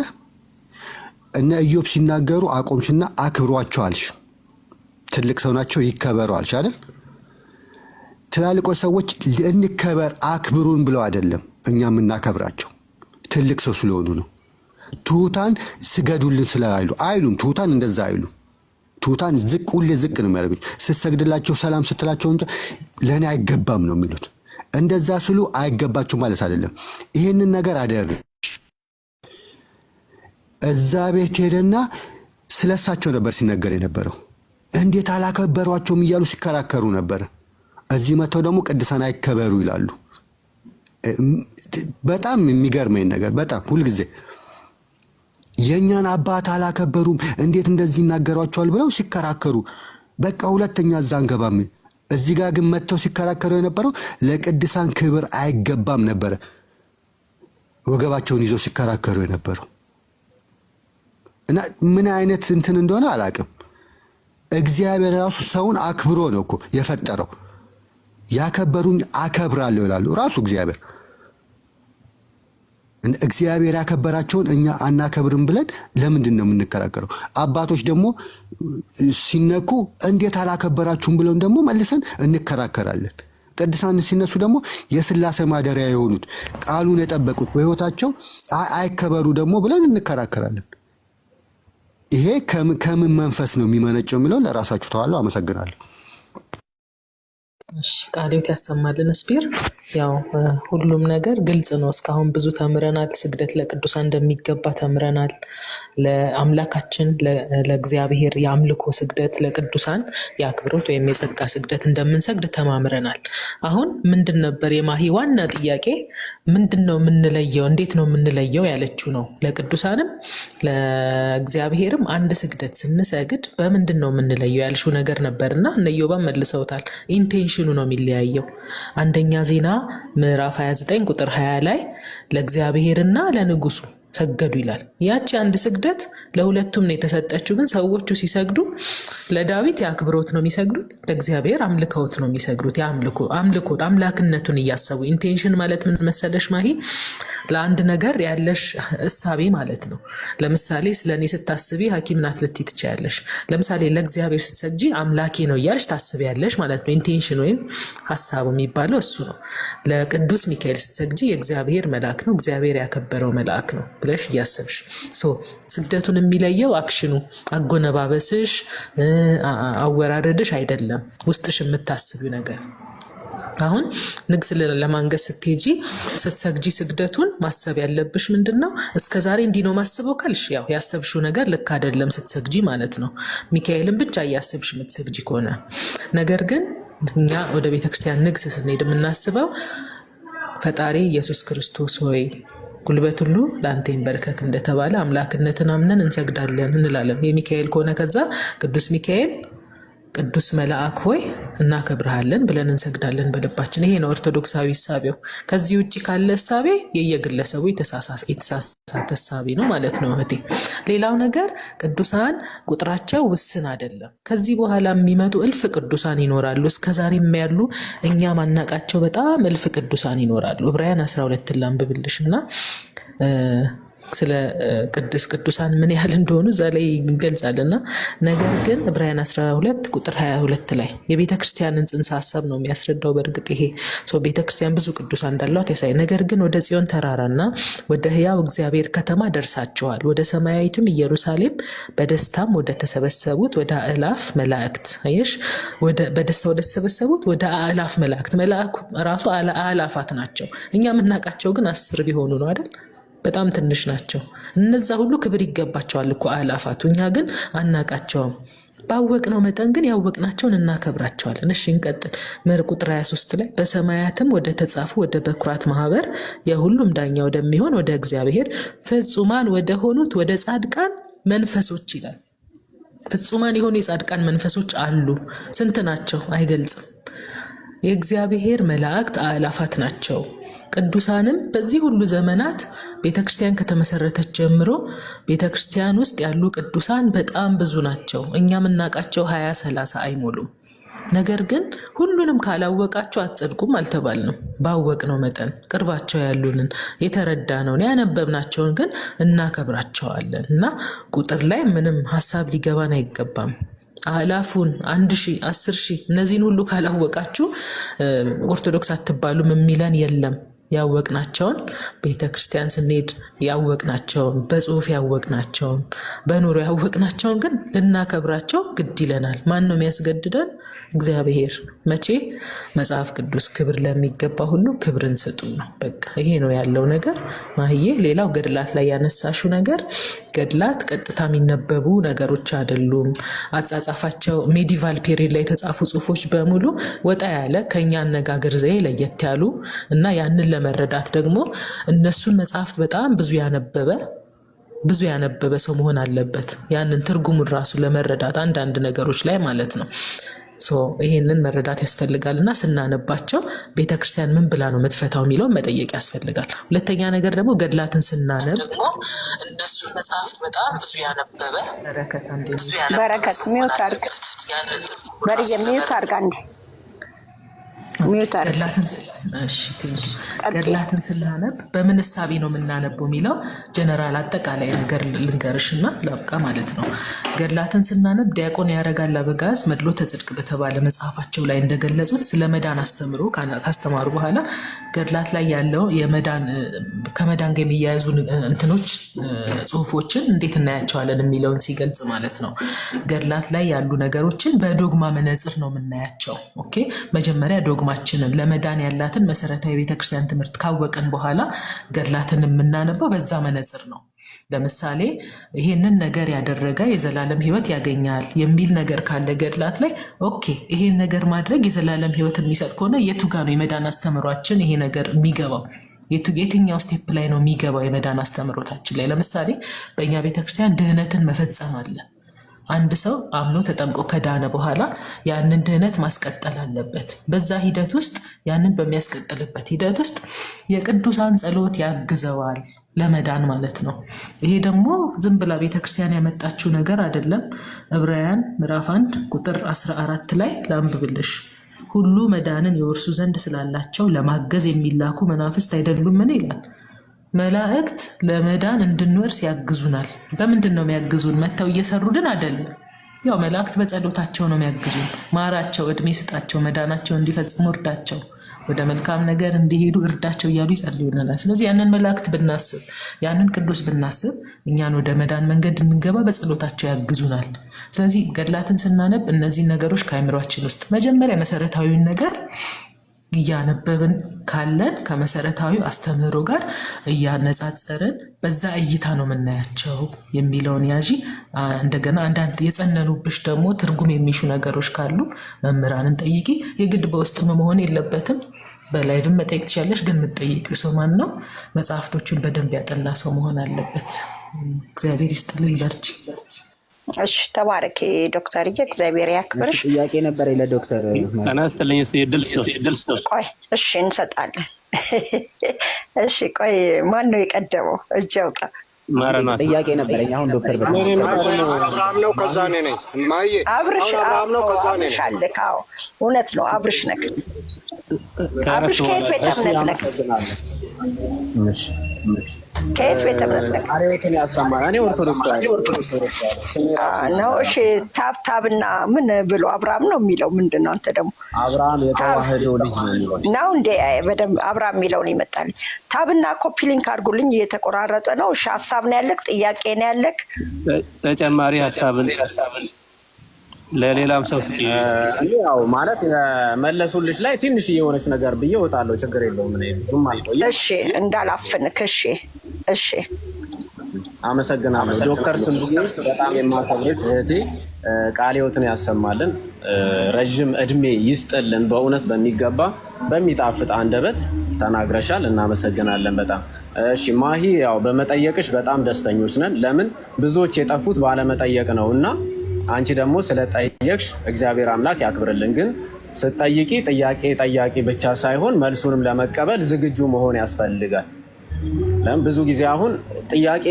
እነ ኢዮብ ሲናገሩ አቆምሽና አክብሯቸው አልሽ። ትልቅ ሰው ናቸው ይከበሩ አልሽ አይደል? ትላልቆች ሰዎች እንከበር አክብሩን ብለው አይደለም እኛ የምናከብራቸው፣ ትልቅ ሰው ስለሆኑ ነው። ትሑታን ስገዱልን ስላሉ አይሉም። ትሑታን እንደዛ አይሉ። ትሑታን ሁሌ ዝቅ ነው የሚያደርጉት። ስትሰግድላቸው ሰላም ስትላቸው እንጂ ለእኔ አይገባም ነው የሚሉት። እንደዛ ስሉ አይገባቸው ማለት አይደለም። ይህንን ነገር አደረግሽ እዛ ቤት ሄደና ስለሳቸው ነበር ሲነገር የነበረው። እንዴት አላከበሯቸውም እያሉ ሲከራከሩ ነበር። እዚህ መጥተው ደግሞ ቅዱሳን አይከበሩ ይላሉ። በጣም የሚገርመኝ ነገር በጣም ሁልጊዜ የኛን አባት አላከበሩም እንዴት እንደዚህ ይናገሯቸዋል ብለው ሲከራከሩ በቃ ሁለተኛ እዛ አንገባም። እዚህ ጋር ግን መጥተው ሲከራከሩ የነበረው ለቅዱሳን ክብር አይገባም ነበር ወገባቸውን ይዘው ሲከራከሩ የነበረው። እና ምን አይነት እንትን እንደሆነ አላቅም። እግዚአብሔር ራሱ ሰውን አክብሮ ነው እኮ የፈጠረው። ያከበሩኝ አከብራለሁ ይላሉ ራሱ እግዚአብሔር። እግዚአብሔር ያከበራቸውን እኛ አናከብርም ብለን ለምንድን ነው የምንከራከረው? አባቶች ደግሞ ሲነኩ እንዴት አላከበራችሁም ብለን ደግሞ መልሰን እንከራከራለን። ቅዱሳን ሲነሱ ደግሞ የሥላሴ ማደሪያ የሆኑት ቃሉን የጠበቁት በሕይወታቸው አይከበሩ ደግሞ ብለን እንከራከራለን። ይሄ ከምን መንፈስ ነው የሚመነጨው የሚለውን ለራሳችሁ ተዋሉ። አመሰግናለሁ። ቃልዮት ያሰማልን። ስፒር ያው ሁሉም ነገር ግልጽ ነው። እስካሁን ብዙ ተምረናል። ስግደት ለቅዱሳን እንደሚገባ ተምረናል። ለአምላካችን ለእግዚአብሔር የአምልኮ ስግደት፣ ለቅዱሳን የአክብሮት ወይም የጸጋ ስግደት እንደምንሰግድ ተማምረናል። አሁን ምንድን ነበር የማሂ ዋና ጥያቄ? ምንድን ነው የምንለየው? እንዴት ነው የምንለየው ያለችው ነው። ለቅዱሳንም ለእግዚአብሔርም አንድ ስግደት ስንሰግድ በምንድን ነው የምንለየው ያልሽው ነገር ነበርና እነዮባም መልሰውታል። ኢንቴንሽኑ ነው የሚለያየው። አንደኛ ዜና ምዕራፍ 29 ቁጥር 20 ላይ ለእግዚአብሔርና ለንጉሱ ሰገዱ ይላል። ያቺ አንድ ስግደት ለሁለቱም ነው የተሰጠችው። ግን ሰዎቹ ሲሰግዱ ለዳዊት የአክብሮት ነው የሚሰግዱት፣ ለእግዚአብሔር አምልከውት ነው የሚሰግዱት። አምልኮት አምላክነቱን እያሰቡ። ኢንቴንሽን ማለት ምን መሰለሽ ማሂ? ለአንድ ነገር ያለሽ እሳቤ ማለት ነው። ለምሳሌ ስለ እኔ ስታስቢ ሐኪም ናት ልትይ ትችያለሽ። ለምሳሌ ለእግዚአብሔር ስትሰግጂ አምላኬ ነው እያልሽ ታስቢያለሽ ማለት ነው። ኢንቴንሽን ወይም ሀሳቡ የሚባለው እሱ ነው። ለቅዱስ ሚካኤል ስትሰግጂ የእግዚአብሔር መልአክ ነው፣ እግዚአብሔር ያከበረው መልአክ ነው ብለሽ እያሰብሽ። ስግደቱን የሚለየው አክሽኑ፣ አጎነባበስሽ፣ አወራረድሽ አይደለም፣ ውስጥሽ የምታስቢው ነገር። አሁን ንግስ ለማንገስ ስትሄጂ ስትሰግጂ ስግደቱን ማሰብ ያለብሽ ምንድን ነው? እስከ ዛሬ እንዲህ ነው ማስበው ካልሽ ያው ያሰብሽው ነገር ልክ አይደለም ስትሰግጂ ማለት ነው። ሚካኤልን ብቻ እያሰብሽ የምትሰግጂ ከሆነ። ነገር ግን እኛ ወደ ቤተክርስቲያን ንግስ ስንሄድ የምናስበው ፈጣሪ ኢየሱስ ክርስቶስ ሆይ ጉልበት ሁሉ ለአንተ ይንበርከክ እንደተባለ አምላክነትን አምነን እንሰግዳለን እንላለን። የሚካኤል ከሆነ ከዛ ቅዱስ ሚካኤል ቅዱስ መልአክ ሆይ እናከብርሃለን ብለን እንሰግዳለን በልባችን። ይሄ ነው ኦርቶዶክሳዊ እሳቤው። ከዚህ ውጭ ካለ እሳቤ የየግለሰቡ የተሳሳተ እሳቤ ነው ማለት ነው እህቴ። ሌላው ነገር ቅዱሳን ቁጥራቸው ውስን አይደለም። ከዚህ በኋላ የሚመጡ እልፍ ቅዱሳን ይኖራሉ። እስከዛሬም ያሉ እኛ ማናቃቸው በጣም እልፍ ቅዱሳን ይኖራሉ። ዕብራውያን 12 ላንብብልሽ እና ስለ ቅዱሳን ምን ያህል እንደሆኑ እዛ ላይ ይገልጻልና። ነገር ግን ዕብራውያን 12 ቁጥር 22 ላይ የቤተ ክርስቲያንን ጽንሰ ሀሳብ ነው የሚያስረዳው። በእርግጥ ይሄ ቤተ ክርስቲያን ብዙ ቅዱሳን እንዳሏት ያሳይ። ነገር ግን ወደ ጽዮን ተራራና ወደ ሕያው እግዚአብሔር ከተማ ደርሳችኋል፣ ወደ ሰማያዊቱም ኢየሩሳሌም በደስታም ወደ ተሰበሰቡት ወደ አእላፍ መላእክት። አየሽ፣ በደስታ ወደ ተሰበሰቡት ወደ አእላፍ መላእክት። መላእክት ራሱ አእላፋት ናቸው። እኛ የምናውቃቸው ግን 10 ቢሆኑ ነው አይደል? በጣም ትንሽ ናቸው። እነዛ ሁሉ ክብር ይገባቸዋል እኮ አእላፋቱ። እኛ ግን አናቃቸውም። ባወቅነው መጠን ግን ያወቅናቸውን እናከብራቸዋለን። እሺ እንቀጥል። ቁጥር 23 ላይ በሰማያትም ወደ ተጻፉ ወደ በኩራት ማህበር የሁሉም ዳኛ ወደሚሆን ወደ እግዚአብሔር ፍጹማን ወደ ሆኑት ወደ ጻድቃን መንፈሶች ይላል። ፍጹማን የሆኑ የጻድቃን መንፈሶች አሉ። ስንት ናቸው? አይገልጽም። የእግዚአብሔር መላእክት አእላፋት ናቸው። ቅዱሳንም በዚህ ሁሉ ዘመናት ቤተክርስቲያን ከተመሰረተች ጀምሮ ቤተክርስቲያን ውስጥ ያሉ ቅዱሳን በጣም ብዙ ናቸው። እኛ የምናውቃቸው 20-30 አይሞሉም። ነገር ግን ሁሉንም ካላወቃቸው አትጸድቁም አልተባልንም። ባወቅነው መጠን ቅርባቸው ያሉንን የተረዳነውን ያነበብናቸውን ግን እናከብራቸዋለን እና ቁጥር ላይ ምንም ሀሳብ ሊገባን አይገባም። አላፉን 1000 10,000 እነዚህን ሁሉ ካላወቃችሁ ኦርቶዶክስ አትባሉም የሚለን የለም። ያወቅናቸውን ቤተክርስቲያን ስንሄድ ያወቅናቸውን በጽሁፍ ያወቅናቸውን በኑሮ ያወቅናቸውን ግን ልናከብራቸው ግድ ይለናል። ማን ነው የሚያስገድደን? እግዚአብሔር። መቼ? መጽሐፍ ቅዱስ ክብር ለሚገባ ሁሉ ክብርን ስጡ ነው። በቃ ይሄ ነው ያለው ነገር ማህዬ። ሌላው ገድላት ላይ ያነሳሹ ነገር ገድላት ቀጥታ የሚነበቡ ነገሮች አይደሉም። አጻጻፋቸው ሜዲቫል ፔሪድ ላይ የተጻፉ ጽሁፎች በሙሉ ወጣ ያለ ከኛ አነጋገር ዘዬ ለየት ያሉ እና ያንን ለመረዳት ደግሞ እነሱን መጽሐፍት በጣም ብዙ ያነበበ ሰው መሆን አለበት። ያንን ትርጉሙን ራሱ ለመረዳት አንዳንድ ነገሮች ላይ ማለት ነው። ይሄንን መረዳት ያስፈልጋል እና ስናነባቸው ቤተክርስቲያን ምን ብላ ነው የምትፈታው የሚለውን መጠየቅ ያስፈልጋል። ሁለተኛ ነገር ደግሞ ገድላትን ስናነብ ደግሞ እነሱን መጽሐፍት በጣም ብዙ ያነበበ በረከት ሚውት አድርግ በርየ ሚውት አድርግ አንዴ ገድላትን ስናነብ በምን እሳቤ ነው የምናነበው የሚለው ጀነራል አጠቃላይ ነገር ልንገርሽና ላብቃ ማለት ነው። ገድላትን ስናነብ ዲያቆን ያረጋል አበጋዝ መድሎተ ጽድቅ በተባለ መጽሐፋቸው ላይ እንደገለጹት ስለ መዳን አስተምሮ ካስተማሩ በኋላ ገድላት ላይ ያለው ከመዳን ጋር የሚያያዙ እንትኖች ጽሁፎችን እንዴት እናያቸዋለን የሚለውን ሲገልጽ ማለት ነው። ገድላት ላይ ያሉ ነገሮችን በዶግማ መነጽር ነው የምናያቸው። ኦኬ፣ መጀመሪያ ዶግማችንን ለመዳን ያላትን መሰረታዊ ቤተክርስቲያን ትምህርት ካወቅን በኋላ ገድላትን የምናነበው በዛ መነጽር ነው። ለምሳሌ ይሄንን ነገር ያደረገ የዘላለም ህይወት ያገኛል የሚል ነገር ካለ ገድላት ላይ ኦኬ፣ ይሄን ነገር ማድረግ የዘላለም ህይወት የሚሰጥ ከሆነ የቱ ጋር ነው የመዳን አስተምሯችን ይሄ ነገር የሚገባው? የትኛው ስቴፕ ላይ ነው የሚገባው የመዳን አስተምሮታችን ላይ? ለምሳሌ በእኛ ቤተክርስቲያን ድህነትን መፈጸም አለ። አንድ ሰው አምኖ ተጠምቆ ከዳነ በኋላ ያንን ድህነት ማስቀጠል አለበት። በዛ ሂደት ውስጥ ያንን በሚያስቀጥልበት ሂደት ውስጥ የቅዱሳን ጸሎት ያግዘዋል ለመዳን ማለት ነው። ይሄ ደግሞ ዝም ብላ ቤተክርስቲያን ያመጣችው ነገር አይደለም። ዕብራውያን ምዕራፍ 1 ቁጥር 14 ላይ ላንብብልሽ። ሁሉ መዳንን የወርሱ ዘንድ ስላላቸው ለማገዝ የሚላኩ መናፍስት አይደሉምን ይላል። መላእክት ለመዳን እንድንወርስ ያግዙናል። በምንድን ነው የሚያግዙን? መተው እየሰሩልን አይደለም። ያው መላእክት በጸሎታቸው ነው የሚያግዙን። ማራቸው፣ እድሜ ስጣቸው፣ መዳናቸው እንዲፈጽሙ እርዳቸው፣ ወደ መልካም ነገር እንዲሄዱ እርዳቸው እያሉ ይጸልዩልናል። ስለዚህ ያንን መላእክት ብናስብ፣ ያንን ቅዱስ ብናስብ እኛን ወደ መዳን መንገድ እንገባ በጸሎታቸው ያግዙናል። ስለዚህ ገድላትን ስናነብ እነዚህ ነገሮች ከአእምሯችን ውስጥ መጀመሪያ መሰረታዊውን ነገር እያነበብን ካለን ከመሰረታዊ አስተምህሮ ጋር እያነጻጸርን በዛ እይታ ነው የምናያቸው የሚለውን ያዢ። እንደገና አንዳንድ የጸነኑብሽ ደግሞ ትርጉም የሚሹ ነገሮች ካሉ መምህራንን ጠይቂ። የግድ በውስጥ መሆን የለበትም። በላይቭም መጠየቅ ትችላለሽ። ግን የምትጠይቂው ሰው ማን ነው? መጽሐፍቶቹን በደንብ ያጠና ሰው መሆን አለበት። እግዚአብሔር ይስጥልኝ። በርቺ። እሺ፣ ተባረክ ዶክተርዬ፣ እግዚአብሔር ያክብርሽ። ጥያቄ ነበር ለዶክተር ተናስተልኝ እድል ስጥ። ቆይ እሺ፣ እንሰጣለን። እሺ፣ ቆይ ማን ነው የቀደመው? እጅ አውጣ። ጥያቄ ነበረኝ። አሁን ዶክተር አብርሃም ነው፣ ከዛ እኔ ነኝ። ማየ አብርሃም ነው፣ ከዛ እኔ ነኝ። አዎ እውነት ነው። አብርሽ ነክ አብርሽ ከየት ቤተ እምነት ነክ? ከየት ቤተ እምነት ነክ? አሬትን ያሰማል። እኔ ኦርቶዶክስ ነው። እሺ፣ ታብና ምን ብሎ አብርሃም ነው የሚለው ምንድን ነው? አንተ ደግሞ አብርሃም የተዋህዶ ልጅ ነው እንዴ? በደንብ አብርሃም የሚለውን ይመጣል። ታብና ኮፒ ሊንክ አድርጉልኝ። እየተቆራረጠ ነው። እሺ፣ ሀሳብ ነው ያለክ? ጥያቄ ነው ያለክ? ተጨማሪ ሀሳብን ለሌላም ሰው ያው ማለት መለሱልሽ ላይ ትንሽ የሆነች ነገር ብዬ እወጣለሁ። ችግር የለውም። ብዙም አልቆይም። እሺ፣ እንዳላፍንክ። እሺ፣ አመሰግናለሁ። ዶክተር ስንዱስ በጣም የማከብርሽ እህቴ፣ ቃለ ሕይወትን ያሰማልን፣ ረዥም እድሜ ይስጥልን። በእውነት በሚገባ በሚጣፍጥ አንደበት ተናግረሻል። እናመሰግናለን በጣም። እሺ ማሂ፣ ያው በመጠየቅሽ በጣም ደስተኞች ነን። ለምን ብዙዎች የጠፉት ባለመጠየቅ ነው እና አንቺ ደግሞ ስለጠየቅሽ እግዚአብሔር አምላክ ያክብርልን። ግን ስትጠይቂ ጥያቄ ጠያቂ ብቻ ሳይሆን መልሱንም ለመቀበል ዝግጁ መሆን ያስፈልጋል። ለምን ብዙ ጊዜ አሁን ጥያቄ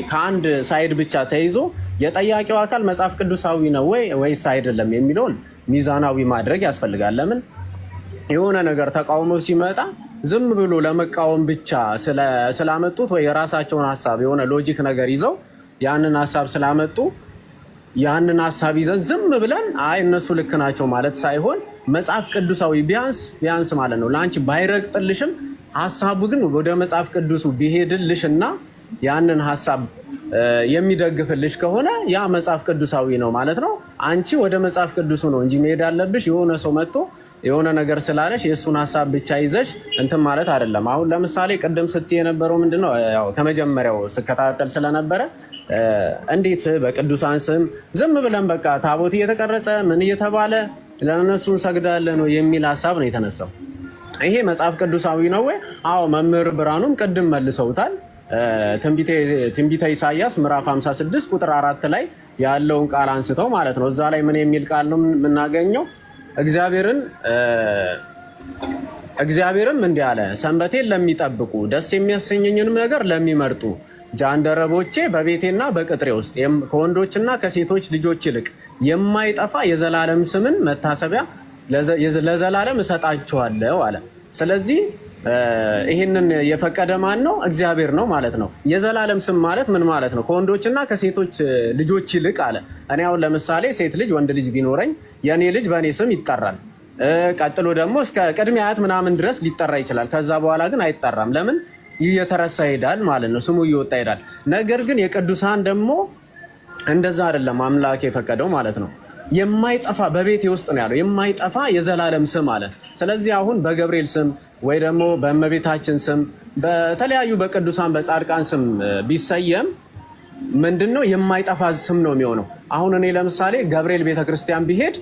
ከአንድ ሳይድ ብቻ ተይዞ የጠያቂው አካል መጽሐፍ ቅዱሳዊ ነው ወይስ አይደለም የሚለውን ሚዛናዊ ማድረግ ያስፈልጋል። ለምን የሆነ ነገር ተቃውሞ ሲመጣ ዝም ብሎ ለመቃወም ብቻ ስላመጡት ወይ የራሳቸውን ሀሳብ የሆነ ሎጂክ ነገር ይዘው ያንን ሀሳብ ስላመጡ ያንን ሀሳብ ይዘን ዝም ብለን አይ እነሱ ልክ ናቸው ማለት ሳይሆን መጽሐፍ ቅዱሳዊ ቢያንስ ማለት ነው ለአንቺ ባይረግጥልሽም ሐሳቡ ግን ወደ መጽሐፍ ቅዱሱ ቢሄድልሽና ያንን ሐሳብ የሚደግፍልሽ ከሆነ ያ መጽሐፍ ቅዱሳዊ ነው ማለት ነው። አንቺ ወደ መጽሐፍ ቅዱሱ ነው እንጂ መሄድ ያለብሽ የሆነ ሰው መጥቶ የሆነ ነገር ስላለሽ የእሱን ሐሳብ ብቻ ይዘሽ እንትን ማለት አይደለም። አሁን ለምሳሌ ቅድም ስትይ የነበረው ምንድነው ያው ከመጀመሪያው ስከታተል ስለነበረ እንዴት በቅዱሳን ስም ዝም ብለን በቃ ታቦት እየተቀረጸ ምን እየተባለ ለነሱ እንሰግዳለን ነው የሚል ሐሳብ ነው የተነሳው። ይሄ መጽሐፍ ቅዱሳዊ ነው ወይ? አዎ መምህር ብርሃኑም ቅድም መልሰውታል። ትንቢተ ኢሳይያስ ምዕራፍ 56 ቁጥር 4 ላይ ያለውን ቃል አንስተው ማለት ነው። እዛ ላይ ምን የሚል ቃል ነው የምናገኘው? እግዚአብሔርም እንዲህ አለ፣ ሰንበቴን ለሚጠብቁ ደስ የሚያሰኘኝንም ነገር ለሚመርጡ ጃንደረቦቼ በቤቴና በቅጥሬ ውስጥ ከወንዶችና ከሴቶች ልጆች ይልቅ የማይጠፋ የዘላለም ስምን መታሰቢያ ለዘላለም እሰጣቸዋለሁ አለ። ስለዚህ ይህንን የፈቀደ ማን ነው? እግዚአብሔር ነው ማለት ነው። የዘላለም ስም ማለት ምን ማለት ነው? ከወንዶችና ከሴቶች ልጆች ይልቅ አለ። እኔ አሁን ለምሳሌ ሴት ልጅ ወንድ ልጅ ቢኖረኝ የኔ ልጅ በእኔ ስም ይጠራል። ቀጥሎ ደግሞ እስከ ቅድመ አያት ምናምን ድረስ ሊጠራ ይችላል። ከዛ በኋላ ግን አይጠራም። ለምን? እየተረሳ ይሄዳል ማለት ነው። ስሙ እየወጣ ይሄዳል። ነገር ግን የቅዱሳን ደግሞ እንደዛ አይደለም አምላክ የፈቀደው ማለት ነው። የማይጠፋ በቤቴ ውስጥ ነው ያለው፣ የማይጠፋ የዘላለም ስም አለ። ስለዚህ አሁን በገብርኤል ስም ወይ ደግሞ በእመቤታችን ስም በተለያዩ በቅዱሳን በጻድቃን ስም ቢሰየም ምንድነው የማይጠፋ ስም ነው የሚሆነው። አሁን እኔ ለምሳሌ ገብርኤል ቤተክርስቲያን ቢሄድ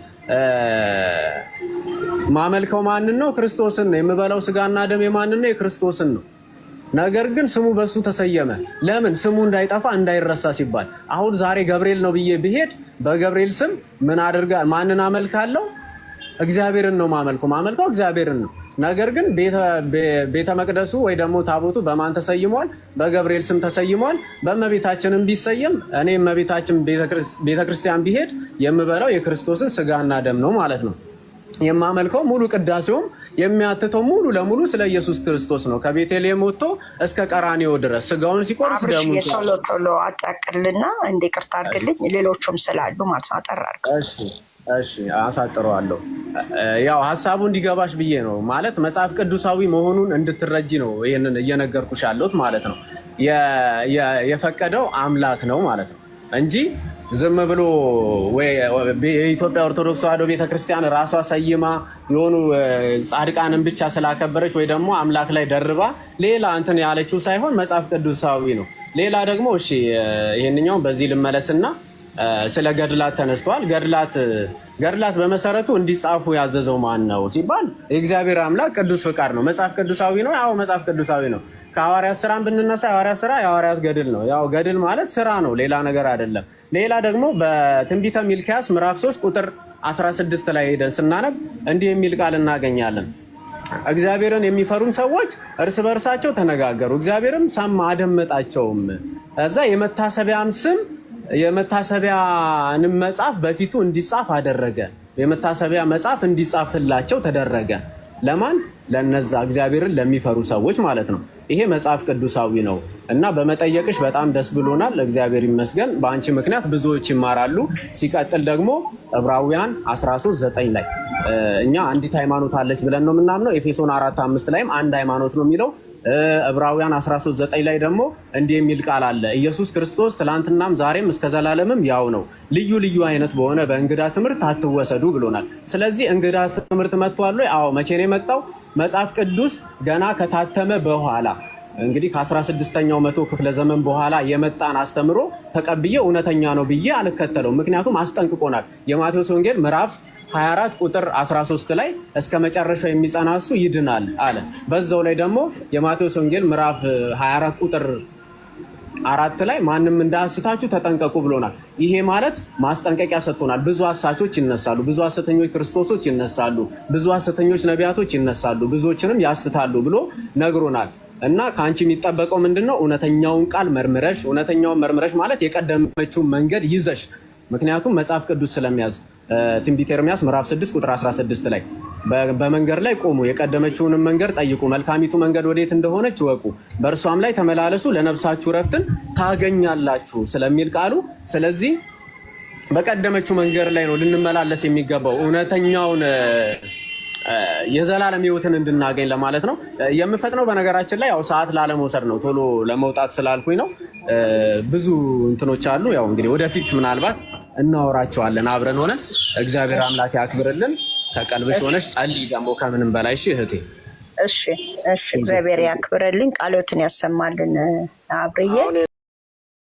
ማመልከው ማንን ነው? ክርስቶስን ነው። የምበላው ስጋና ደም የማንን ነው? የክርስቶስን ነው። ነገር ግን ስሙ በሱ ተሰየመ። ለምን? ስሙ እንዳይጠፋ እንዳይረሳ ሲባል። አሁን ዛሬ ገብርኤል ነው ብዬ ብሄድ በገብርኤል ስም ማንን አመልካለሁ? እግዚአብሔርን ነው ማመልከው እግዚአብሔርን ነው። ነገር ግን ቤተ መቅደሱ ወይ ደግሞ ታቦቱ በማን ተሰይሟል? በገብርኤል ስም ተሰይሟል። በእመቤታችንም ቢሰየም እኔ እመቤታችን ቤተክርስቲያን ቢሄድ የምበላው የክርስቶስን ስጋና ደም ነው ማለት ነው። የማመልከው ሙሉ ቅዳሴውም የሚያትተው ሙሉ ለሙሉ ስለ ኢየሱስ ክርስቶስ ነው። ከቤተልሔም ወጥቶ እስከ ቀራንዮ ድረስ ስጋውን ሲቆርስ ደሙን ቶሎ ቶሎ አጣቅልና እንደ ይቅርታ አድርግልኝ፣ ሌሎቹም ስላሉ ማለት ነው። አጠር አድርገው። እሺ አሳጥረዋለሁ። ያው ሐሳቡ እንዲገባሽ ብዬ ነው ማለት መጽሐፍ ቅዱሳዊ መሆኑን እንድትረጂ ነው ይሄንን እየነገርኩሽ ያለሁት ማለት ነው። የፈቀደው አምላክ ነው ማለት ነው እንጂ ዝም ብሎ የኢትዮጵያ ኦርቶዶክስ ተዋሕዶ ቤተክርስቲያን ራሷ ሰይማ የሆኑ ጻድቃንን ብቻ ስላከበረች ወይ ደግሞ አምላክ ላይ ደርባ ሌላ እንትን ያለችው ሳይሆን መጽሐፍ ቅዱሳዊ ነው። ሌላ ደግሞ እሺ ይሄንኛው በዚህ ልመለስና ስለ ገድላት ተነስተዋል። ገድላት በመሰረቱ እንዲጻፉ ያዘዘው ማን ነው ሲባል የእግዚአብሔር አምላክ ቅዱስ ፍቃድ ነው። መጽሐፍ ቅዱሳዊ ነው። ያው መጽሐፍ ቅዱሳዊ ነው። ከሐዋርያት ስራን ብንነሳ የሐዋርያት ስራ የሐዋርያት ገድል ነው። ያው ገድል ማለት ስራ ነው፣ ሌላ ነገር አይደለም። ሌላ ደግሞ በትንቢተ ሚልክያስ ምዕራፍ 3 ቁጥር 16 ላይ ሄደን ስናነብ እንዲህ የሚል ቃል እናገኛለን። እግዚአብሔርን የሚፈሩን ሰዎች እርስ በርሳቸው ተነጋገሩ፣ እግዚአብሔርም ሰማ አደመጣቸውም። ከዛ የመታሰቢያንም መጽሐፍ በፊቱ እንዲጻፍ አደረገ። የመታሰቢያ መጽሐፍ እንዲጻፍላቸው ተደረገ። ለማን? ለነዛ እግዚአብሔርን ለሚፈሩ ሰዎች ማለት ነው። ይሄ መጽሐፍ ቅዱሳዊ ነው እና በመጠየቅሽ በጣም ደስ ብሎናል። እግዚአብሔር ይመስገን። በአንቺ ምክንያት ብዙዎች ይማራሉ። ሲቀጥል ደግሞ ዕብራውያን 13:9 ላይ እኛ አንዲት ሃይማኖት አለች ብለን ነው የምናምነው። ኤፌሶን 4:5 ላይም አንድ ሃይማኖት ነው የሚለው። ዕብራውያን 13:9 ላይ ደግሞ እንዲህ የሚል ቃል አለ። ኢየሱስ ክርስቶስ ትላንትናም ዛሬም እስከ ዘላለምም ያው ነው፣ ልዩ ልዩ አይነት በሆነ በእንግዳ ትምህርት አትወሰዱ ብሎናል። ስለዚህ እንግዳ ትምህርት መጥቷል ወይ? አዎ። መቼ ነው የመጣው? መጽሐፍ ቅዱስ ገና ከታተመ በኋላ እንግዲህ ከ16ኛው መቶ ክፍለ ዘመን በኋላ የመጣን አስተምሮ ተቀብዬ እውነተኛ ነው ብዬ አልከተለው። ምክንያቱም አስጠንቅቆናል። የማቴዎስ ወንጌል ምዕራፍ 24 ቁጥር 13 ላይ እስከ መጨረሻው የሚጸና እሱ ይድናል አለ። በዛው ላይ ደግሞ የማቴዎስ ወንጌል ምዕራፍ 24 ቁጥር 4 ላይ ማንም እንዳያስታችሁ ተጠንቀቁ ብሎናል። ይሄ ማለት ማስጠንቀቂያ ሰጥቶናል። ብዙ አሳቾች ይነሳሉ፣ ብዙ ሐሰተኞች ክርስቶሶች ይነሳሉ፣ ብዙ ሐሰተኞች ነቢያቶች ይነሳሉ፣ ብዙዎችንም ያስታሉ ብሎ ነግሮናል። እና ከአንቺ የሚጠበቀው ምንድነው? እውነተኛውን ቃል መርምረሽ፣ እውነተኛውን መርምረሽ ማለት የቀደመችውን መንገድ ይዘሽ፣ ምክንያቱም መጽሐፍ ቅዱስ ስለሚያዝ ትንቢተ ኤርምያስ ምዕራፍ 6 ቁጥር 16 ላይ በመንገድ ላይ ቆሙ፣ የቀደመችውንም መንገድ ጠይቁ፣ መልካሚቱ መንገድ ወዴት እንደሆነች እወቁ፣ በእርሷም ላይ ተመላለሱ፣ ለነፍሳችሁ ረፍትን ታገኛላችሁ ስለሚል ቃሉ። ስለዚህ በቀደመችው መንገድ ላይ ነው ልንመላለስ የሚገባው። የዘላለም ሕይወትን እንድናገኝ ለማለት ነው የምፈጥነው። በነገራችን ላይ ያው ሰዓት ላለመውሰድ ነው፣ ቶሎ ለመውጣት ስላልኩኝ ነው። ብዙ እንትኖች አሉ። ያው እንግዲህ ወደፊት ምናልባት እናወራቸዋለን አብረን ሆነን። እግዚአብሔር አምላክ ያክብርልን። ከቀልብሽ ሆነሽ ጸልይ ደግሞ ከምንም በላይ እሺ እህቴ። እሺ እግዚአብሔር ያክብርልኝ፣ ቃሎትን ያሰማልን አብርዬ።